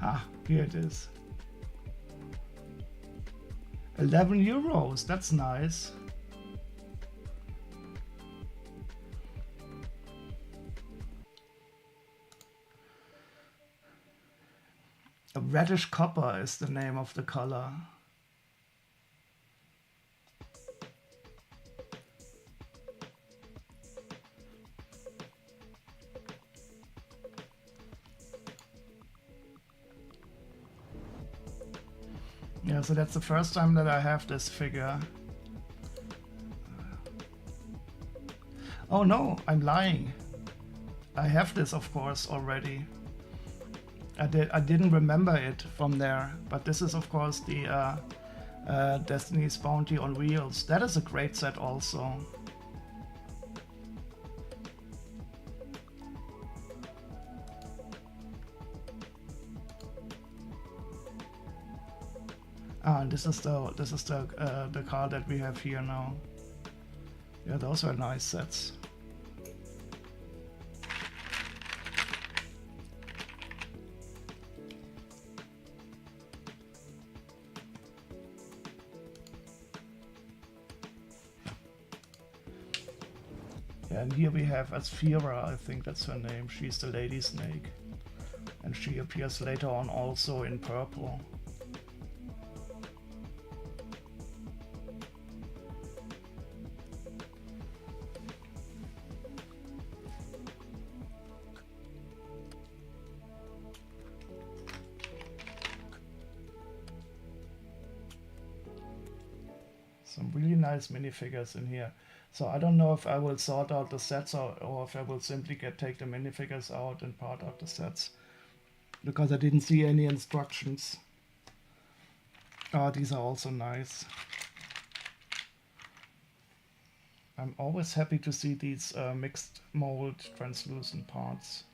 Ah, here it is. 11 euros, that's nice. A reddish copper is the name of the color. Yeah, so that's the first time that I have this figure. Oh no, I'm lying. I have this, of course, already. I didn't remember it from there, but this is, of course, the Destiny's Bounty on Wheels. That is a great set also. Ah, and this is the car that we have here now. Yeah, those are nice sets. Yeah, and here we have Asphira, I think that's her name. She's the lady snake. And she appears later on also in purple. Some really nice minifigures in here. So I don't know if I will sort out the sets or if I will simply take the minifigures out and part out the sets, because I didn't see any instructions. Oh, these are also nice. I'm always happy to see these mixed mold translucent parts.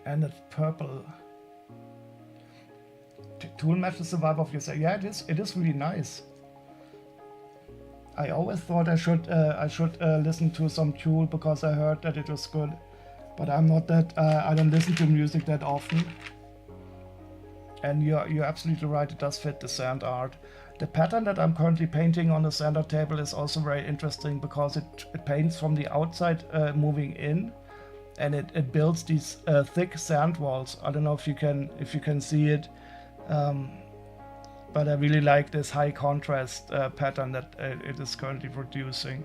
And it's purple. Tool matches the vibe of your set. Yeah, it is really nice. I always thought I should listen to some Tool because I heard that it was good, but I'm not that. I don't listen to music that often. And you're absolutely right. It does fit the sand art. The pattern that I'm currently painting on the sand art table is also very interesting because it paints from the outside, moving in. And it builds these thick sand walls. I don't know if you can see it, but I really like this high contrast pattern that it is currently producing.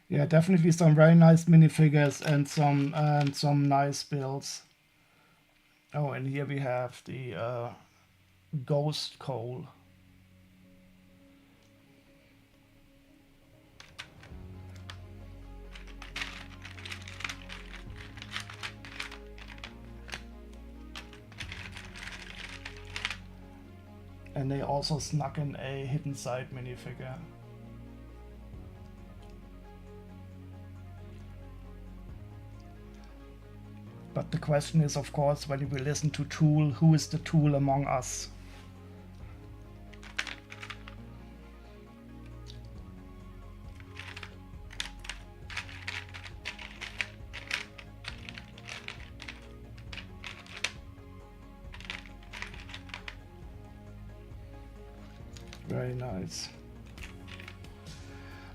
Yeah, definitely some very nice minifigures and some nice builds. Oh, and here we have the ghost coal. And they also snuck in a hidden side minifigure. But the question is, of course, when we listen to Tool, who is the Tool among us? Very nice.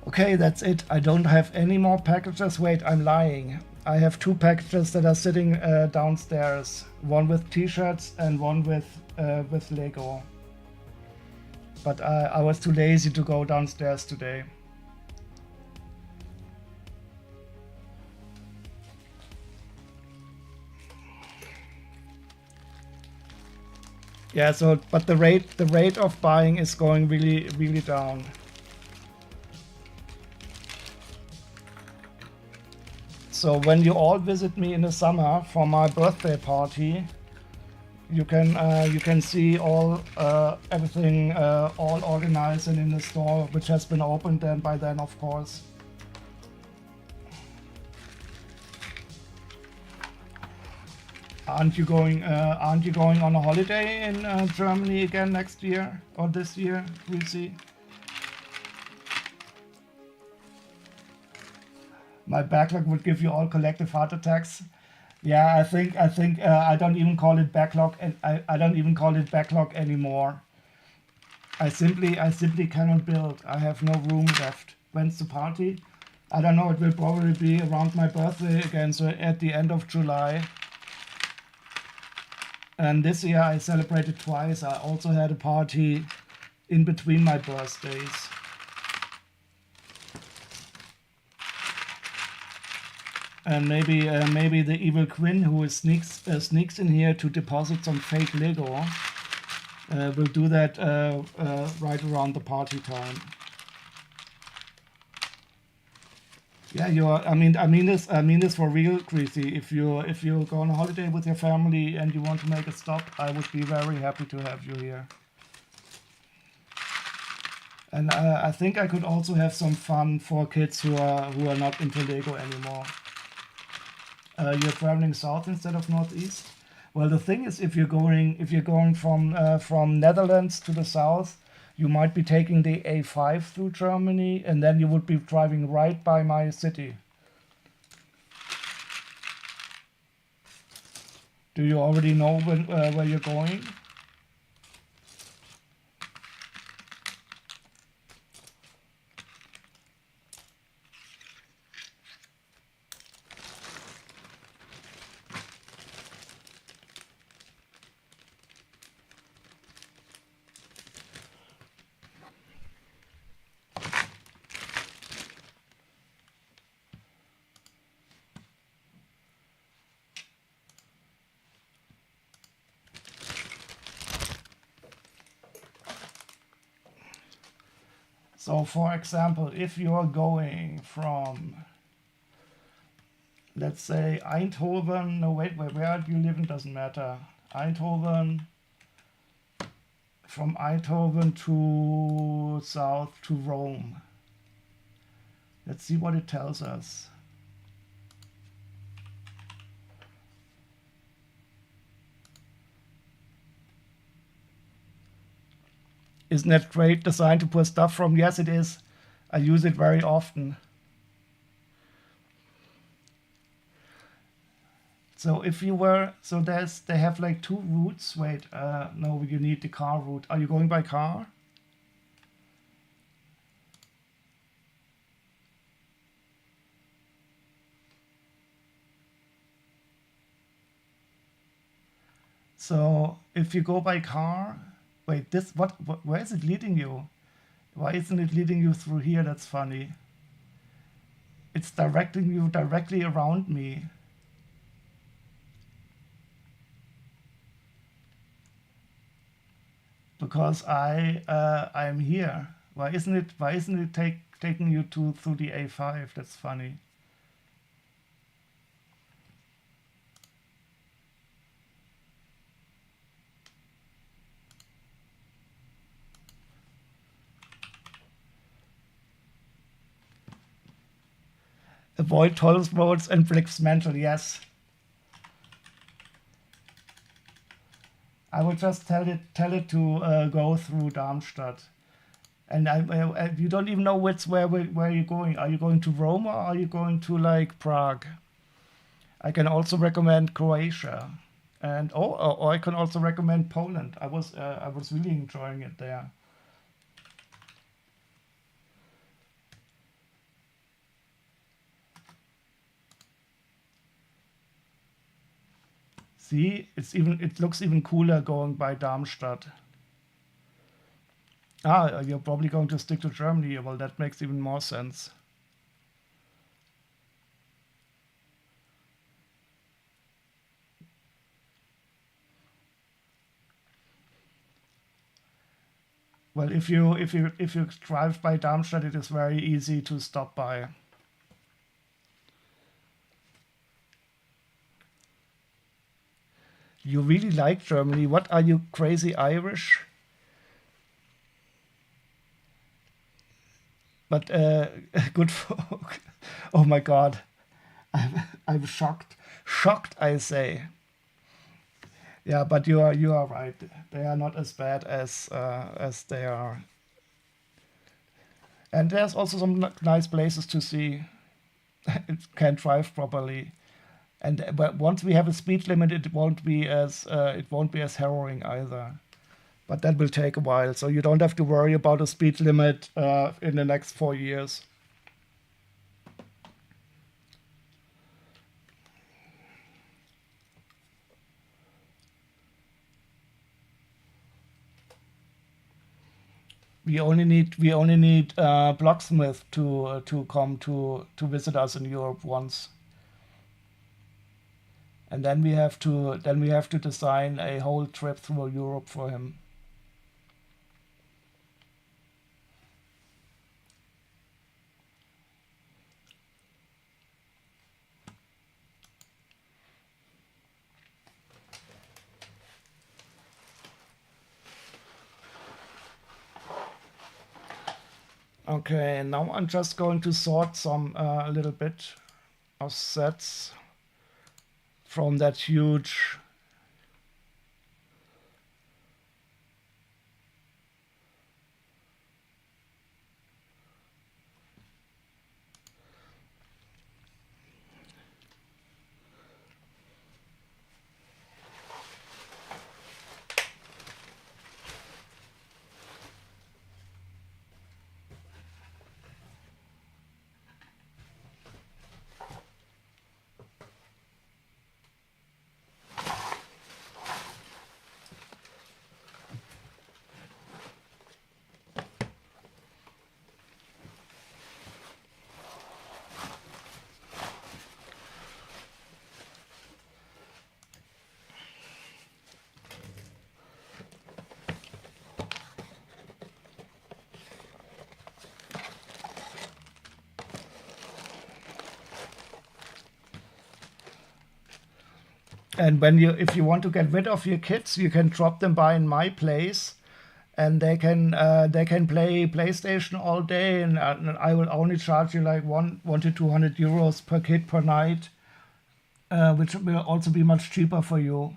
Okay, that's it. I don't have any more packages. Wait, I'm lying. I have 2 packages that are sitting downstairs. One with t-shirts and one with Lego. But I was too lazy to go downstairs today. Yeah, so but the rate of buying is going really down. So when you all visit me in the summer for my birthday party, you can see all everything all organized and in the store, which has been opened then by then, of course. Aren't you going on a holiday in Germany again next year or this year? We'll see. My backlog would give you all collective heart attacks. Yeah, I think I don't even call it backlog, and I don't even call it backlog anymore. I simply cannot build. I have no room left. When's the party? I don't know. It will probably be around my birthday again, so at the end of July. And this year I celebrated twice. I also had a party in between my birthdays. And maybe the evil Quinn, who sneaks in here to deposit some fake Lego, will do that right around the party time. Yeah, I mean this for real, Greasy. If you go on a holiday with your family and you want to make a stop, I would be very happy to have you here. And I think I could also have some fun for kids who are not into Lego anymore. You're traveling south instead of northeast. Well, the thing is, if you're going from Netherlands to the south, you might be taking the A5 through Germany, and then you would be driving right by my city. Do you already know where you're going? So, for example, if you are going from, let's say, Eindhoven, no wait, where do you live? It doesn't matter. Eindhoven, from Eindhoven to south to Rome. Let's see what it tells us. Isn't that great design to pull stuff from? Yes, it is. I use it very often. So if you were, so they have like two routes. Wait, no, you need the car route. Are you going by car? So if you go by car, wait, this where is it leading you? Why isn't it leading you through here? That's funny. It's directing you directly around me. Because I'm here. Why isn't it taking you through the A5? That's funny. Avoid toll roads and bricks mental, yes. I would just tell it to go through Darmstadt. And you don't even know where you're going. Are you going to Rome or are you going to like Prague? I can also recommend Croatia, and or I can also recommend Poland. I was really enjoying it there. See, it looks even cooler going by Darmstadt. Ah, you're probably going to stick to Germany. Well, that makes even more sense. Well, if you drive by Darmstadt, it is very easy to stop by. You really like Germany? What are you, crazy Irish? But good folk. Oh my God, I'm shocked. Shocked, I say. Yeah, but you are right. They are not as bad as they are. And there's also some nice places to see. It can drive properly. And but once we have a speed limit, it won't be as harrowing either. But that will take a while, so you don't have to worry about a speed limit in the next 4 years. We only need Blocksmith to come to visit us in Europe once, and then we have to design a whole trip through Europe for him. Okay, now I'm just going to sort some a little bit of sets. from that huge. And if you want to get rid of your kids, you can drop them by in my place, and they can play PlayStation all day, and I will only charge you like 100 to 200 euros per kid per night, which will also be much cheaper for you.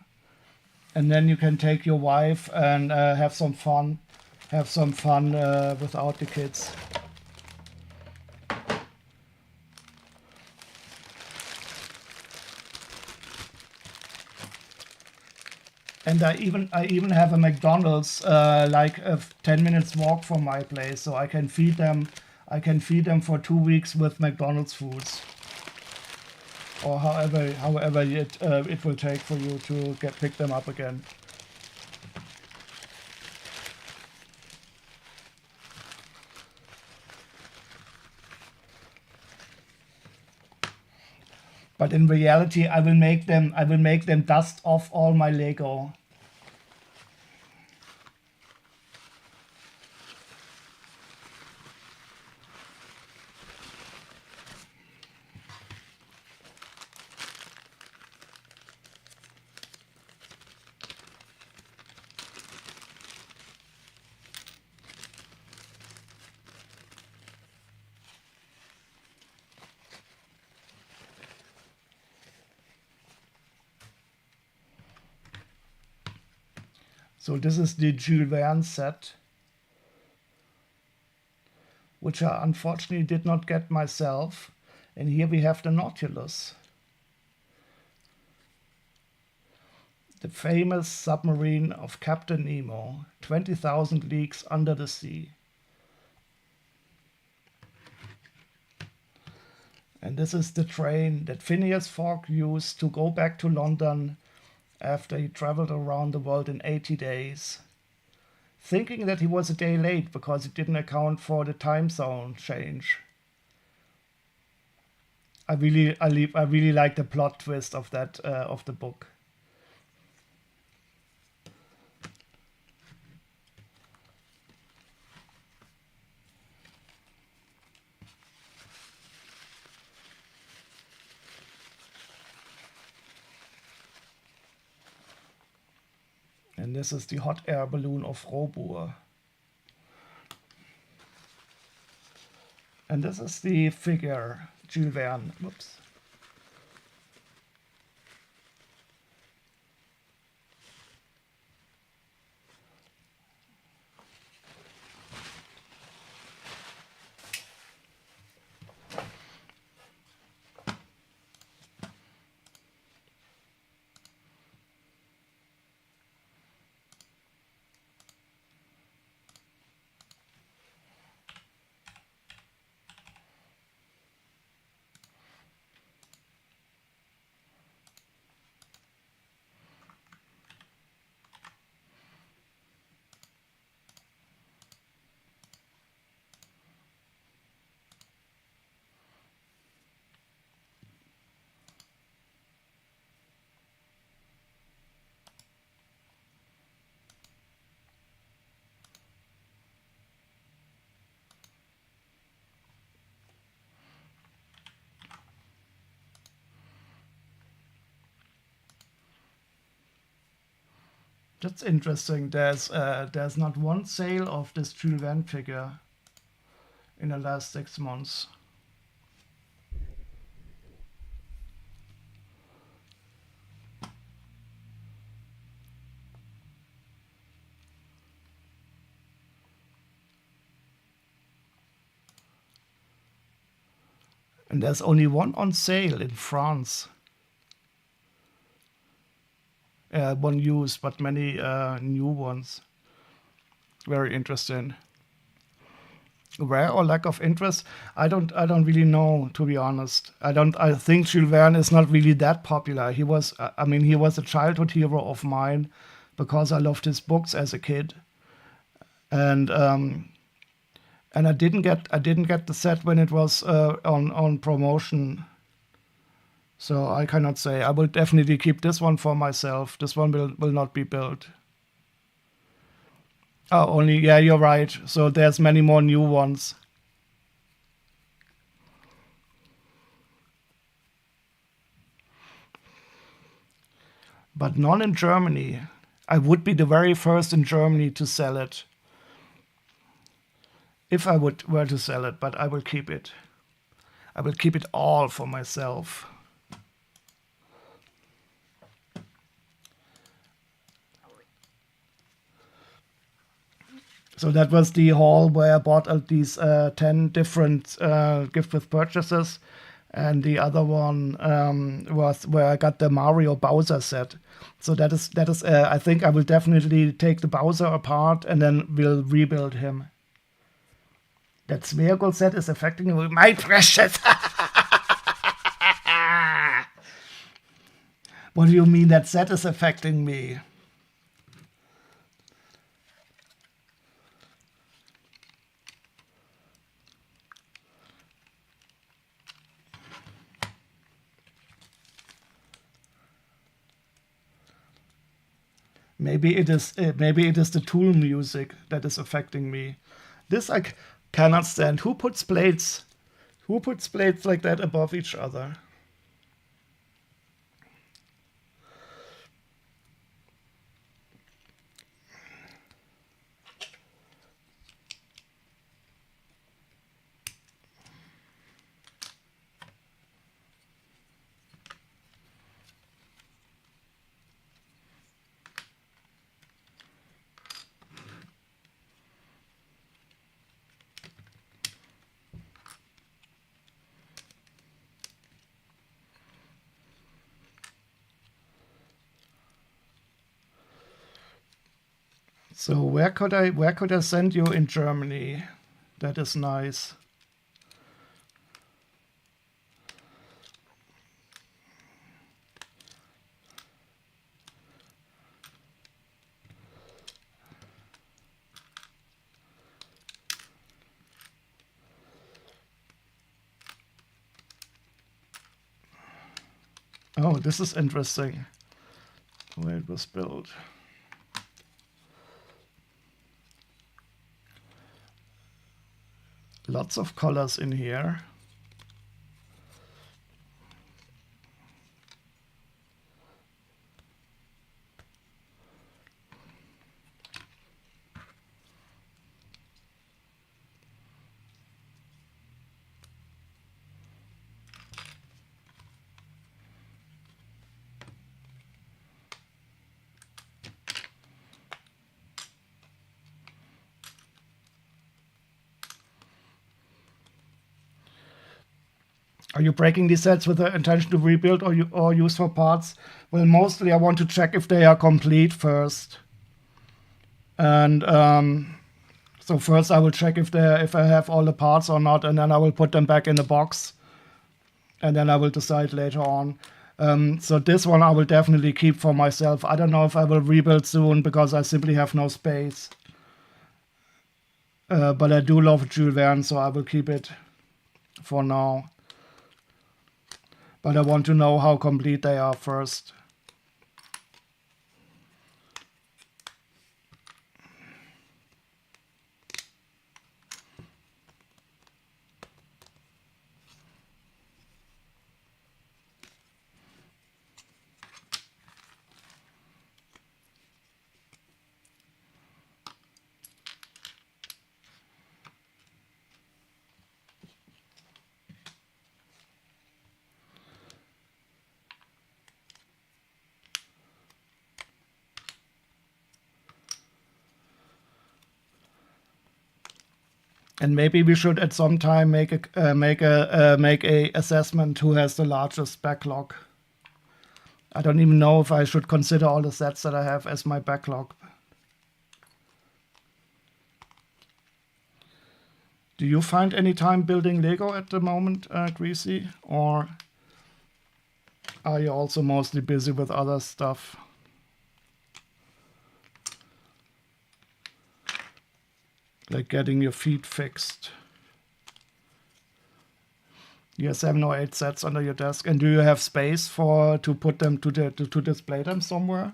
And then you can take your wife and have some fun, without the kids. And I even have a McDonald's like a 10 minutes walk from my place, so I can feed them. I can feed them for 2 weeks with McDonald's foods, or however it will take for you to pick them up again. But in reality, I will make them dust off all my Lego. So this is the Jules Verne set, which I unfortunately did not get myself. And here we have the Nautilus, the famous submarine of Captain Nemo, 20,000 leagues under the sea. And this is the train that Phineas Fogg used to go back to London after he traveled around the world in 80 days, thinking that he was a day late because he didn't account for the time zone change. I really like the plot twist of that of the book. And this is the hot air balloon of Robur. And this is the figure, Jules Verne. Whoops. That's interesting. There's not one sale of this Jules Verne figure in the last 6 months. And there's only one on sale in France. One used, but many new ones. Very interesting. Rare or lack of interest? I don't really know, to be honest. I think Jules Verne is not really that popular. He was he was a childhood hero of mine because I loved his books as a kid. And I didn't get the set when it was on promotion. So I cannot say. I will definitely keep this one for myself. This one will not be built. Oh, only, yeah, you're right. So there's many more new ones. But none in Germany. I would be the very first in Germany to sell it. If I were to sell it, but I will keep it. I will keep it all for myself. So that was the haul where I bought these 10 different gift with purchases. And the other one was where I got the Mario Bowser set. So that is I think I will definitely take the Bowser apart and then we'll rebuild him. That Smeargle set is affecting you, my precious. What do you mean that set is affecting me? Maybe it is the tool music that is affecting me. This I cannot stand. Who puts plates like that above each other? So where could I send you in Germany? That is nice. Oh, this is interesting. Where it was built. Lots of colors in here. Are you breaking these sets with the intention to rebuild or use for parts? Well, mostly I want to check if they are complete first. And so first I will check if I have all the parts or not, and then I will put them back in the box. And then I will decide later on. So this one I will definitely keep for myself. I don't know if I will rebuild soon because I simply have no space. But I do love Jules Verne, so I will keep it for now. But I want to know how complete they are first. And maybe we should at some time make a assessment who has the largest backlog. I don't even know if I should consider all the sets that I have as my backlog. Do you find any time building Lego at the moment, Greasy? Or are you also mostly busy with other stuff? Like getting your feet fixed. You have 7 or 8 sets under your desk, and do you have space to put them to display them somewhere?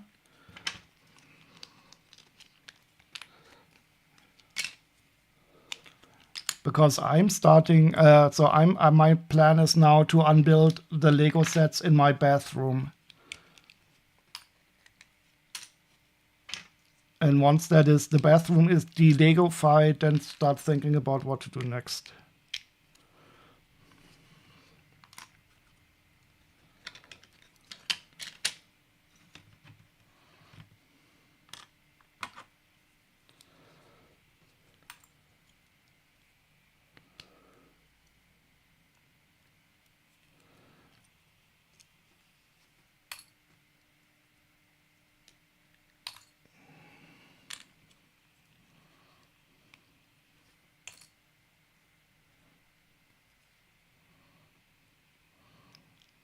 Because I'm starting, my plan is now to unbuild the Lego sets in my bathroom. And once the bathroom is de-Lego-fied, then start thinking about what to do next.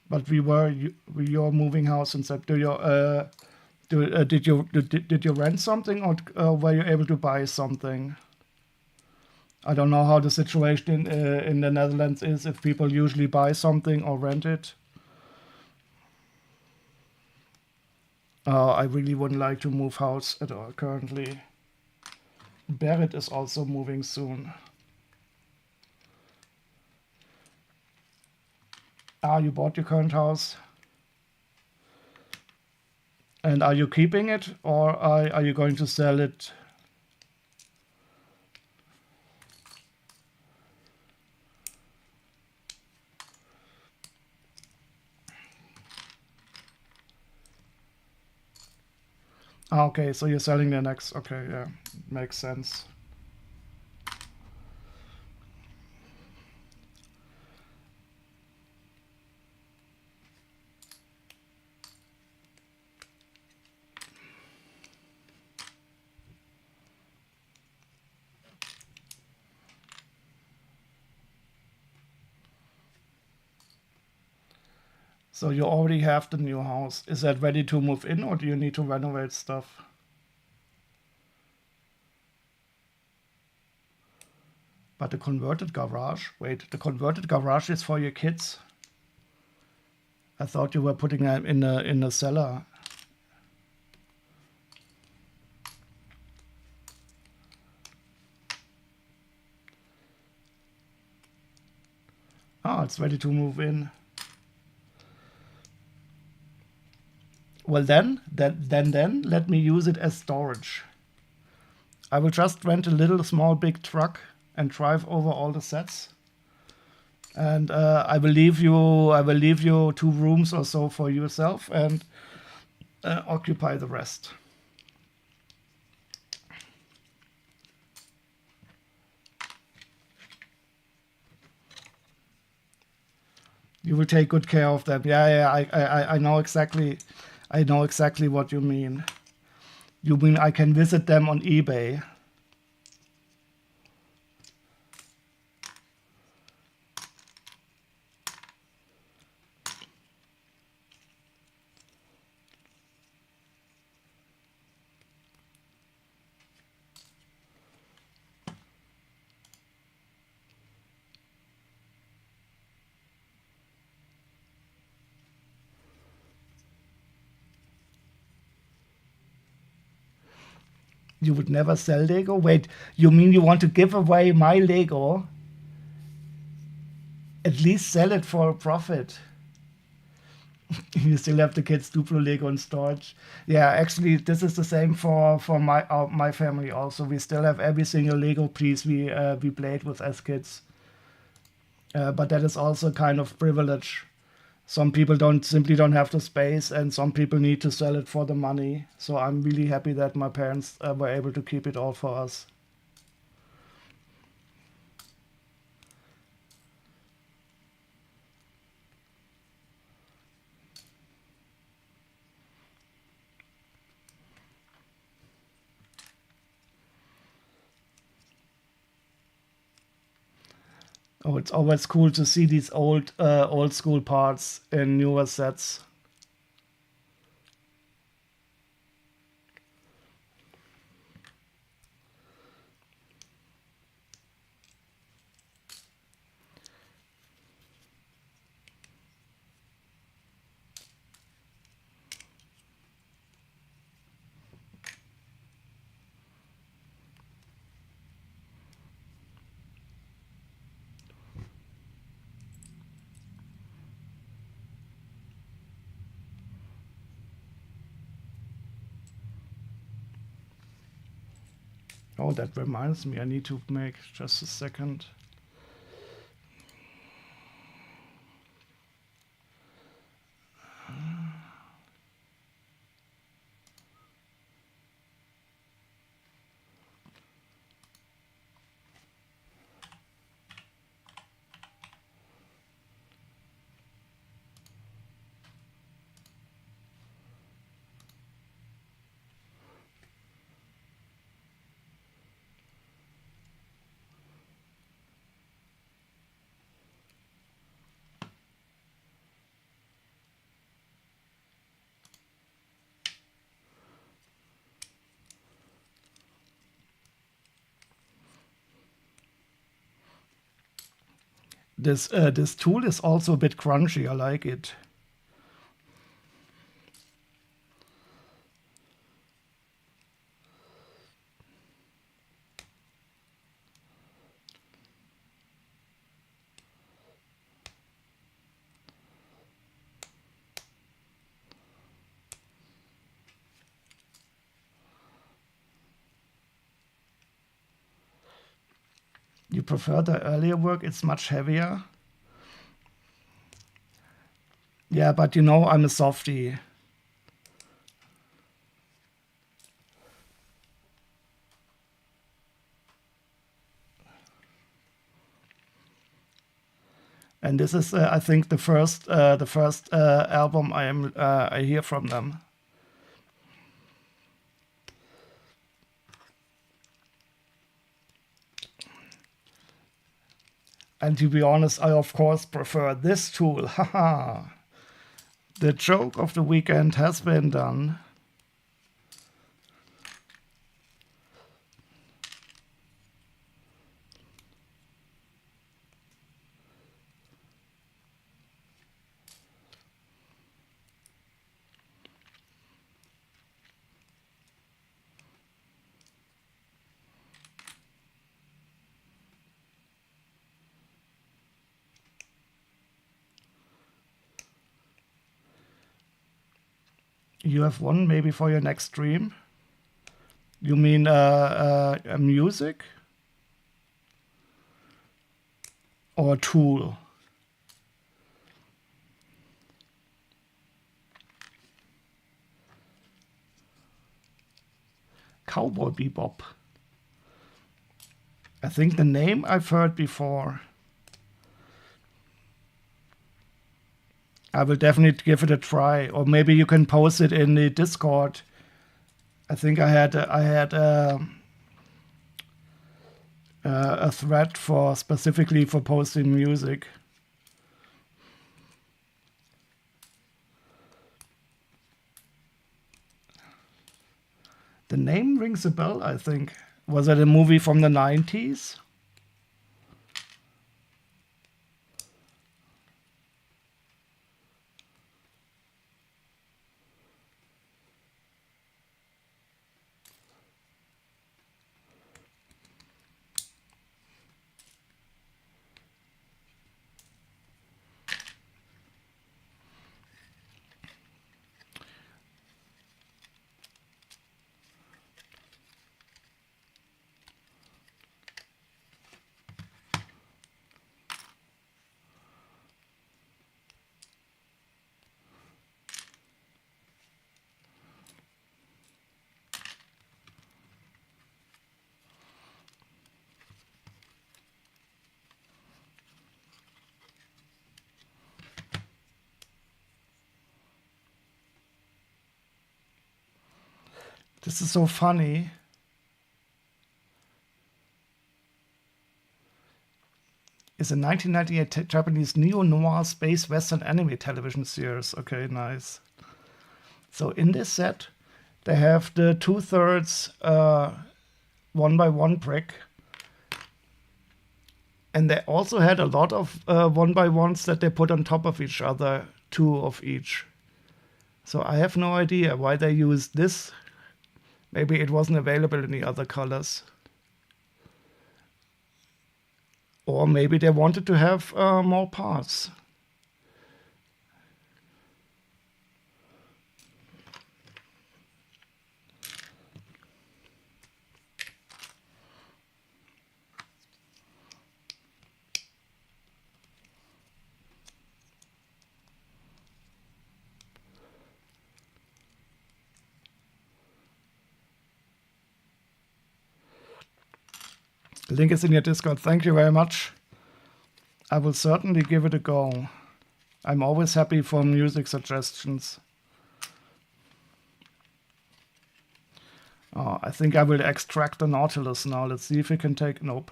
But your moving house and stuff. Did you rent something, or were you able to buy something? I don't know how the situation in the Netherlands is, if people usually buy something or rent it. I really wouldn't like to move house at all currently. Barrett is also moving soon. You bought your current house? And are you keeping it, or are you going to sell it? Okay, so you're selling the next. Okay, yeah, makes sense. So you already have the new house. Is that ready to move in, or do you need to renovate stuff? But the converted garage? Wait, the converted garage is for your kids? I thought you were putting them in the cellar. It's ready to move in. Well then, let me use it as storage. I will just rent a small big truck and drive over all the sets. And I will leave you 2 rooms or so for yourself, and occupy the rest. You will take good care of them. Yeah, I know exactly. I know exactly what you mean. You mean I can visit them on eBay? You would never sell Lego? Wait, you mean you want to give away my Lego? At least sell it for a profit. You still have the kids Duplo Lego in storage. Yeah, actually, this is the same for my family also. We still have every single Lego piece we played with as kids. But that is also kind of privilege. Some people simply don't have the space, and some people need to sell it for the money. So I'm really happy that my parents were able to keep it all for us. Oh, it's always cool to see these old school parts in newer sets. Oh, that reminds me, I need to make just a second. This tool is also a bit crunchy. I like it. You prefer the earlier work? It's much heavier. Yeah, but you know I'm a softie. And this is, I think, the first album I hear from them. And to be honest, I of course prefer this tool. Haha. The joke of the weekend has been done. You have one maybe for your next stream? You mean a music? Or a tool? Cowboy Bebop. I think the name I've heard before. I will definitely give it a try, or maybe you can post it in the Discord. I think I had a thread for specifically for posting music. The name rings a bell, I think. Was it a movie from the 90s? This is so funny. is a 1998 Japanese neo-noir space western anime television series. Okay, nice. So in this set, they have the 2/3 1x1 brick. And they also had a lot of 1x1s that they put on top of each other, 2 of each. So I have no idea why they used this. Maybe it wasn't available in the other colors. Or maybe they wanted to have more parts. The link is in your Discord. Thank you very much. I will certainly give it a go. I'm always happy for music suggestions. Oh, I think I will extract the Nautilus now. Let's see if we can take... Nope.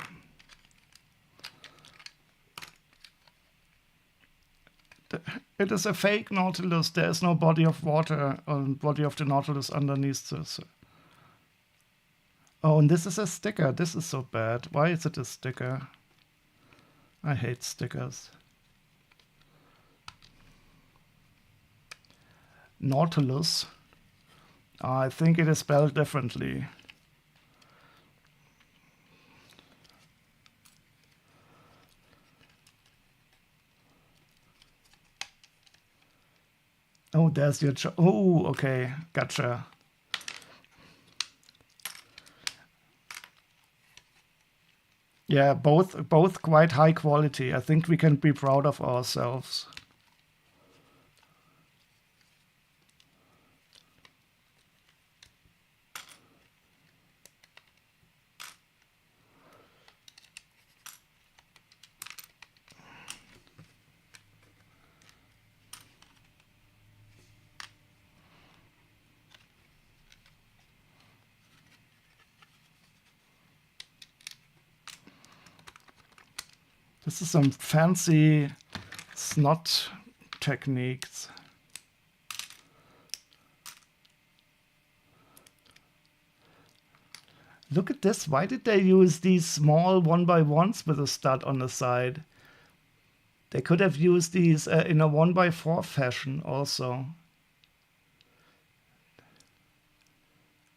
It is a fake Nautilus. There is no body of water or body of the Nautilus underneath this. Oh, and this is a sticker. This is so bad. Why is it a sticker? I hate stickers. Nautilus. I think it is spelled differently. Oh, there's your... Oh, okay. Gotcha. Yeah, both quite high quality. I think we can be proud of ourselves. This is some fancy snot techniques. Look at this. Why did they use these small 1x1s with a stud on the side? They could have used these in a 1x4 fashion also.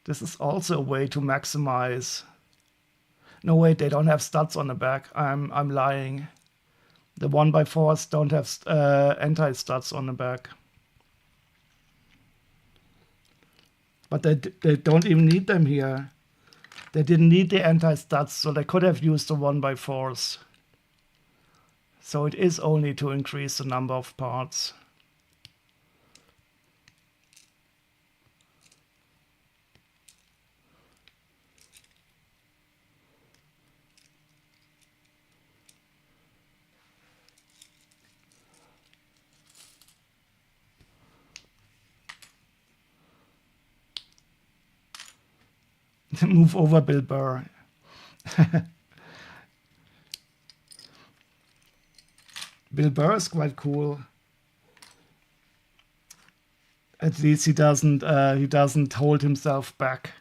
This is also a way to maximize. No, wait, they don't have studs on the back. I'm lying. The 1x4s don't have anti-studs on the back. But they don't even need them here. They didn't need the anti-studs, so they could have used the 1x4s. So it is only to increase the number of parts. Move over, Bill Burr. Bill Burr is quite cool. At least he doesn't hold himself back.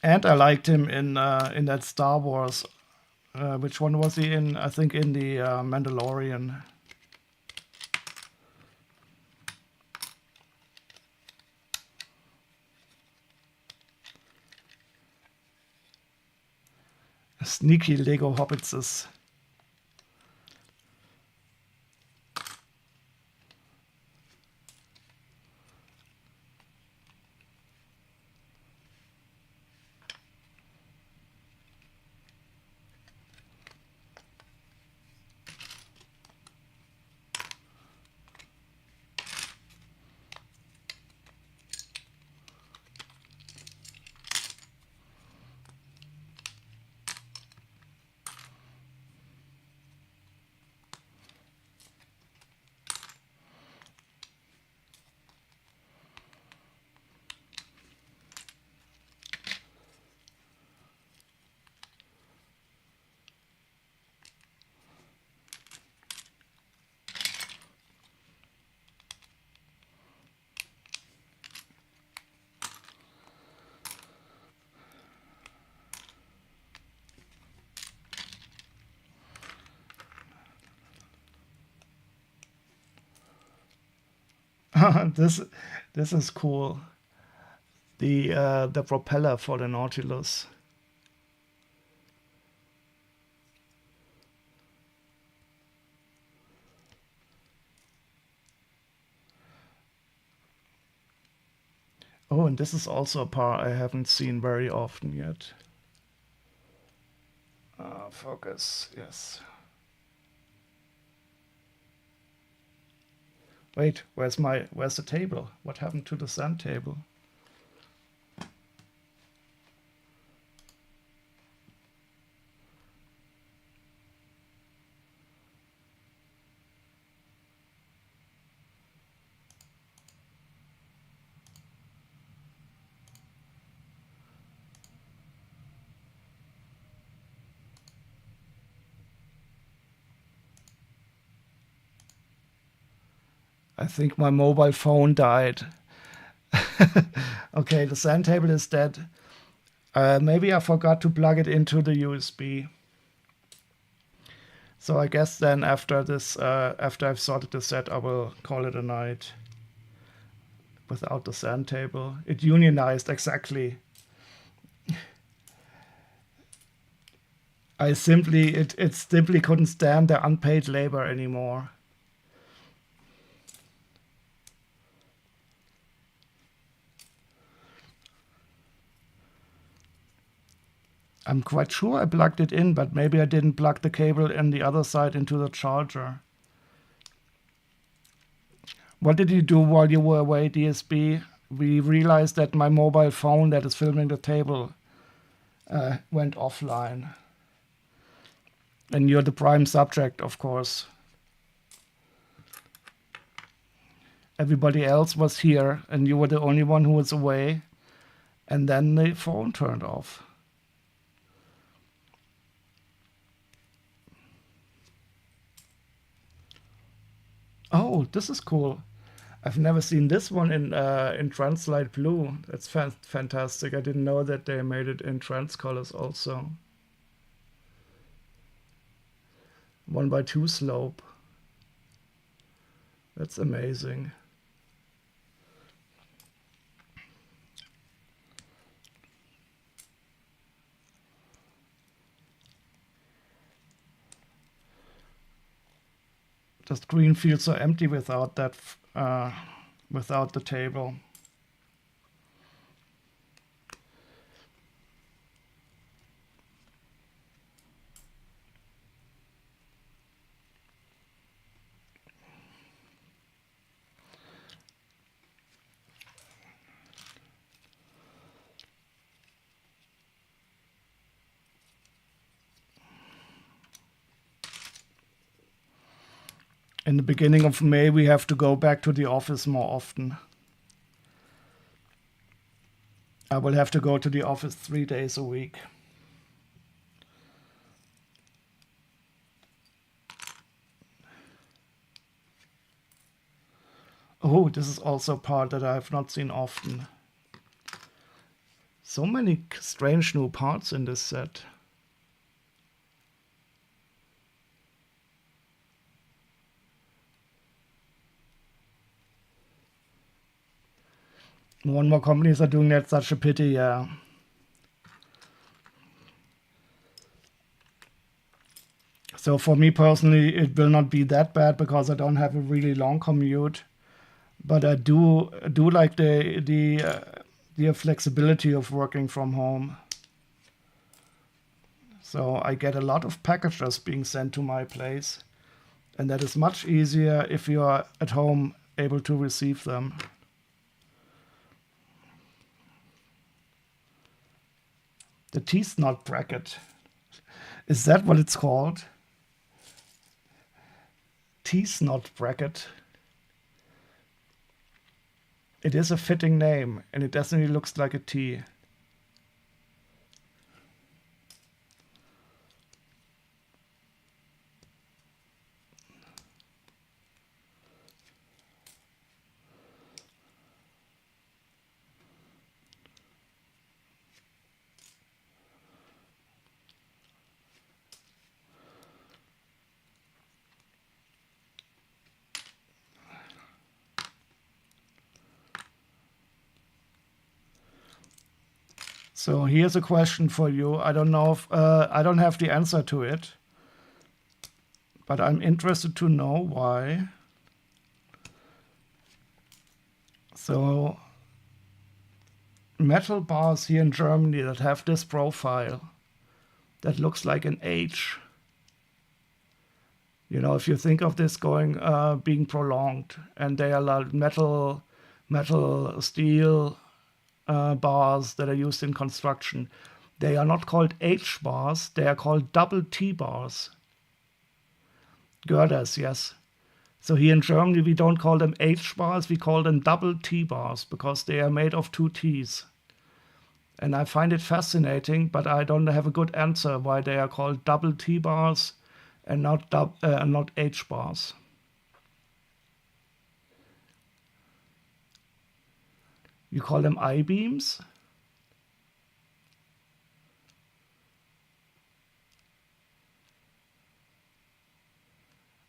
And I liked him in that Star Wars. Which one was he in? I think in the Mandalorian. Sneaky Lego Hobbitses. This is cool. The propeller for the Nautilus. Oh, and this is also a part I haven't seen very often yet. Focus, yes. Wait, where's the table? What happened to the sand table? I think my mobile phone died. Okay, the sand table is dead. Maybe I forgot to plug it into the USB. So I guess then after this, after I've sorted the set, I will call it a night without the sand table. It unionized exactly. It simply couldn't stand the unpaid labor anymore. I'm quite sure I plugged it in, but maybe I didn't plug the cable on the other side into the charger. What did you do while you were away, DSB? We realized that my mobile phone that is filming the table went offline. And you're the prime subject, of course. Everybody else was here, and you were the only one who was away. And then the phone turned off. Oh, this is cool. I've never seen this one in Translite Blue. That's fantastic. I didn't know that they made it in trans colors also. 1:2 slope. That's amazing. The screen feels so empty without that, without the table. In the beginning of May, we have to go back to the office more often. I will have to go to the office 3 days a week. Oh, this is also a part that I have not seen often. So many strange new parts in this set. More and more companies are doing that, such a pity, yeah. So for me personally, it will not be that bad because I don't have a really long commute. But I do like the flexibility of working from home. So I get a lot of packages being sent to my place. And that is much easier if you are at home able to receive them. The T-snot bracket. Is that what it's called? T-snot bracket. It is a fitting name, and it definitely looks like a T. So here's a question for you. I don't know if I don't have the answer to it, but I'm interested to know why. So metal bars here in Germany that have this profile that looks like an H. You know, if you think of this going being prolonged, and they are like metal steel bars that are used in construction. They are not called H bars, they are called double T bars. Girders, yes. So here in Germany we don't call them H bars, we call them double T bars because they are made of two T's. And I find it fascinating, but I don't have a good answer why they are called double T bars and not H bars. You call them I-beams?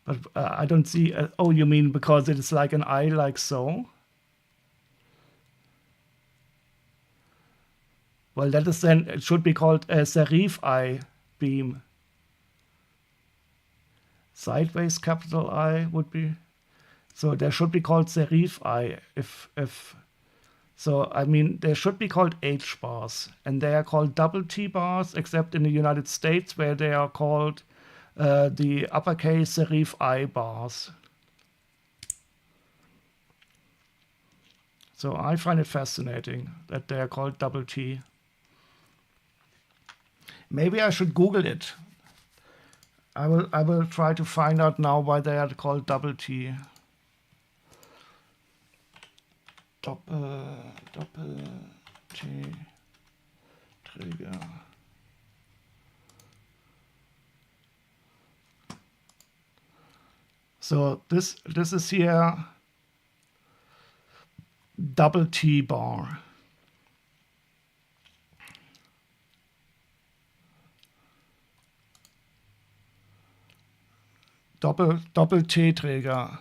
But I don't see. Oh, you mean because it is like an eye, like so? Well, that is then, it should be called a serif I beam. Sideways capital I would be. So they should be called serif I. So, I mean, they should be called H bars. And they are called double T bars, except in the United States where they are called the uppercase serif I bars. So I find it fascinating that they are called double T. Maybe I should Google it. I will try to find out now why they are called double T. Doppel T Träger. So this is here double T bar. Doppel-T-Träger.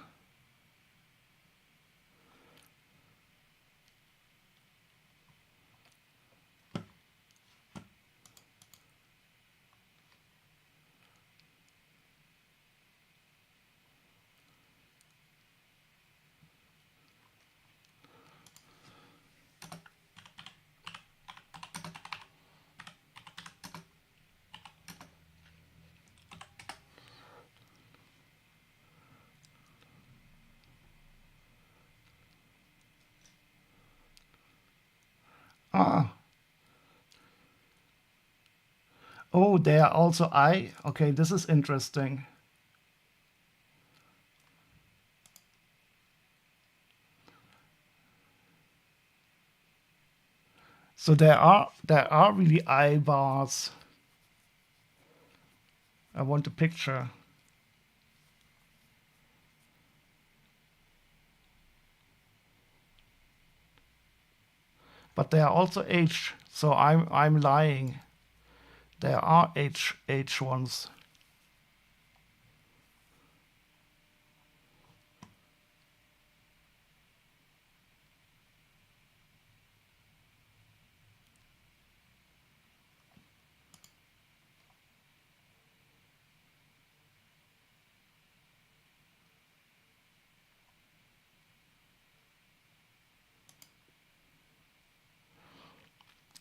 Ah. Oh, they are also I. Okay, this is interesting. So there are really I bars. I want a picture. But they are also H, so I'm lying. There are H ones.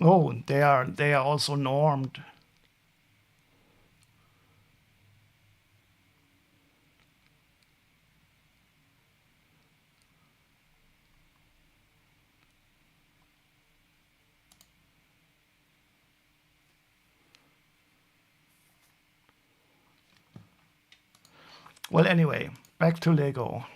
Oh, they are also normed. Well, anyway, back to Lego.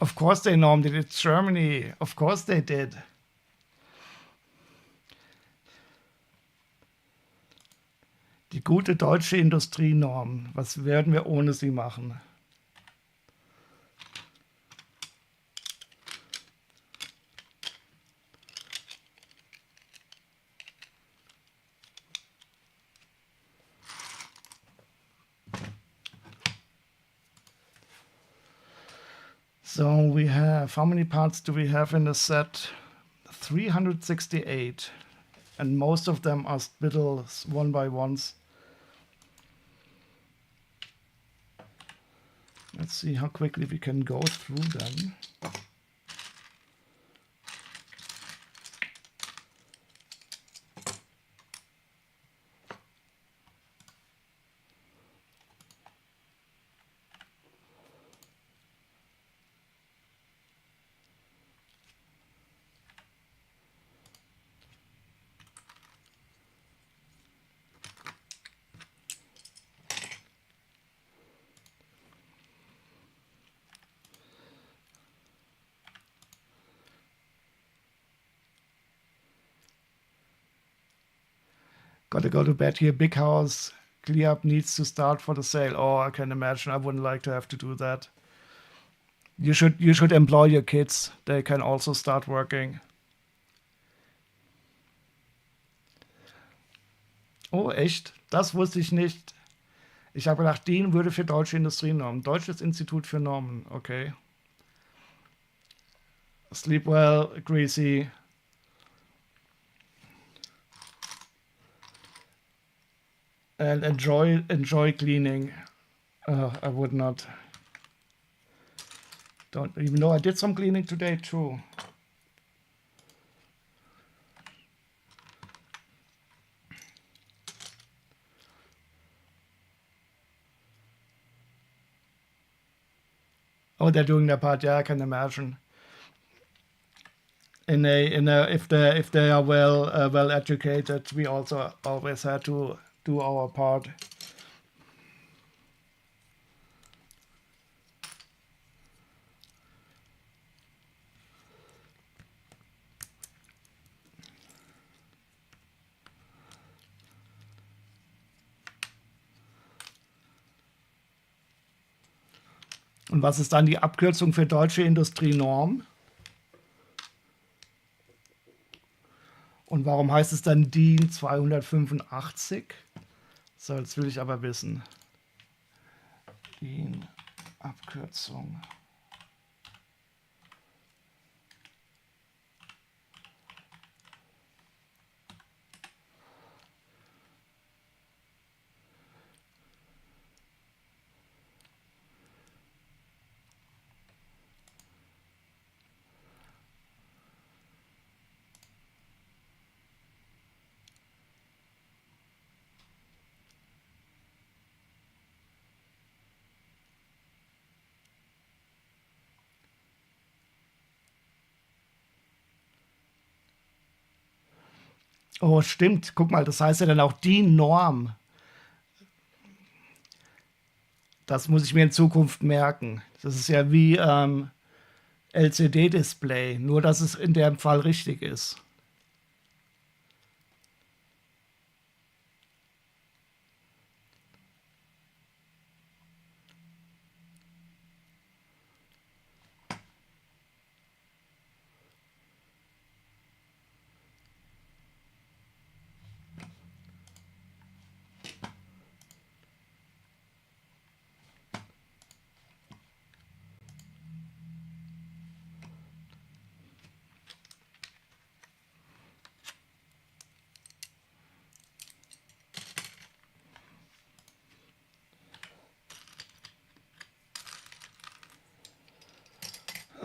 Of course they normed it. It's Germany. Of course they did. Die gute deutsche Industrienorm. Was werden wir ohne sie machen? So we have, how many parts do we have in the set? 368. And most of them are spittle one by ones. Let's see how quickly we can go through them. Gotta go to bed here. Big house. Clear up needs to start for the sale. Oh, I can imagine. I wouldn't like to have to do that. You should employ your kids. They can also start working. Oh, echt? Das wusste ich nicht. Ich habe gedacht, DIN würde für deutsche Industrienormen. Deutsches Institut für Normen. Okay. Sleep well, Greasy. And enjoy cleaning. I would not. Don't even know I did some cleaning today too. Oh, they're doing their part. Yeah, I can imagine. If they are well educated, we also always had to do our part. Und was ist dann die Abkürzung für deutsche Industrienorm? Und warum heißt es dann DIN 285? So, jetzt will ich aber wissen. DIN Abkürzung. Oh, stimmt. Guck mal, das heißt ja dann auch die Norm. Das muss ich mir in Zukunft merken. Das ist ja wie LCD-Display, nur dass es in dem Fall richtig ist.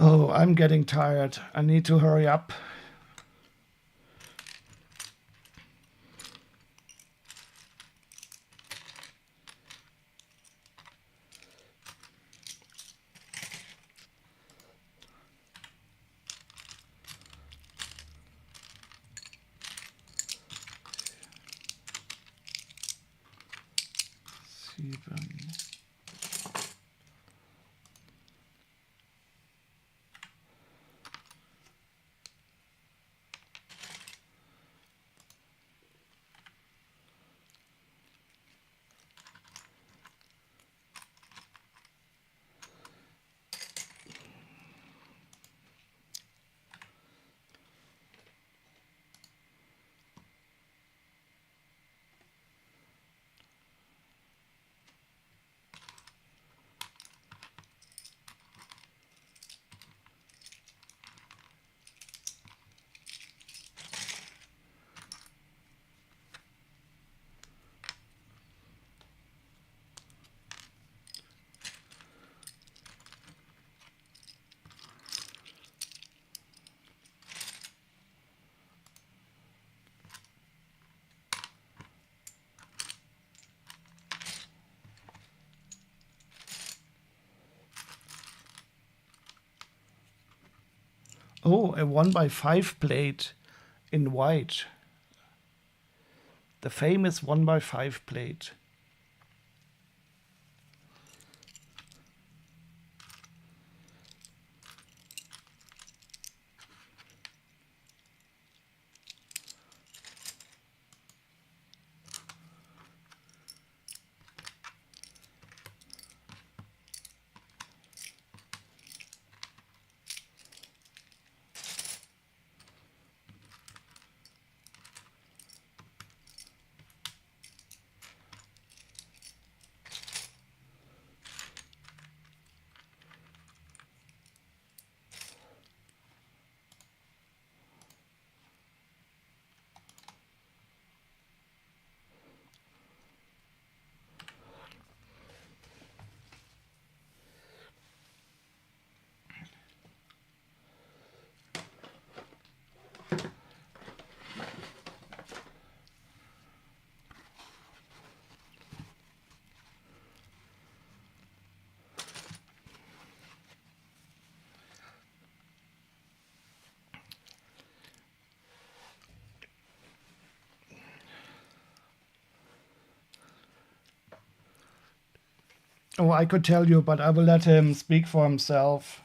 Oh, I'm getting tired. I need to hurry up. Sieben. Oh, a 1x5 plate in white. The famous 1x5 plate. Oh, I could tell you, but I will let him speak for himself.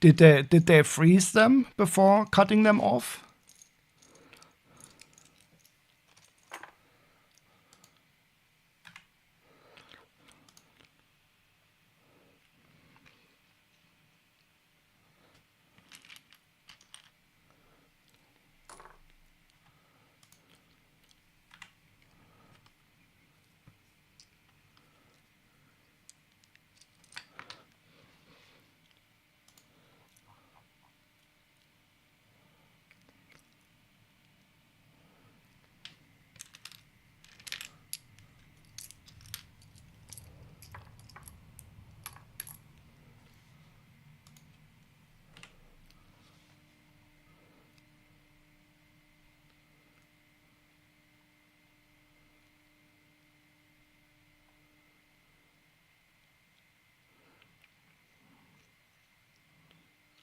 Did they freeze them before cutting them off?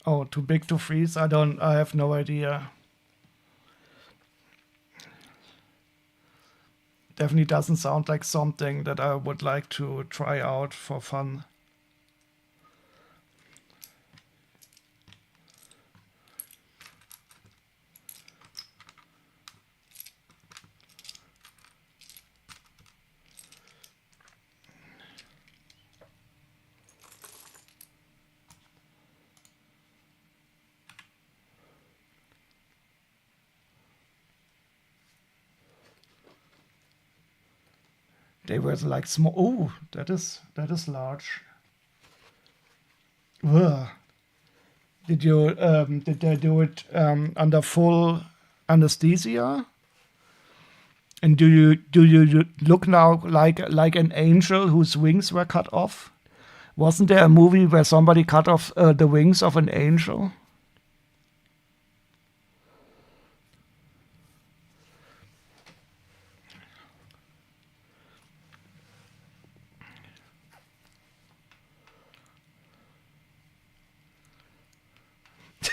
Oh, too big to freeze? I have no idea. Definitely doesn't sound like something that I would like to try out for fun. They were like small. Oh, that is large. Ugh. Did they do it under full anesthesia? And do you look now like an angel whose wings were cut off? Wasn't there a movie where somebody cut off the wings of an angel?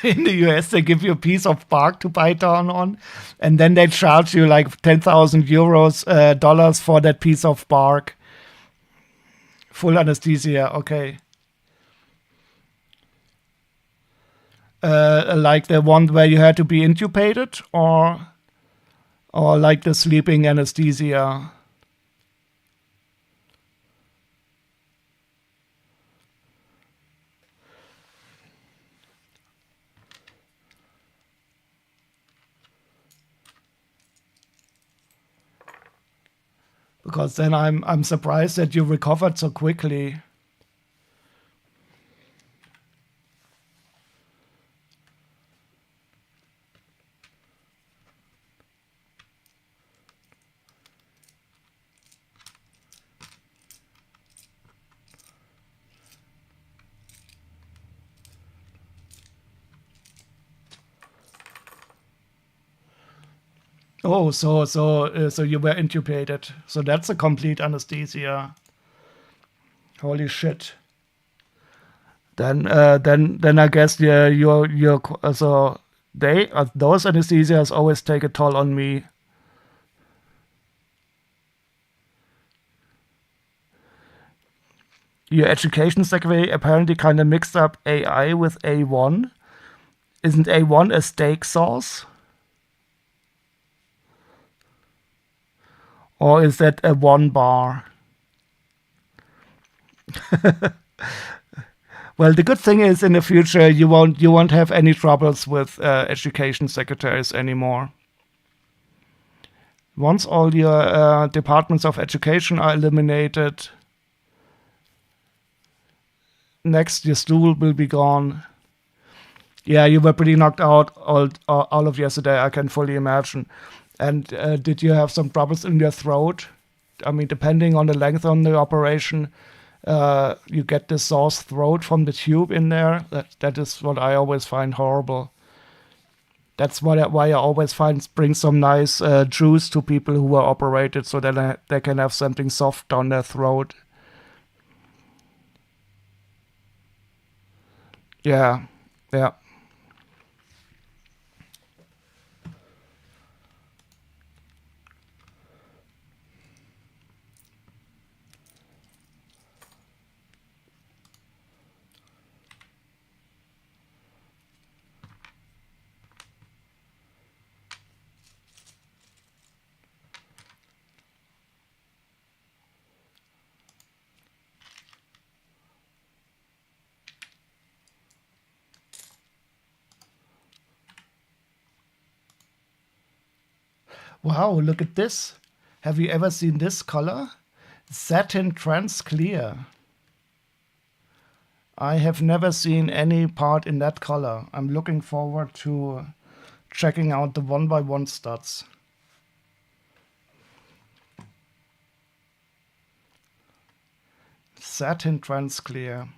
In the US, they give you a piece of bark to bite down on, and then they charge you like 10,000 euros, dollars for that piece of bark. Full anesthesia, okay. Like the one where you had to be intubated, or like the sleeping anesthesia. Because then I'm surprised that you recovered so quickly. Oh, so you were intubated. So that's a complete anesthesia. Holy shit. Then I guess you're so they those anesthesias always take a toll on me. Your education secretary apparently kind of mixed up AI with A1. Isn't A1 a steak sauce? Or is that a one bar? Well, the good thing is in the future you won't have any troubles with education secretaries anymore. Once all your departments of education are eliminated, next your stool will be gone. Yeah, you were pretty knocked out all of yesterday, I can fully imagine. And did you have some troubles in your throat? I mean, depending on the length on the operation, you get this sore throat from the tube in there. That is what I always find horrible. That's why I always bring some nice juice to people who are operated so that they can have something soft down their throat. Yeah, yeah. Wow, look at this. Have you ever seen this color? Satin trans clear. I have never seen any part in that color. I'm looking forward to checking out the 1x1 studs. Satin trans clear.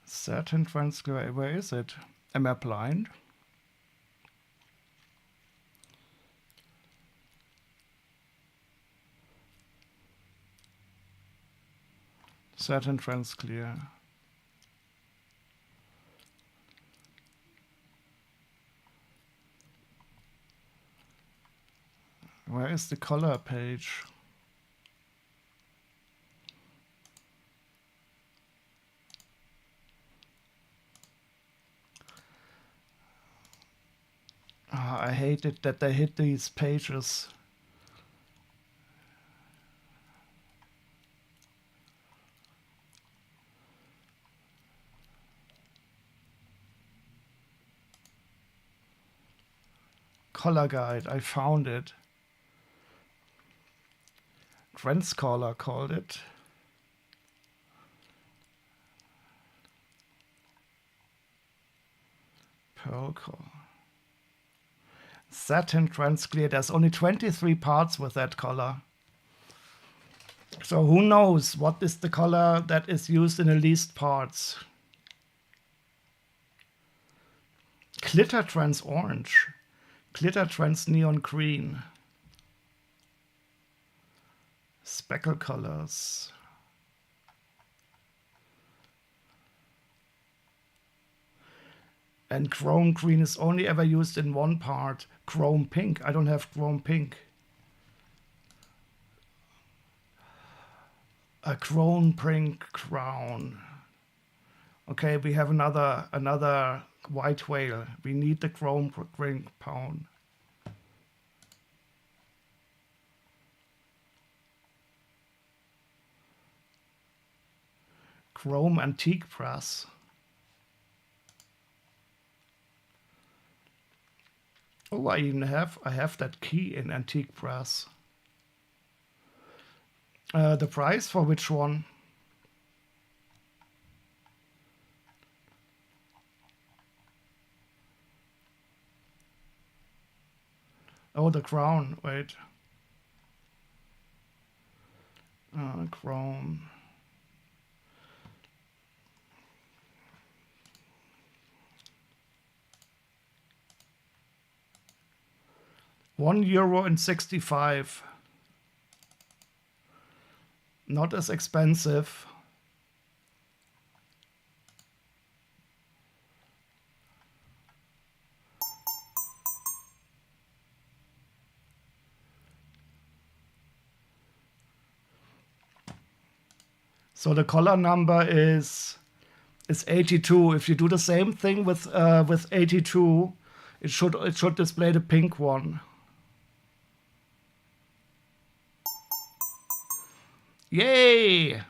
Satin trans clear. Where is it? Am I blind? Satin trans clear. Where is the color page? Oh, I hate it that they hit these pages. Color guide, I found it. Trendscaler called it. Pearl color. Satin trans clear. There's only 23 parts with that color. So who knows what is the color that is used in the least parts? Glitter trans orange. Glitter trans neon green. Speckle colors. And chrome green is only ever used in one part. Chrome pink. I don't have chrome pink. A chrome pink crown. Okay, we have another white whale. We need the chrome pink pound. Chrome antique brass. Oh, I have that key in antique brass. The price for which one? Oh, the crown. Wait. Chrome. €1.65. Not as expensive. So the color number is 82. If you do the same thing with 82, it should display the pink one. Yay!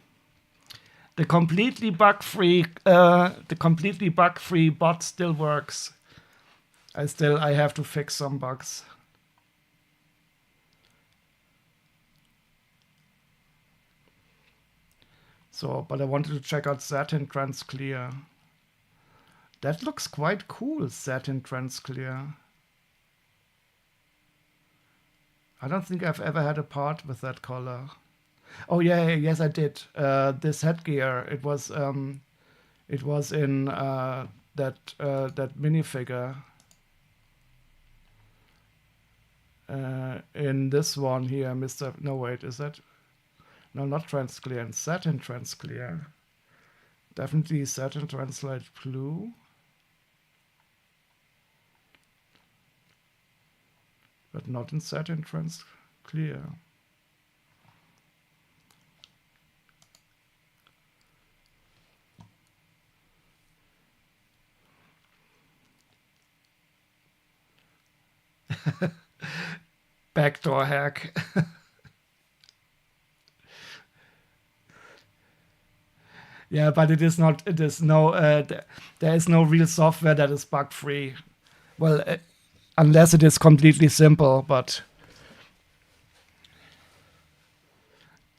The completely bug-free bot still works. I have to fix some bugs. So, but I wanted to check out Satin Transclear. That looks quite cool, Satin Transclear. I don't think I've ever had a part with that color. Oh yeah, yes I did. This headgear, it was in that minifigure. In this one here, Mr. No wait, is that? No, not Transclear, Satin Transclear. Definitely Satin Translate Blue. But not in Satin Transclear. Backdoor hack. Yeah, but it is not. It is no. There is no real software that is bug free. Well, unless it is completely simple, but.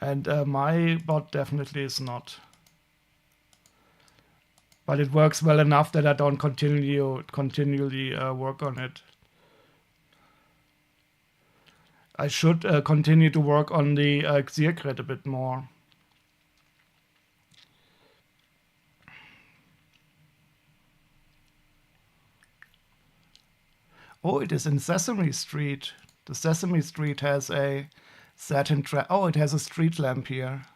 And my bot definitely is not. But it works well enough that I don't continually work on it. I should continue to work on the Xeergrid a bit more. Oh, it is in Sesame Street. The Sesame Street has a satin oh, it has a street lamp here.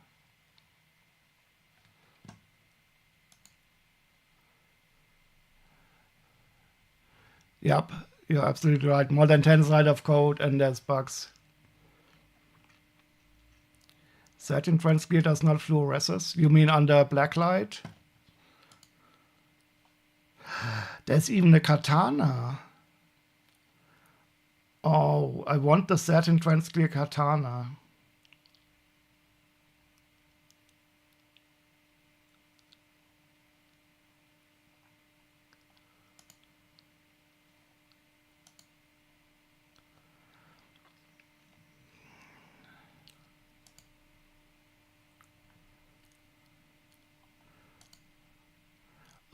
Yep, you're absolutely right. More than 10 lines of code and there's bugs. Satin Transclear does not fluoresces. You mean under black light? There's even a katana. Oh, I want the Satin Transclear katana.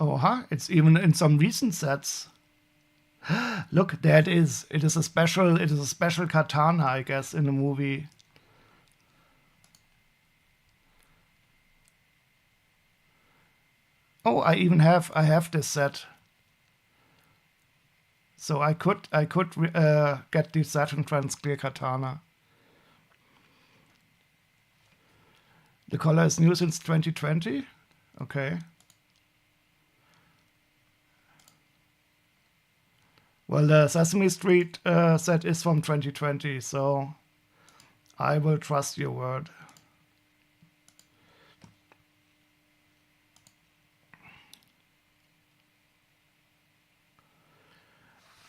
Oh, huh? It's even in some recent sets. Look, there it is. It is a special katana, I guess, in the movie. Oh, I have this set. So I could get the Satin Transclear katana. The color is new since 2020. Okay. Well, the Sesame Street set is from 2020, so I will trust your word.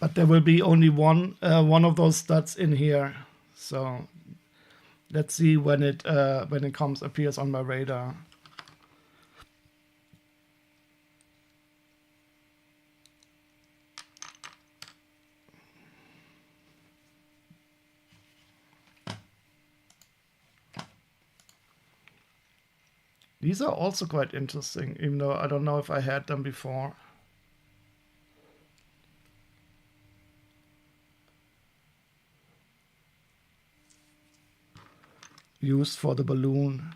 But there will be only one of those studs in here, so let's see when it appears on my radar. These are also quite interesting, even though I don't know if I had them before. Used for the balloon.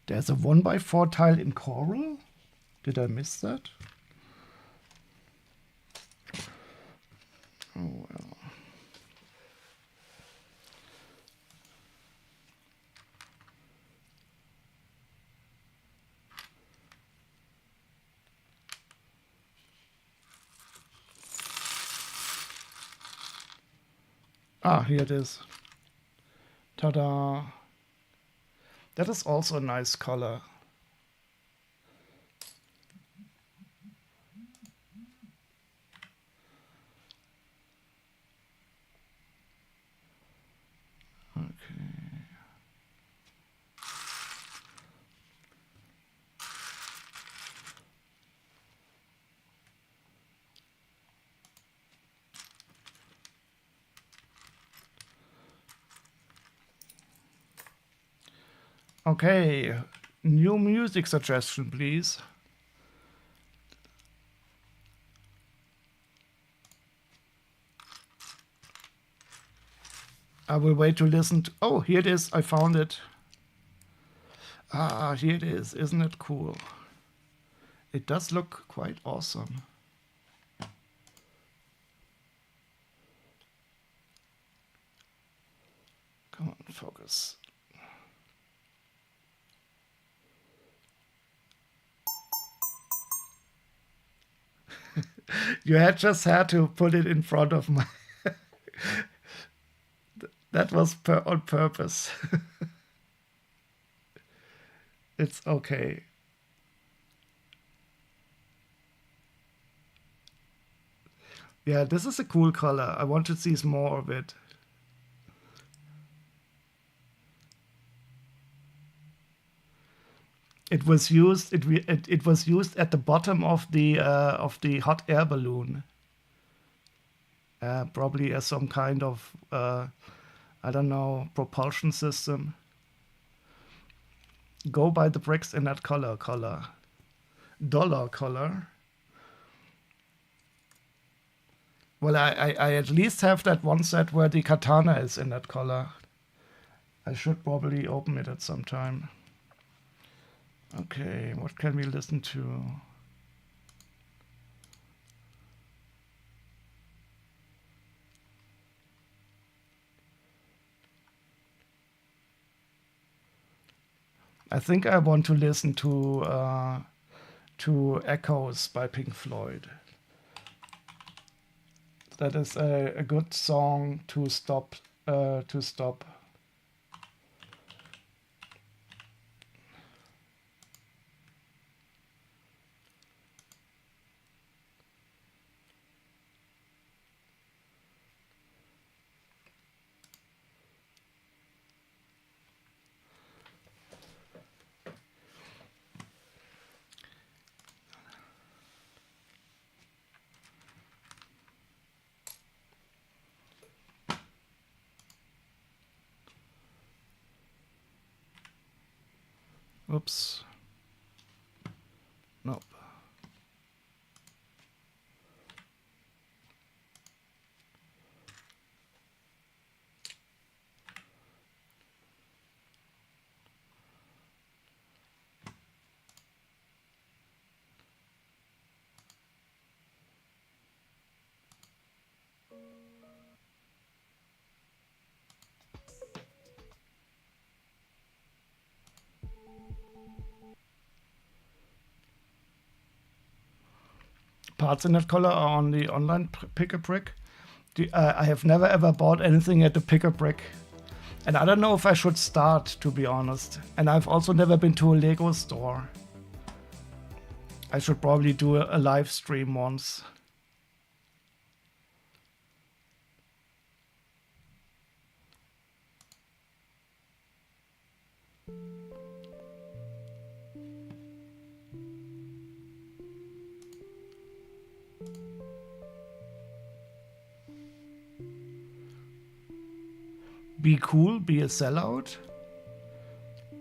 There's a 1x4 tile in coral? Did I miss that? Oh well. Ah, here it is. Ta-da! That is also a nice color. Okay, new music suggestion, please. I will wait to listen to... Oh, here it is. I found it. Ah, here it is. Isn't it cool? It does look quite awesome. Come on, focus. You had just had to put it in front of my... That was on purpose. It's okay. Yeah, this is a cool color. I want to see more of it. It was used. It was used at the bottom of the hot air balloon. Probably as some kind of I don't know, propulsion system. Go by the bricks in that color. Dollar color. Well, I at least have that one set where the katana is in that color. I should probably open it at some time. Okay, what can we listen to? I think I want to listen to Echoes by Pink Floyd. That is a good song to stop. Oops. Nope. Parts in that color are on the online pick-a-brick. I have never ever bought anything at the pick-a-brick. And I don't know if I should start, to be honest. And I've also never been to a Lego store. I should probably do a live stream once. Be cool, be a sellout?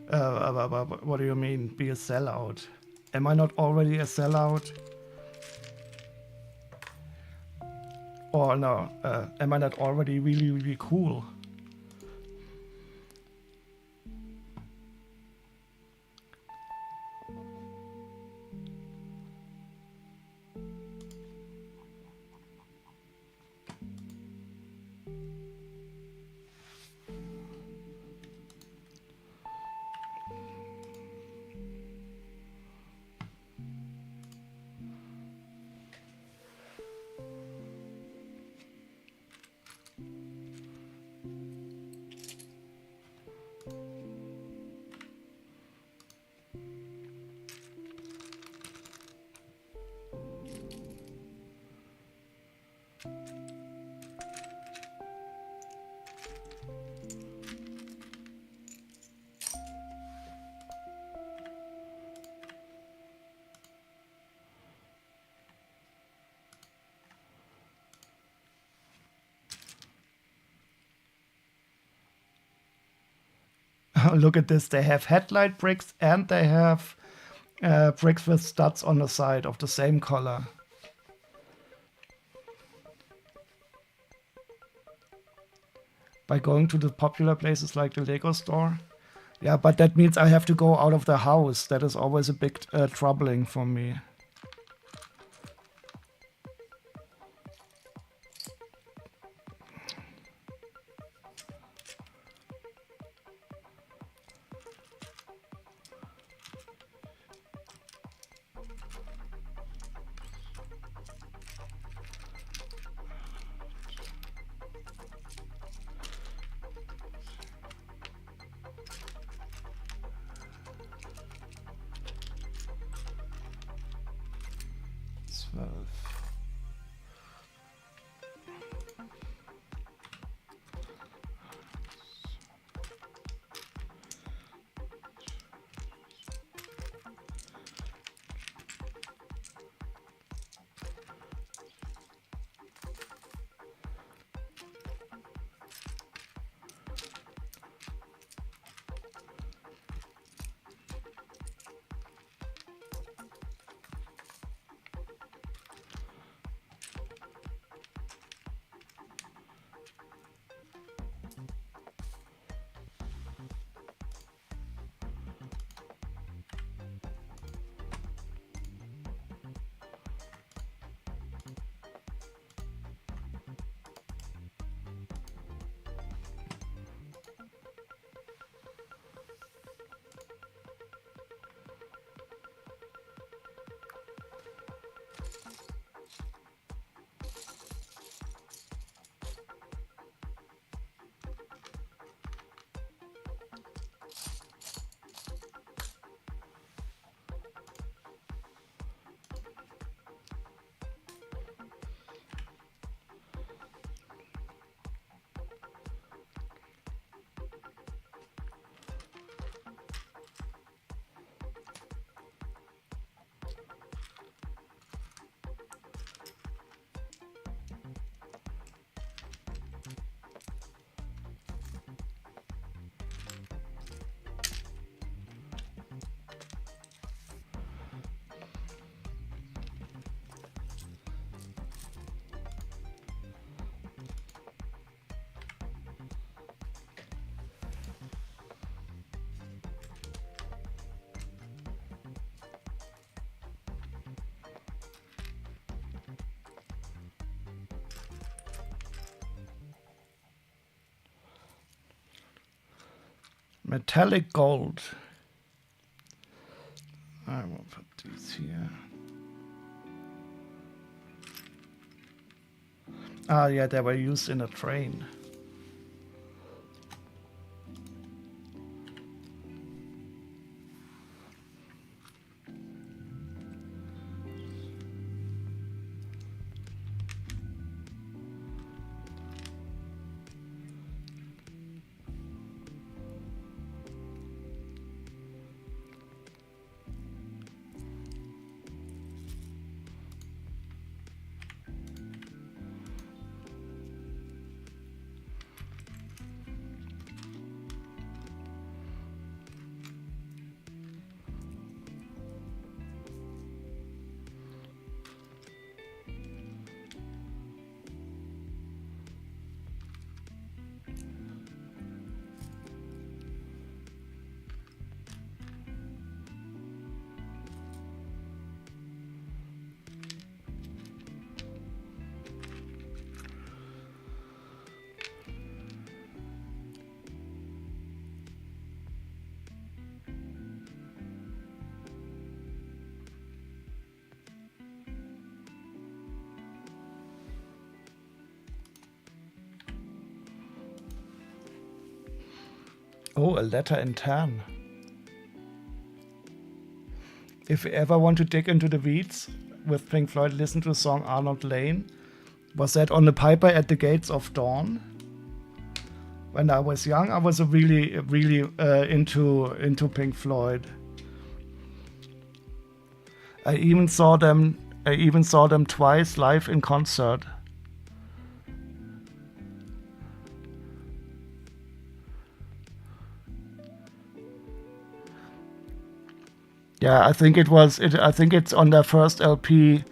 What do you mean, be a sellout? Am I not already a sellout? Or no, am I not already really, really cool? Look at this, they have headlight bricks and they have bricks with studs on the side of the same color. By going to the popular places like the Lego store. Yeah, but that means I have to go out of the house. That is always a big troubling for me. Metallic gold. I will put these here. Ah, yeah, they were used in a train. Oh, a letter in tan. If you ever want to dig into the weeds with Pink Floyd, listen to the song Arnold Lane. Was that on the Piper at the Gates of Dawn? When I was young, I was really into Pink Floyd. I even saw them twice live in concert. Yeah, I think it's on their first LP,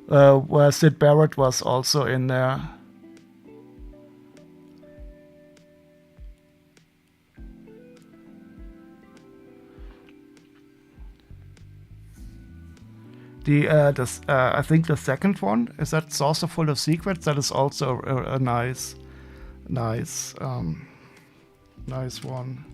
where Syd Barrett was also in there. I think the second one is that Saucer Full of Secrets. That is also a nice one.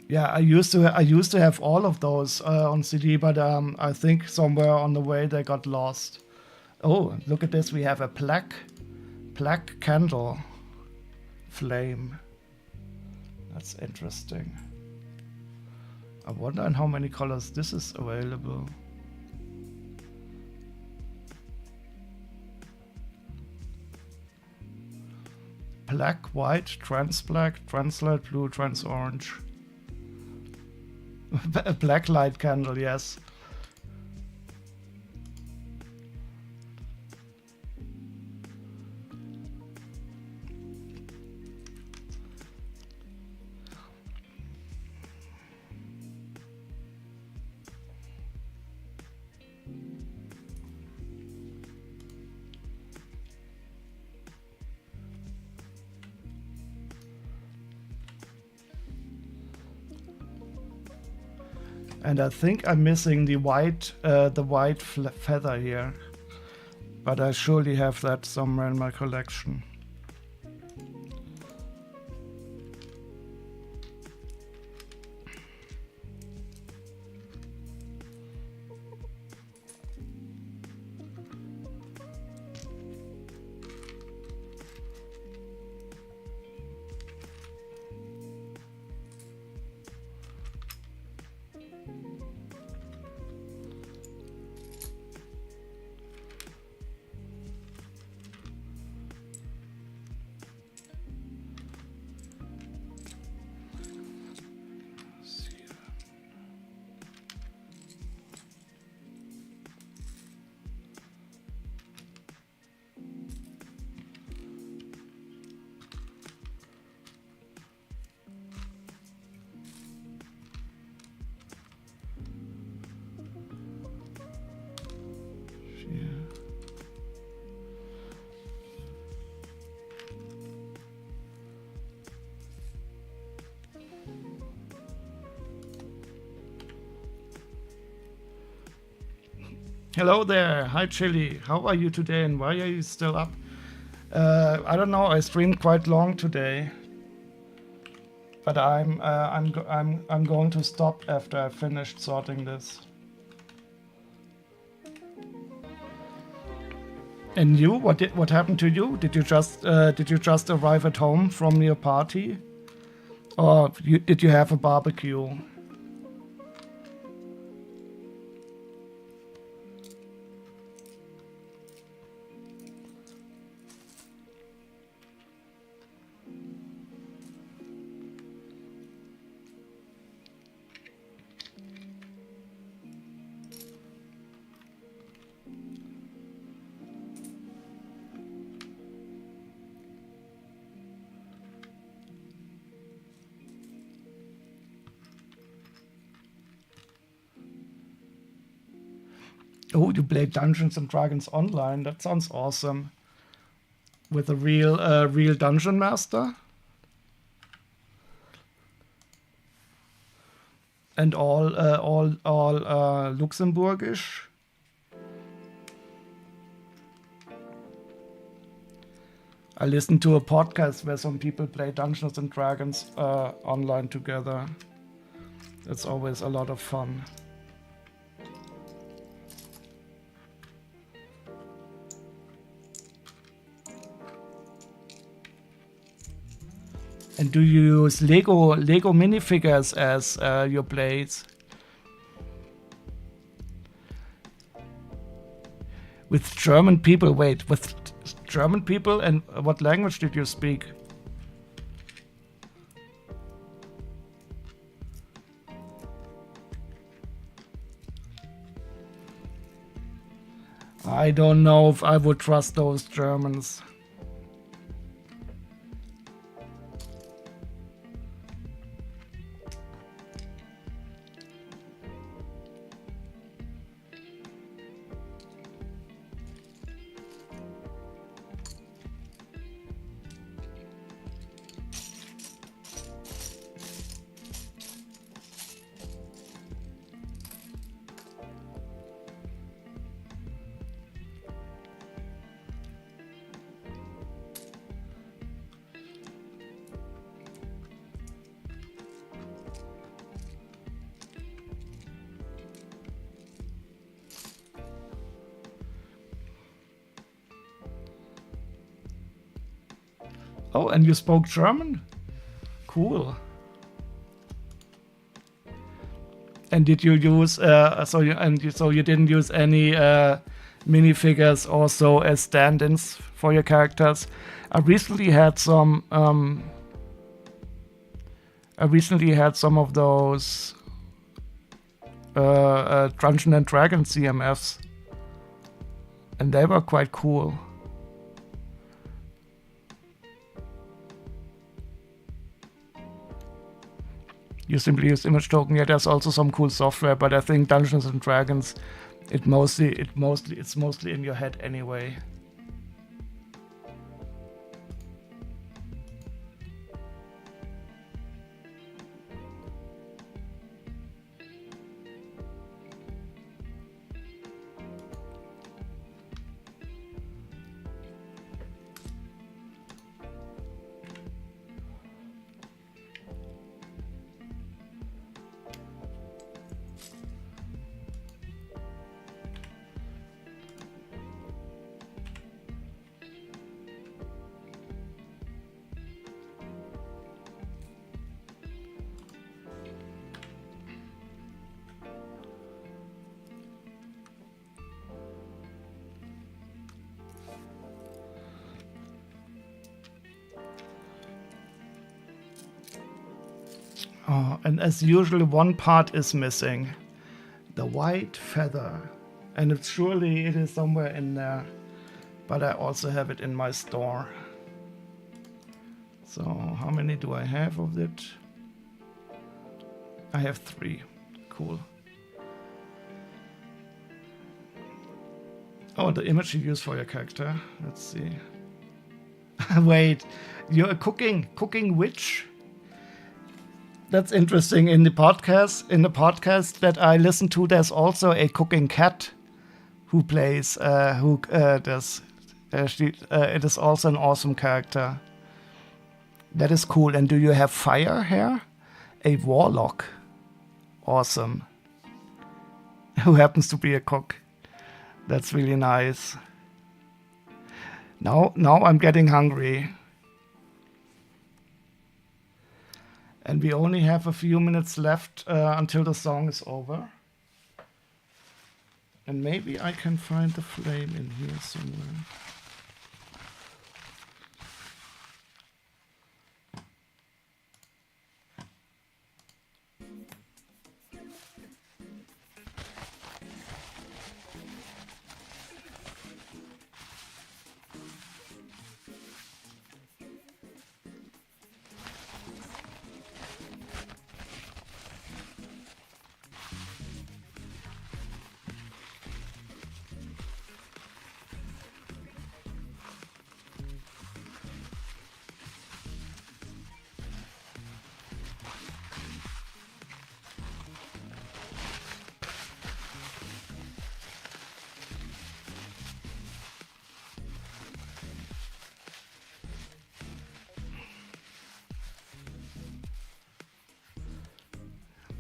Yeah, I used to have all of those on CD, but I think somewhere on the way they got lost. Oh, look at this! We have a black candle flame. That's interesting. I wonder in how many colors this is available. Black, white, trans black, translight blue, trans orange. A black light candle, yes. And I think I'm missing the white feather here, but I surely have that somewhere in my collection. Hello there. Hi, Chili. How are you today and why are you still up? I don't know. I streamed quite long today. But I'm going to stop after I finished sorting this. And you? What happened to you? Did you just arrive at home from your party? Or did you have a barbecue? Oh, you played Dungeons and Dragons online. That sounds awesome. With a real dungeon master? And all Luxembourgish? I listened to a podcast where some people play Dungeons and Dragons online together. It's always a lot of fun. And do you use Lego minifigures as your blades? With German people? Wait, with German people? And what language did you speak? I don't know if I would trust those Germans. Oh, and you spoke German? Cool. And did you use so you didn't use any minifigures also as stand-ins for your characters? I recently had some of those Dungeons and Dragons CMFs, and they were quite cool. You simply use image token. Yeah, there's also some cool software, but I think Dungeons and Dragons, it's mostly in your head anyway. Oh, and as usual, one part is missing. The white feather. And it is somewhere in there. But I also have it in my store. So how many do I have of it? I have 3. Cool. Oh, the image you use for your character. Let's see. Wait, you're a cooking witch? That's interesting. In the podcast that I listen to, there's also a cooking cat. who plays who does. It is also an awesome character. That is cool. And do you have fire here? A warlock. Awesome. Who happens to be a cook. That's really nice. Now I'm getting hungry. And we only have a few minutes left until the song is over. And maybe I can find the flame in here somewhere.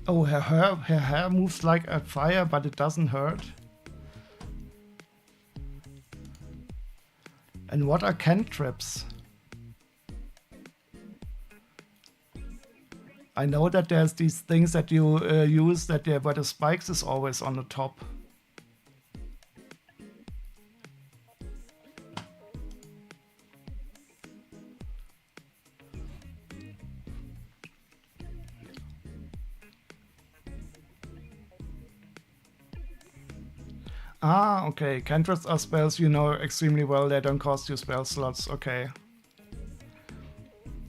Oh, her hair moves like a fire, but it doesn't hurt. And what are cantrips? I know that there's these things that you use that where the spikes is always on the top. Ah, okay. Cantrips are spells you know extremely well. They don't cost you spell slots. Okay.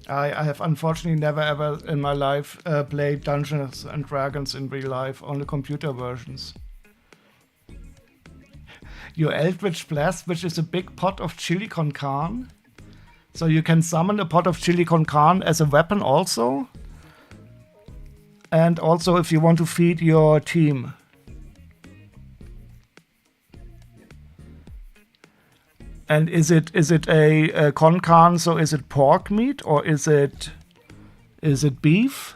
I have unfortunately never ever in my life played Dungeons and Dragons in real life, only computer versions. Your Eldritch Blast, which is a big pot of chili con carne. So you can summon a pot of chili con carne as a weapon also. And also if you want to feed your team. And is it a con carne? So is it pork meat or is it beef?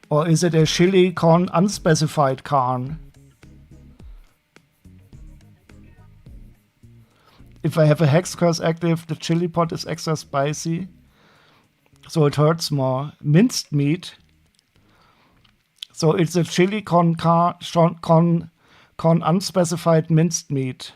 Or is it a chili con unspecified carne? If I have a hex curse active, the chili pot is extra spicy, so it hurts more. Minced meat. So it's a chili con unspecified minced meat.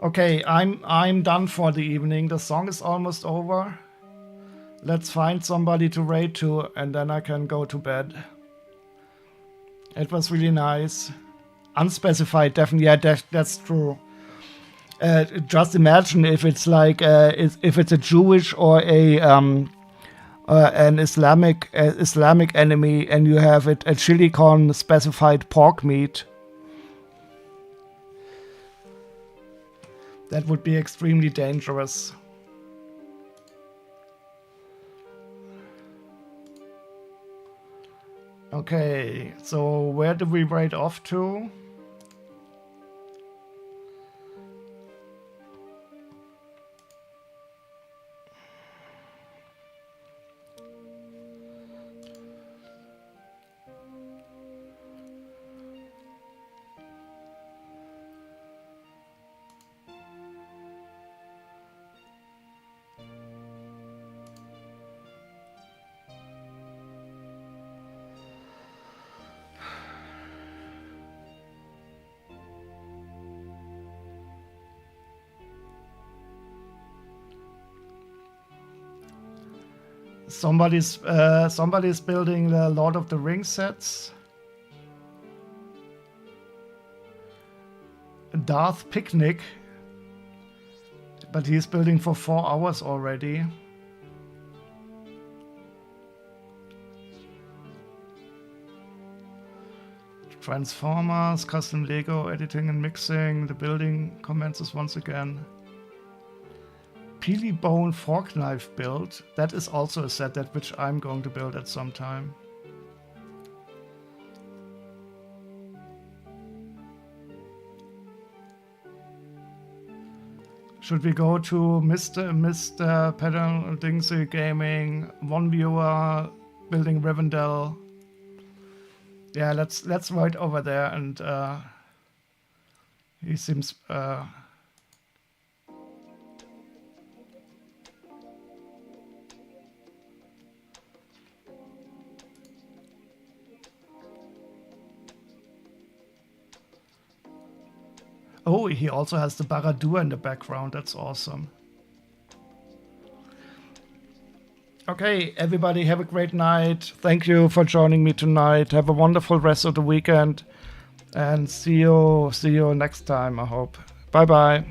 Okay, I'm done for the evening. The song is almost over. Let's find somebody to raid to, and then I can go to bed. It was really nice. Unspecified, definitely. Yeah, that's true. Just imagine if it's like if it's a Jewish or an Islamic enemy, and you have a chili con specified pork meat. That would be extremely dangerous. Okay, so where do we raid off to? Somebody's building the Lord of the Rings sets. Darth Picnic, but he's building for 4 hours already. Transformers, custom Lego, editing and mixing. The building commences once again. Peely Bone Fork Knife build. That is also a set that which I'm going to build at some time. Should we go to Mr. Pattern Dingsy Gaming, One Viewer, Building Rivendell? Yeah, let's right over there, and he seems oh, he also has the Barad-dûr in the background. That's awesome. Okay, everybody, have a great night. Thank you for joining me tonight. Have a wonderful rest of the weekend. And see you next time, I hope. Bye-bye.